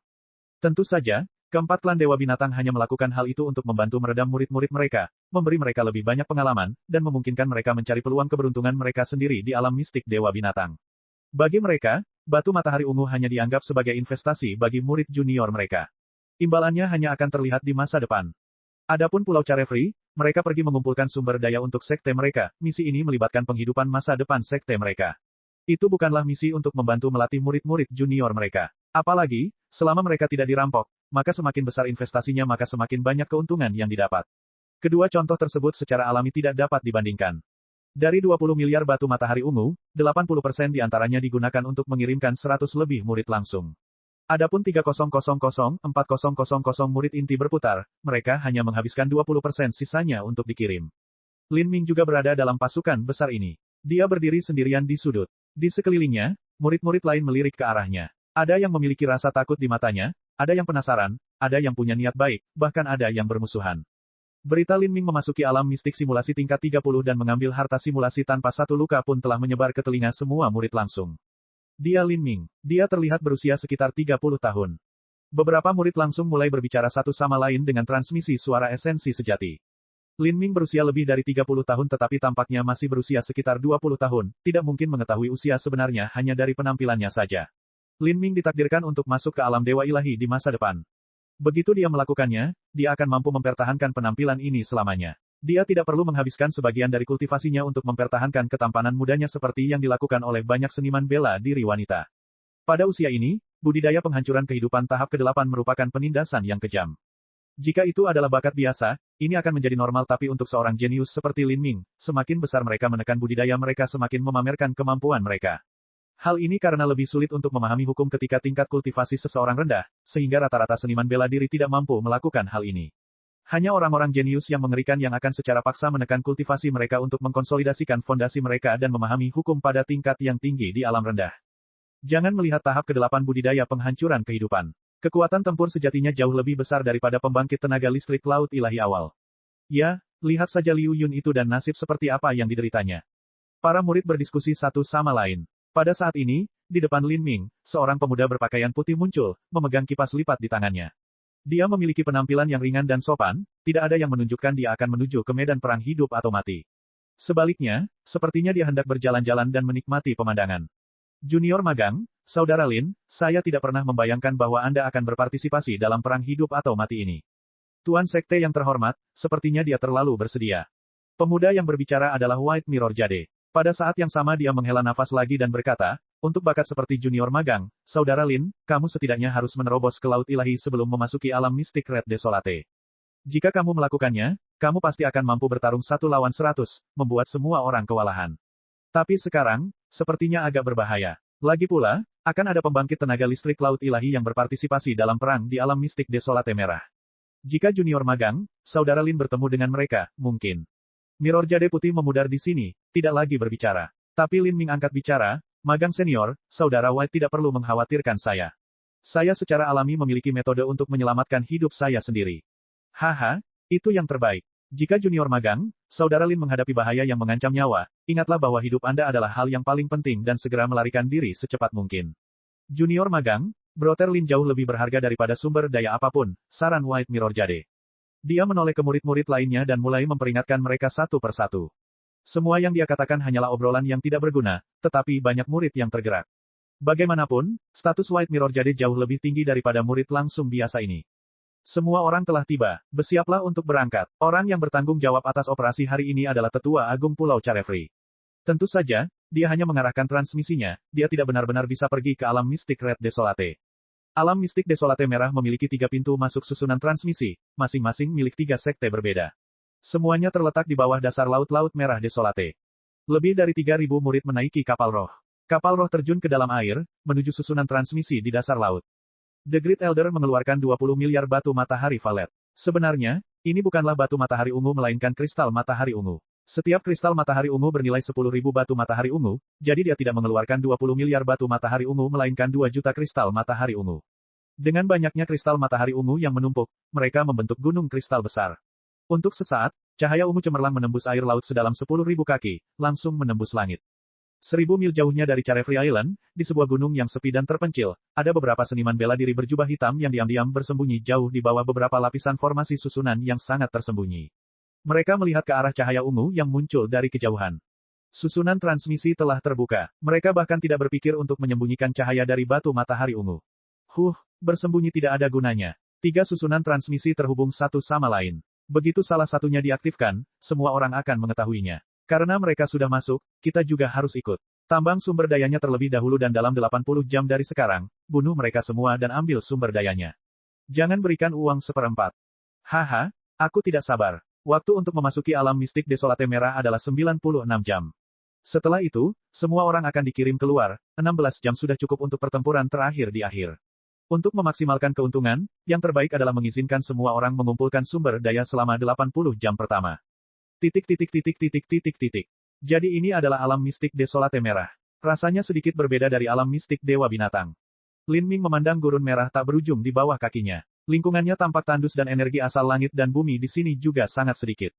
Tentu saja, keempat klan Dewa Binatang hanya melakukan hal itu untuk membantu meredam murid-murid mereka, memberi mereka lebih banyak pengalaman, dan memungkinkan mereka mencari peluang keberuntungan mereka sendiri di alam mistik Dewa Binatang. Bagi mereka, batu matahari ungu hanya dianggap sebagai investasi bagi murid junior mereka. Imbalannya hanya akan terlihat di masa depan. Adapun Pulau Carefree, mereka pergi mengumpulkan sumber daya untuk sekte mereka. Misi ini melibatkan penghidupan masa depan sekte mereka. Itu bukanlah misi untuk membantu melatih murid-murid junior mereka. Apalagi, selama mereka tidak dirampok, maka semakin besar investasinya maka semakin banyak keuntungan yang didapat. Kedua contoh tersebut secara alami tidak dapat dibandingkan. Dari 20 miliar batu matahari ungu, 80% diantaranya digunakan untuk mengirimkan 100 lebih murid langsung. Adapun 3000-4000 murid inti berputar, mereka hanya menghabiskan 20% sisanya untuk dikirim. Lin Ming juga berada dalam pasukan besar ini. Dia berdiri sendirian di sudut. Di sekelilingnya, murid-murid lain melirik ke arahnya. Ada yang memiliki rasa takut di matanya, ada yang penasaran, ada yang punya niat baik, bahkan ada yang bermusuhan. Berita Lin Ming memasuki alam mistik simulasi tingkat 30 dan mengambil harta simulasi tanpa satu luka pun telah menyebar ke telinga semua murid langsung. Dia Lin Ming. Dia terlihat berusia sekitar 30 tahun. Beberapa murid langsung mulai berbicara satu sama lain dengan transmisi suara esensi sejati. Lin Ming berusia lebih dari 30 tahun tetapi tampaknya masih berusia sekitar 20 tahun, tidak mungkin mengetahui usia sebenarnya hanya dari penampilannya saja. Lin Ming ditakdirkan untuk masuk ke alam dewa ilahi di masa depan. Begitu dia melakukannya, dia akan mampu mempertahankan penampilan ini selamanya. Dia tidak perlu menghabiskan sebagian dari kultivasinya untuk mempertahankan ketampanan mudanya seperti yang dilakukan oleh banyak seniman bela diri wanita. Pada usia ini, budidaya penghancuran kehidupan tahap ke-8 merupakan penindasan yang kejam. Jika itu adalah bakat biasa, ini akan menjadi normal tapi untuk seorang jenius seperti Lin Ming, semakin besar mereka menekan budidaya mereka semakin memamerkan kemampuan mereka. Hal ini karena lebih sulit untuk memahami hukum ketika tingkat kultivasi seseorang rendah, sehingga rata-rata seniman bela diri tidak mampu melakukan hal ini. Hanya orang-orang jenius yang mengerikan yang akan secara paksa menekan kultivasi mereka untuk mengkonsolidasikan fondasi mereka dan memahami hukum pada tingkat yang tinggi di alam rendah. Jangan melihat tahap ke-8 budidaya penghancuran kehidupan. Kekuatan tempur sejatinya jauh lebih besar daripada pembangkit tenaga listrik laut ilahi awal. Ya, lihat saja Liu Yun itu dan nasib seperti apa yang dideritanya. Para murid berdiskusi satu sama lain. Pada saat ini, di depan Lin Ming, seorang pemuda berpakaian putih muncul, memegang kipas lipat di tangannya. Dia memiliki penampilan yang ringan dan sopan, tidak ada yang menunjukkan dia akan menuju ke medan perang hidup atau mati. Sebaliknya, sepertinya dia hendak berjalan-jalan dan menikmati pemandangan. Junior magang, Saudara Lin, saya tidak pernah membayangkan bahwa Anda akan berpartisipasi dalam perang hidup atau mati ini. Tuan Sekte yang terhormat, sepertinya dia terlalu bersedia. Pemuda yang berbicara adalah White Mirror Jade. Pada saat yang sama dia menghela nafas lagi dan berkata, untuk bakat seperti junior magang, Saudara Lin, kamu setidaknya harus menerobos ke laut ilahi sebelum memasuki alam mistik Red Desolate. Jika kamu melakukannya, kamu pasti akan mampu bertarung 1 lawan 100, membuat semua orang kewalahan. Tapi sekarang, sepertinya agak berbahaya. Lagi pula, akan ada pembangkit tenaga listrik laut ilahi yang berpartisipasi dalam perang di alam mistik Desolate Merah. Jika junior magang, Saudara Lin bertemu dengan mereka, mungkin. Mirror Jade putih memudar di sini, tidak lagi berbicara. Tapi Lin Ming angkat bicara, magang senior, Saudara White tidak perlu mengkhawatirkan saya. Saya secara alami memiliki metode untuk menyelamatkan hidup saya sendiri. Haha, itu yang terbaik. Jika junior magang, Saudara Lin menghadapi bahaya yang mengancam nyawa, ingatlah bahwa hidup Anda adalah hal yang paling penting dan segera melarikan diri secepat mungkin. Junior magang, Brother Lin jauh lebih berharga daripada sumber daya apapun, saran White Mirror Jade. Dia menoleh ke murid-murid lainnya dan mulai memperingatkan mereka satu persatu. Semua yang dia katakan hanyalah obrolan yang tidak berguna, tetapi banyak murid yang tergerak. Bagaimanapun, status White Mirror Jade jauh lebih tinggi daripada murid langsung biasa ini. Semua orang telah tiba. Bersiaplah untuk berangkat. Orang yang bertanggung jawab atas operasi hari ini adalah Tetua Agung Pulau Carefree. Tentu saja, dia hanya mengarahkan transmisinya, dia tidak benar-benar bisa pergi ke alam mistik Red Desolate. Alam mistik Desolate Merah memiliki 3 pintu masuk susunan transmisi, masing-masing milik 3 sekte berbeda. Semuanya terletak di bawah dasar Laut-Laut Merah Desolate. Lebih dari 3.000 murid menaiki kapal roh. Kapal roh terjun ke dalam air, menuju susunan transmisi di dasar laut. The Great Elder mengeluarkan 20 miliar batu matahari valet. Sebenarnya, ini bukanlah batu matahari ungu melainkan kristal matahari ungu. Setiap kristal matahari ungu bernilai 10.000 batu matahari ungu, jadi dia tidak mengeluarkan 20 miliar batu matahari ungu melainkan 2 juta kristal matahari ungu. Dengan banyaknya kristal matahari ungu yang menumpuk, mereka membentuk gunung kristal besar. Untuk sesaat, cahaya ungu cemerlang menembus air laut sedalam 10.000 kaki, langsung menembus langit. 1.000 mil jauhnya dari Carefree Island, di sebuah gunung yang sepi dan terpencil, ada beberapa seniman bela diri berjubah hitam yang diam-diam bersembunyi jauh di bawah beberapa lapisan formasi susunan yang sangat tersembunyi. Mereka melihat ke arah cahaya ungu yang muncul dari kejauhan. Susunan transmisi telah terbuka. Mereka bahkan tidak berpikir untuk menyembunyikan cahaya dari batu matahari ungu. Bersembunyi tidak ada gunanya. 3 susunan transmisi terhubung satu sama lain. Begitu salah satunya diaktifkan, semua orang akan mengetahuinya. Karena mereka sudah masuk, kita juga harus ikut. Tambang sumber dayanya terlebih dahulu dan dalam 80 jam dari sekarang, bunuh mereka semua dan ambil sumber dayanya. Jangan berikan uang 1/4. Haha, aku tidak sabar. Waktu untuk memasuki alam mistik Desolate Merah adalah 96 jam. Setelah itu, semua orang akan dikirim keluar, 16 jam sudah cukup untuk pertempuran terakhir di akhir. Untuk memaksimalkan keuntungan, yang terbaik adalah mengizinkan semua orang mengumpulkan sumber daya selama 80 jam pertama. Jadi ini adalah alam mistik Desolate Merah. Rasanya sedikit berbeda dari alam mistik Dewa Binatang. Lin Ming memandang gurun merah tak berujung di bawah kakinya. Lingkungannya tampak tandus dan energi asal langit dan bumi di sini juga sangat sedikit.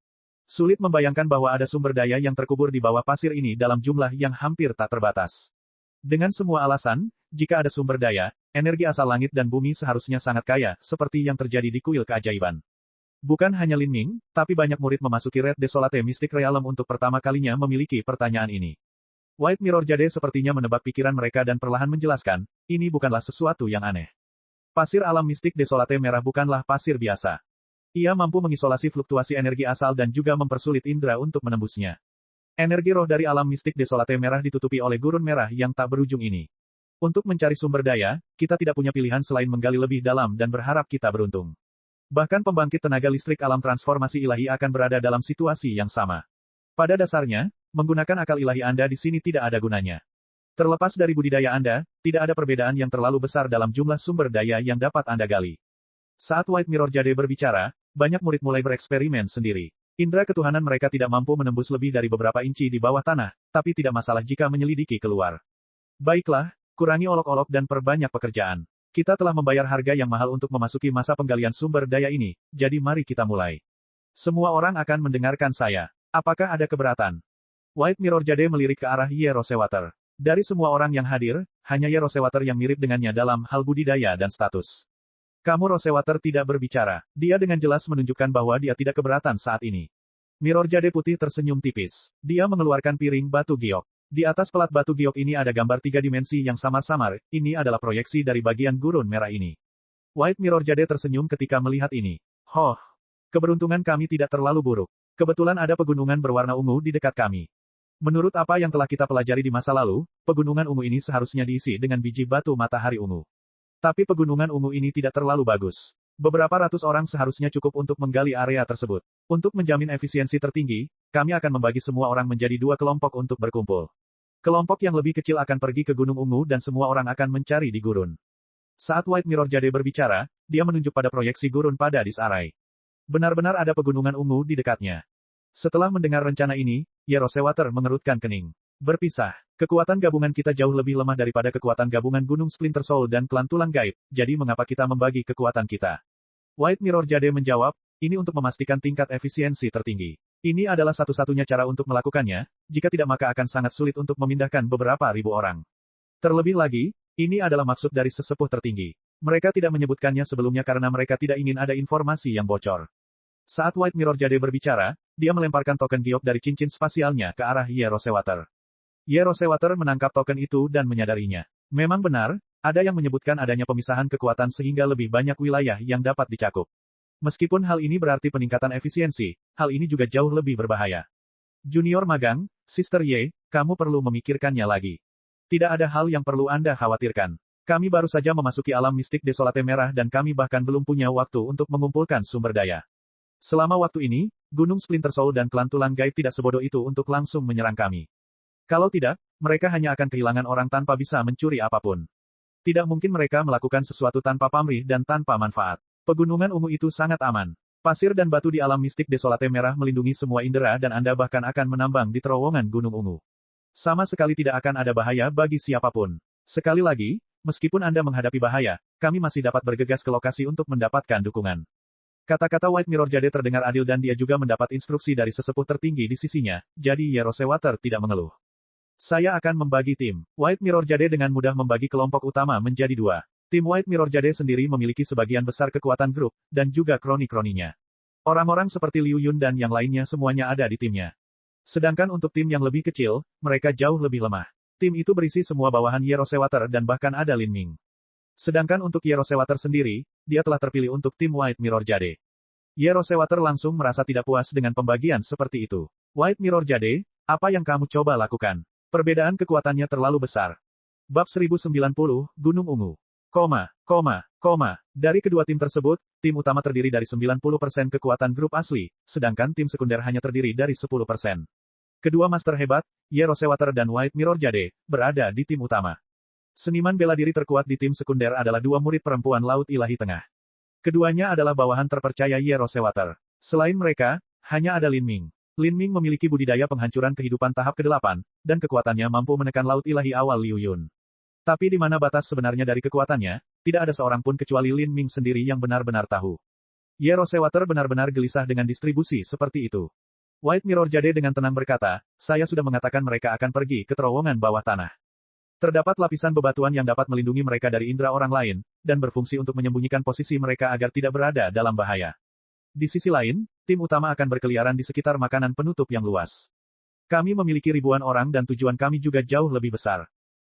Sulit membayangkan bahwa ada sumber daya yang terkubur di bawah pasir ini dalam jumlah yang hampir tak terbatas. Dengan semua alasan, jika ada sumber daya, energi asal langit dan bumi seharusnya sangat kaya, seperti yang terjadi di kuil keajaiban. Bukan hanya Lin Ming, tapi banyak murid memasuki Red Desolate Mystic Realm untuk pertama kalinya memiliki pertanyaan ini. White Mirror Jade sepertinya menebak pikiran mereka dan perlahan menjelaskan, ini bukanlah sesuatu yang aneh. Pasir alam mistik Desolate Merah bukanlah pasir biasa. Ia mampu mengisolasi fluktuasi energi asal dan juga mempersulit indera untuk menembusnya. Energi roh dari alam mistik Desolate Merah ditutupi oleh gurun merah yang tak berujung ini. Untuk mencari sumber daya, kita tidak punya pilihan selain menggali lebih dalam dan berharap kita beruntung. Bahkan pembangkit tenaga listrik alam transformasi ilahi akan berada dalam situasi yang sama. Pada dasarnya, menggunakan akal ilahi Anda di sini tidak ada gunanya. Terlepas dari budidaya Anda, tidak ada perbedaan yang terlalu besar dalam jumlah sumber daya yang dapat Anda gali. Saat White Mirror Jade berbicara, banyak murid mulai bereksperimen sendiri. Indera ketuhanan mereka tidak mampu menembus lebih dari beberapa inci di bawah tanah, tapi tidak masalah jika menyelidiki keluar. Baiklah, kurangi olok-olok dan perbanyak pekerjaan. Kita telah membayar harga yang mahal untuk memasuki masa penggalian sumber daya ini, jadi mari kita mulai. Semua orang akan mendengarkan saya. Apakah ada keberatan? White Mirror Jade melirik ke arah Ye Rosewater. Dari semua orang yang hadir, hanya Ye Rosewater yang mirip dengannya dalam hal budidaya dan status. Kamu Rosewater tidak berbicara. Dia dengan jelas menunjukkan bahwa dia tidak keberatan saat ini. Mirror Jade putih tersenyum tipis. Dia mengeluarkan piring batu giok. Di atas pelat batu giok ini ada gambar 3 dimensi yang samar-samar, ini adalah proyeksi dari bagian gurun merah ini. White Mirror Jade tersenyum ketika melihat ini. Keberuntungan kami tidak terlalu buruk. Kebetulan ada pegunungan berwarna ungu di dekat kami. Menurut apa yang telah kita pelajari di masa lalu, pegunungan ungu ini seharusnya diisi dengan biji batu matahari ungu. Tapi pegunungan ungu ini tidak terlalu bagus. Beberapa ratus orang seharusnya cukup untuk menggali area tersebut. Untuk menjamin efisiensi tertinggi, kami akan membagi semua orang menjadi 2 kelompok untuk berkumpul. Kelompok yang lebih kecil akan pergi ke Gunung Ungu dan semua orang akan mencari di gurun. Saat White Mirror Jade berbicara, dia menunjuk pada proyeksi gurun pada Disarai. Benar-benar ada pegunungan ungu di dekatnya. Setelah mendengar rencana ini, Ye Rosewater mengerutkan kening. Berpisah, kekuatan gabungan kita jauh lebih lemah daripada kekuatan gabungan Gunung Splinter Soul dan Klan Tulang Gaib, jadi mengapa kita membagi kekuatan kita? White Mirror Jade menjawab, ini untuk memastikan tingkat efisiensi tertinggi. Ini adalah satu-satunya cara untuk melakukannya, jika tidak maka akan sangat sulit untuk memindahkan beberapa ribu orang. Terlebih lagi, ini adalah maksud dari sesepuh tertinggi. Mereka tidak menyebutkannya sebelumnya karena mereka tidak ingin ada informasi yang bocor. Saat White Mirror Jade berbicara, dia melemparkan token giok dari cincin spasialnya ke arah Ye Rosewater. Ye Rosewater menangkap token itu dan menyadarinya. Memang benar, ada yang menyebutkan adanya pemisahan kekuatan sehingga lebih banyak wilayah yang dapat dicakup. Meskipun hal ini berarti peningkatan efisiensi, hal ini juga jauh lebih berbahaya. Junior magang, Sister Ye, kamu perlu memikirkannya lagi. Tidak ada hal yang perlu Anda khawatirkan. Kami baru saja memasuki alam mistik Desolate Merah dan kami bahkan belum punya waktu untuk mengumpulkan sumber daya. Selama waktu ini, Gunung Splinter Soul dan klan Tulang Gaib tidak sebodoh itu untuk langsung menyerang kami. Kalau tidak, mereka hanya akan kehilangan orang tanpa bisa mencuri apapun. Tidak mungkin mereka melakukan sesuatu tanpa pamrih dan tanpa manfaat. Pegunungan ungu itu sangat aman. Pasir dan batu di alam mistik Desolate Merah melindungi semua indera dan Anda bahkan akan menambang di terowongan Gunung Ungu. Sama sekali tidak akan ada bahaya bagi siapapun. Sekali lagi, meskipun Anda menghadapi bahaya, kami masih dapat bergegas ke lokasi untuk mendapatkan dukungan. Kata-kata White Mirror Jade terdengar adil dan dia juga mendapat instruksi dari sesepuh tertinggi di sisinya, jadi Yerosewater tidak mengeluh. Saya akan membagi tim. White Mirror Jade dengan mudah membagi kelompok utama menjadi dua. Tim White Mirror Jade sendiri memiliki sebagian besar kekuatan grup, dan juga kroni-kroninya. Orang-orang seperti Liu Yun dan yang lainnya semuanya ada di timnya. Sedangkan untuk tim yang lebih kecil, mereka jauh lebih lemah. Tim itu berisi semua bawahan Yerosewater dan bahkan ada Lin Ming. Sedangkan untuk Yerosewater sendiri, dia telah terpilih untuk tim White Mirror Jade. Yerosewater langsung merasa tidak puas dengan pembagian seperti itu. White Mirror Jade, apa yang kamu coba lakukan? Perbedaan kekuatannya terlalu besar. Bab 1090, Gunung Ungu. Dari kedua tim tersebut, tim utama terdiri dari 90% kekuatan grup asli, sedangkan tim sekunder hanya terdiri dari 10%. Kedua master hebat, Yerosewater dan White Mirror Jade, berada di tim utama. Seniman bela diri terkuat di tim sekunder adalah dua murid perempuan Laut Ilahi Tengah. Keduanya adalah bawahan terpercaya Yerosewater. Selain mereka, hanya ada Lin Ming. Lin Ming memiliki budidaya penghancuran kehidupan tahap ke-8, dan kekuatannya mampu menekan Laut Ilahi awal Liu Yun. Tapi di mana batas sebenarnya dari kekuatannya, tidak ada seorang pun kecuali Lin Ming sendiri yang benar-benar tahu. Yerosewater benar-benar gelisah dengan distribusi seperti itu. White Mirror Jade dengan tenang berkata, saya sudah mengatakan mereka akan pergi ke terowongan bawah tanah. Terdapat lapisan bebatuan yang dapat melindungi mereka dari indera orang lain, dan berfungsi untuk menyembunyikan posisi mereka agar tidak berada dalam bahaya. Di sisi lain, tim utama akan berkeliaran di sekitar makanan penutup yang luas. Kami memiliki ribuan orang dan tujuan kami juga jauh lebih besar.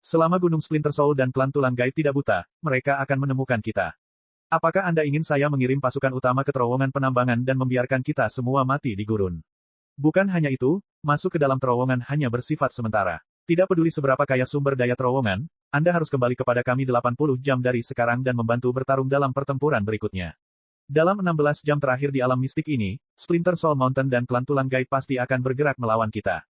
Selama Gunung Splinter Soul dan klan Tulang Gaib tidak buta, mereka akan menemukan kita. Apakah Anda ingin saya mengirim pasukan utama ke terowongan penambangan dan membiarkan kita semua mati di gurun? Bukan hanya itu, masuk ke dalam terowongan hanya bersifat sementara. Tidak peduli seberapa kaya sumber daya terowongan, Anda harus kembali kepada kami 80 jam dari sekarang dan membantu bertarung dalam pertempuran berikutnya. Dalam 16 jam terakhir di alam mistik ini, Splinter Soul Mountain dan klan Tulang Gaib pasti akan bergerak melawan kita.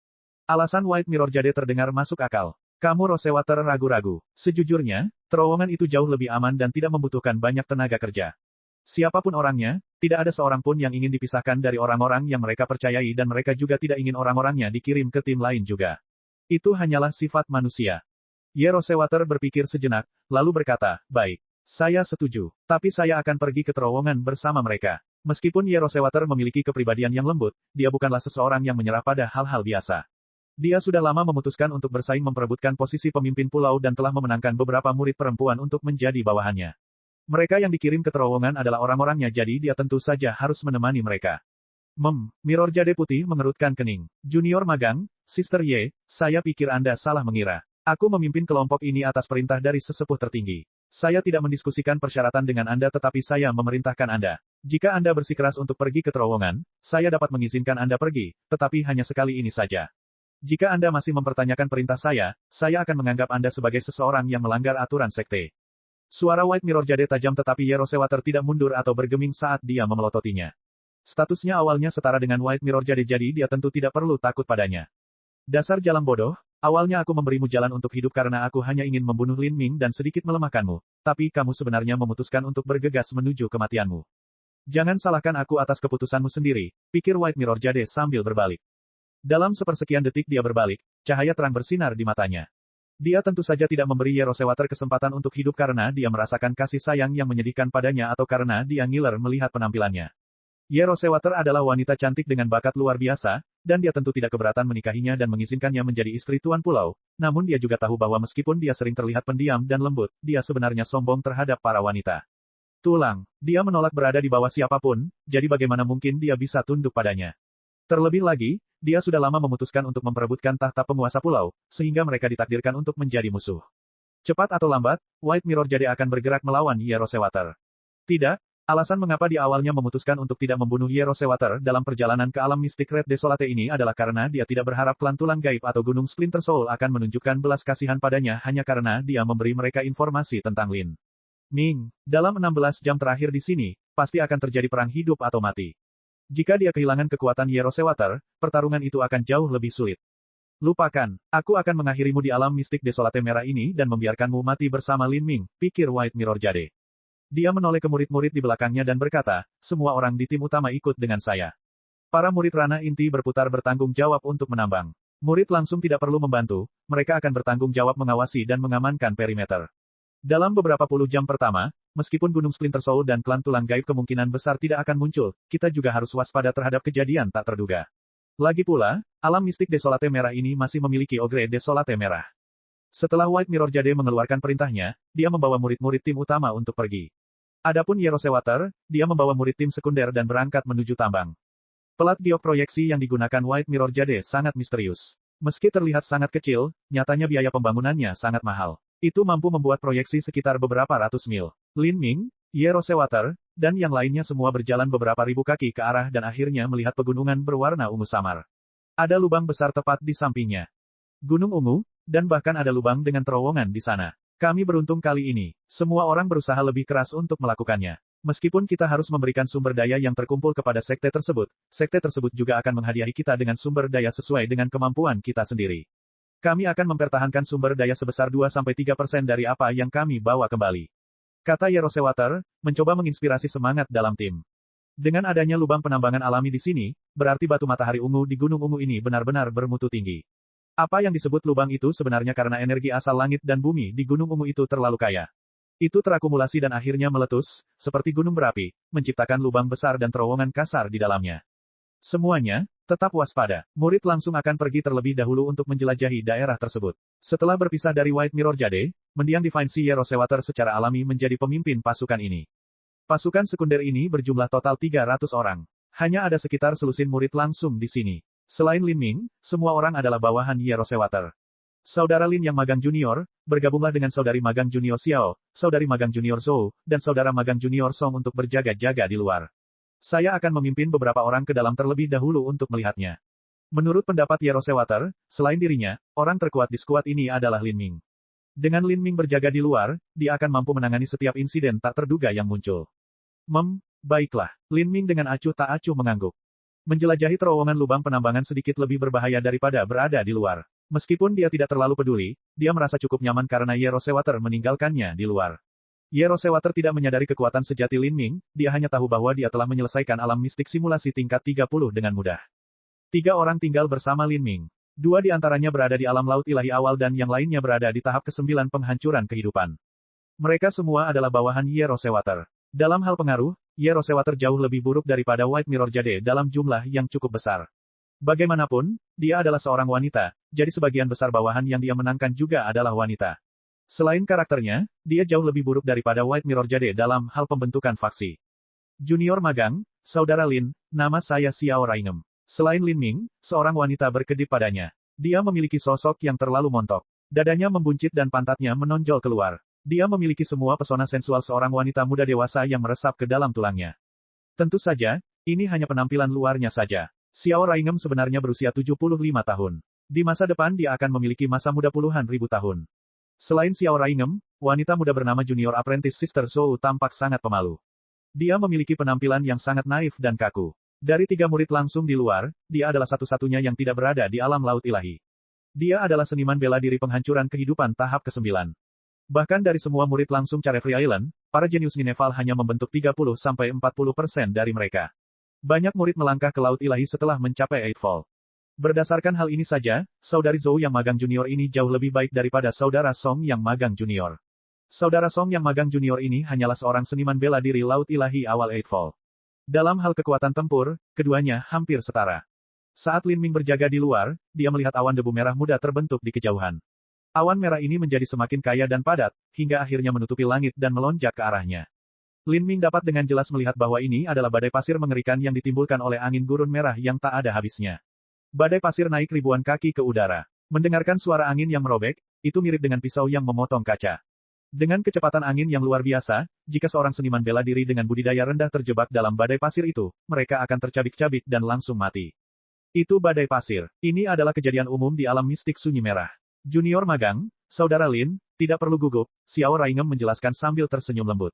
Alasan White Mirror Jade terdengar masuk akal. Kamu Rosewater ragu-ragu. Sejujurnya, terowongan itu jauh lebih aman dan tidak membutuhkan banyak tenaga kerja. Siapapun orangnya, tidak ada seorang pun yang ingin dipisahkan dari orang-orang yang mereka percayai dan mereka juga tidak ingin orang-orangnya dikirim ke tim lain juga. Itu hanyalah sifat manusia. Yerosewater berpikir sejenak, lalu berkata, baik. Saya setuju. Tapi saya akan pergi ke terowongan bersama mereka. Meskipun Yerosewater memiliki kepribadian yang lembut, dia bukanlah seseorang yang menyerah pada hal-hal biasa. Dia sudah lama memutuskan untuk bersaing memperebutkan posisi pemimpin pulau dan telah memenangkan beberapa murid perempuan untuk menjadi bawahannya. Mereka yang dikirim ke terowongan adalah orang-orangnya jadi dia tentu saja harus menemani mereka. Mirror Jade Putih mengerutkan kening. Junior magang, Sister Ye, saya pikir Anda salah mengira. Aku memimpin kelompok ini atas perintah dari sesepuh tertinggi. Saya tidak mendiskusikan persyaratan dengan Anda tetapi saya memerintahkan Anda. Jika Anda bersikeras untuk pergi ke terowongan, saya dapat mengizinkan Anda pergi, tetapi hanya sekali ini saja. Jika Anda masih mempertanyakan perintah saya akan menganggap Anda sebagai seseorang yang melanggar aturan sekte. Suara White Mirror Jade tajam tetapi Yerosewater tidak mundur atau bergeming saat dia memelototinya. Statusnya awalnya setara dengan White Mirror Jade jadi dia tentu tidak perlu takut padanya. Dasar jalan bodoh, awalnya aku memberimu jalan untuk hidup karena aku hanya ingin membunuh Lin Ming dan sedikit melemahkanmu, tapi kamu sebenarnya memutuskan untuk bergegas menuju kematianmu. Jangan salahkan aku atas keputusanmu sendiri, pikir White Mirror Jade sambil berbalik. Dalam sepersekian detik dia berbalik, cahaya terang bersinar di matanya. Dia tentu saja tidak memberi Yerosewater kesempatan untuk hidup karena dia merasakan kasih sayang yang menyedihkan padanya atau karena dia ngiler melihat penampilannya. Yerosewater adalah wanita cantik dengan bakat luar biasa, dan dia tentu tidak keberatan menikahinya dan mengizinkannya menjadi istri tuan pulau, namun dia juga tahu bahwa meskipun dia sering terlihat pendiam dan lembut, dia sebenarnya sombong terhadap para wanita. Dia menolak berada di bawah siapapun, jadi bagaimana mungkin dia bisa tunduk padanya. Terlebih lagi, dia sudah lama memutuskan untuk memperebutkan tahta penguasa pulau, sehingga mereka ditakdirkan untuk menjadi musuh. Cepat atau lambat, White Mirror Jade akan bergerak melawan Yerosewater. Tidak, Alasan mengapa dia awalnya memutuskan untuk tidak membunuh Ye Rosewater dalam perjalanan ke alam mistik Red Desolate ini adalah karena dia tidak berharap klan tulang gaib atau Gunung Splinter Soul akan menunjukkan belas kasihan padanya hanya karena dia memberi mereka informasi tentang Lin Ming. Dalam 16 jam terakhir di sini, pasti akan terjadi perang hidup atau mati. Jika dia kehilangan kekuatan Ye Rosewater, pertarungan itu akan jauh lebih sulit. Lupakan, aku akan mengakhirimu di alam mistik Desolate merah ini dan membiarkanmu mati bersama Lin Ming, pikir White Mirror Jade. Dia menoleh ke murid-murid di belakangnya dan berkata, semua orang di tim utama ikut dengan saya. Para murid ranah inti berputar bertanggung jawab untuk menambang. Murid langsung tidak perlu membantu, mereka akan bertanggung jawab mengawasi dan mengamankan perimeter. Dalam beberapa puluh jam pertama, meskipun Gunung Splinter Soul dan klan tulang gaib kemungkinan besar tidak akan muncul, kita juga harus waspada terhadap kejadian tak terduga. Lagi pula, alam mistik Desolate merah ini masih memiliki Ogre Desolate merah. Setelah White Mirror Jade mengeluarkan perintahnya, dia membawa murid-murid tim utama untuk pergi. Adapun Ye Rosewater, dia membawa murid tim sekunder dan berangkat menuju tambang. Pelat giok proyeksi yang digunakan White Mirror Jade sangat misterius. Meski terlihat sangat kecil, nyatanya biaya pembangunannya sangat mahal. Itu mampu membuat proyeksi sekitar beberapa ratus mil. Lin Ming, Ye Rosewater, dan yang lainnya semua berjalan beberapa ribu kaki ke arah dan akhirnya melihat pegunungan berwarna ungu samar. Ada lubang besar tepat di sampingnya. Gunung ungu, dan bahkan ada lubang dengan terowongan di sana. Kami beruntung kali ini. Semua orang berusaha lebih keras untuk melakukannya. Meskipun kita harus memberikan sumber daya yang terkumpul kepada sekte tersebut juga akan menghadiahi kita dengan sumber daya sesuai dengan kemampuan kita sendiri. Kami akan mempertahankan sumber daya sebesar 2-3% dari apa yang kami bawa kembali. Kata Ye Rosewater, mencoba menginspirasi semangat dalam tim. Dengan adanya lubang penambangan alami di sini, berarti batu matahari ungu di Gunung Ungu ini benar-benar bermutu tinggi. Apa yang disebut lubang itu sebenarnya karena energi asal langit dan bumi di Gunung Ungu itu terlalu kaya. Itu terakumulasi dan akhirnya meletus, seperti gunung berapi, menciptakan lubang besar dan terowongan kasar di dalamnya. Semuanya, tetap waspada. Murid langsung akan pergi terlebih dahulu untuk menjelajahi daerah tersebut. Setelah berpisah dari White Mirror Jade, mendiang Divine Sea Ye Rosewater secara alami menjadi pemimpin pasukan ini. Pasukan sekunder ini berjumlah total 300 orang. Hanya ada sekitar selusin murid langsung di sini. Selain Lin Ming, semua orang adalah bawahan Ye Rosewater. Saudara Lin yang magang junior, bergabunglah dengan saudari magang junior Xiao, saudari magang junior Zhou, dan saudara magang junior Song untuk berjaga-jaga di luar. Saya akan memimpin beberapa orang ke dalam terlebih dahulu untuk melihatnya. Menurut pendapat Ye Rosewater, selain dirinya, orang terkuat di skuad ini adalah Lin Ming. Dengan Lin Ming berjaga di luar, dia akan mampu menangani setiap insiden tak terduga yang muncul. Baiklah. Lin Ming dengan acuh tak acuh mengangguk. Menjelajahi terowongan lubang penambangan sedikit lebih berbahaya daripada berada di luar. Meskipun dia tidak terlalu peduli, dia merasa cukup nyaman karena Ye Rosewater meninggalkannya di luar. Ye Rosewater tidak menyadari kekuatan sejati Lin Ming, dia hanya tahu bahwa dia telah menyelesaikan alam mistik simulasi tingkat 30 dengan mudah. 3 orang tinggal bersama Lin Ming. 2 di antaranya berada di alam laut ilahi awal dan yang lainnya berada di tahap ke-9 penghancuran kehidupan. Mereka semua adalah bawahan Ye Rosewater. Dalam hal pengaruh, Ye Rosewater jauh lebih buruk daripada White Mirror Jade dalam jumlah yang cukup besar. Bagaimanapun, dia adalah seorang wanita, jadi sebagian besar bawahan yang dia menangkan juga adalah wanita. Selain karakternya, dia jauh lebih buruk daripada White Mirror Jade dalam hal pembentukan faksi. Junior magang, Saudara Lin, nama saya Xiao Raingem. Selain Lin Ming, seorang wanita berkedip padanya. Dia memiliki sosok yang terlalu montok. Dadanya membuncit dan pantatnya menonjol keluar. Dia memiliki semua pesona sensual seorang wanita muda dewasa yang meresap ke dalam tulangnya. Tentu saja, ini hanya penampilan luarnya saja. Xiao Raingem sebenarnya berusia 75 tahun. Di masa depan dia akan memiliki masa muda puluhan ribu tahun. Selain Xiao Raingem, wanita muda bernama Junior Apprentice Sister Zhou tampak sangat pemalu. Dia memiliki penampilan yang sangat naif dan kaku. Dari 3 murid langsung di luar, dia adalah satu-satunya yang tidak berada di alam laut ilahi. Dia adalah seniman bela diri penghancuran kehidupan tahap ke-9. Bahkan dari semua murid langsung Carefree Island, para jenius Mineval hanya membentuk 30-40% dari mereka. Banyak murid melangkah ke laut ilahi setelah mencapai Eightfall. Berdasarkan hal ini saja, saudari Zhou yang magang junior ini jauh lebih baik daripada saudara Song yang magang junior. Saudara Song yang magang junior ini hanyalah seorang seniman bela diri laut ilahi awal Eightfall. Dalam hal kekuatan tempur, keduanya hampir setara. Saat Lin Ming berjaga di luar, dia melihat awan debu merah muda terbentuk di kejauhan. Awan merah ini menjadi semakin kaya dan padat, hingga akhirnya menutupi langit dan melonjak ke arahnya. Lin Ming dapat dengan jelas melihat bahwa ini adalah badai pasir mengerikan yang ditimbulkan oleh angin gurun merah yang tak ada habisnya. Badai pasir naik ribuan kaki ke udara. Mendengarkan suara angin yang merobek, itu mirip dengan pisau yang memotong kaca. Dengan kecepatan angin yang luar biasa, jika seorang seniman bela diri dengan budidaya rendah terjebak dalam badai pasir itu, mereka akan tercabik-cabik dan langsung mati. Itu badai pasir. Ini adalah kejadian umum di alam mistik sunyi merah. Junior magang, Saudara Lin, tidak perlu gugup, Xiao Raingem menjelaskan sambil tersenyum lembut.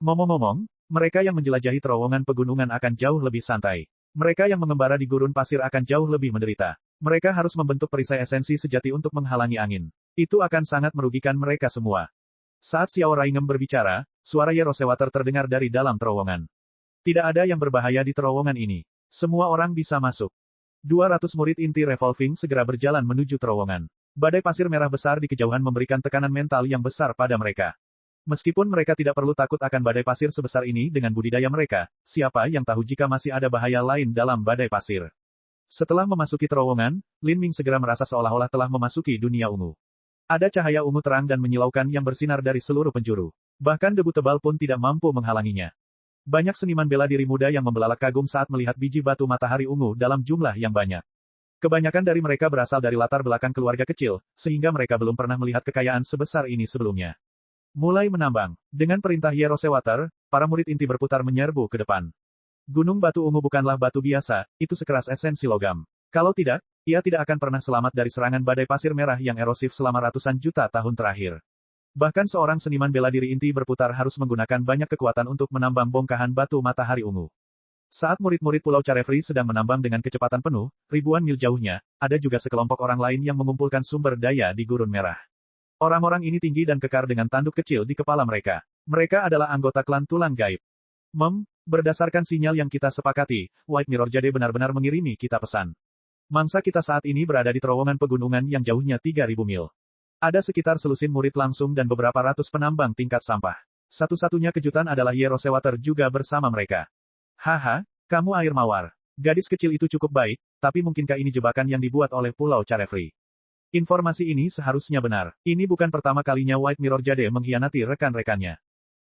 Ngomong-ngomong, mereka yang menjelajahi terowongan pegunungan akan jauh lebih santai. Mereka yang mengembara di gurun pasir akan jauh lebih menderita. Mereka harus membentuk perisai esensi sejati untuk menghalangi angin. Itu akan sangat merugikan mereka semua. Saat Xiao Raingem berbicara, suara Ye Rosewater terdengar dari dalam terowongan. Tidak ada yang berbahaya di terowongan ini. Semua orang bisa masuk. 200 murid inti revolving segera berjalan menuju terowongan. Badai pasir merah besar di kejauhan memberikan tekanan mental yang besar pada mereka. Meskipun mereka tidak perlu takut akan badai pasir sebesar ini dengan budidaya mereka, siapa yang tahu jika masih ada bahaya lain dalam badai pasir. Setelah memasuki terowongan, Lin Ming segera merasa seolah-olah telah memasuki dunia ungu. Ada cahaya ungu terang dan menyilaukan yang bersinar dari seluruh penjuru. Bahkan debu tebal pun tidak mampu menghalanginya. Banyak seniman bela diri muda yang membelalak kagum saat melihat biji batu matahari ungu dalam jumlah yang banyak. Kebanyakan dari mereka berasal dari latar belakang keluarga kecil, sehingga mereka belum pernah melihat kekayaan sebesar ini sebelumnya. Mulai menambang. Dengan perintah Ye Rosewater, para murid inti berputar menyerbu ke depan. Gunung batu ungu bukanlah batu biasa, itu sekeras esensi logam. Kalau tidak, ia tidak akan pernah selamat dari serangan badai pasir merah yang erosif selama ratusan juta tahun terakhir. Bahkan seorang seniman bela diri inti berputar harus menggunakan banyak kekuatan untuk menambang bongkahan batu matahari ungu. Saat murid-murid Pulau Carefree sedang menambang dengan kecepatan penuh, ribuan mil jauhnya, ada juga sekelompok orang lain yang mengumpulkan sumber daya di Gurun Merah. Orang-orang ini tinggi dan kekar dengan tanduk kecil di kepala mereka. Mereka adalah anggota klan tulang gaib. Berdasarkan sinyal yang kita sepakati, White Mirror Jade benar-benar mengirimi kita pesan. Mangsa kita saat ini berada di terowongan pegunungan yang jauhnya 3.000 mil. Ada sekitar selusin murid langsung dan beberapa ratus penambang tingkat sampah. Satu-satunya kejutan adalah Ye Rosewater juga bersama mereka. Haha, kamu air mawar. Gadis kecil itu cukup baik, tapi mungkinkah ini jebakan yang dibuat oleh Pulau Carefree? Informasi ini seharusnya benar. Ini bukan pertama kalinya White Mirror Jade mengkhianati rekan-rekannya.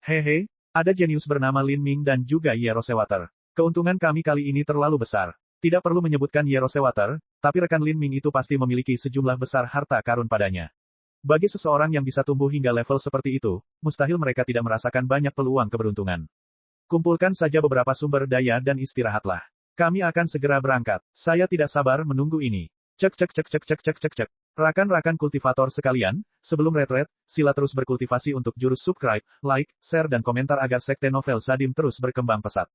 Hehe, ada jenius bernama Lin Ming dan juga Ye Rosewater. Keuntungan kami kali ini terlalu besar. Tidak perlu menyebutkan Ye Rosewater, tapi rekan Lin Ming itu pasti memiliki sejumlah besar harta karun padanya. Bagi seseorang yang bisa tumbuh hingga level seperti itu, mustahil mereka tidak merasakan banyak peluang keberuntungan. Kumpulkan saja beberapa sumber daya dan istirahatlah. Kami akan segera berangkat. Saya tidak sabar menunggu ini. Cek. Rakan-rakan kultivator sekalian, sebelum retret, sila terus berkultivasi untuk jurus subscribe, like, share dan komentar agar sekte novel Sadim terus berkembang pesat.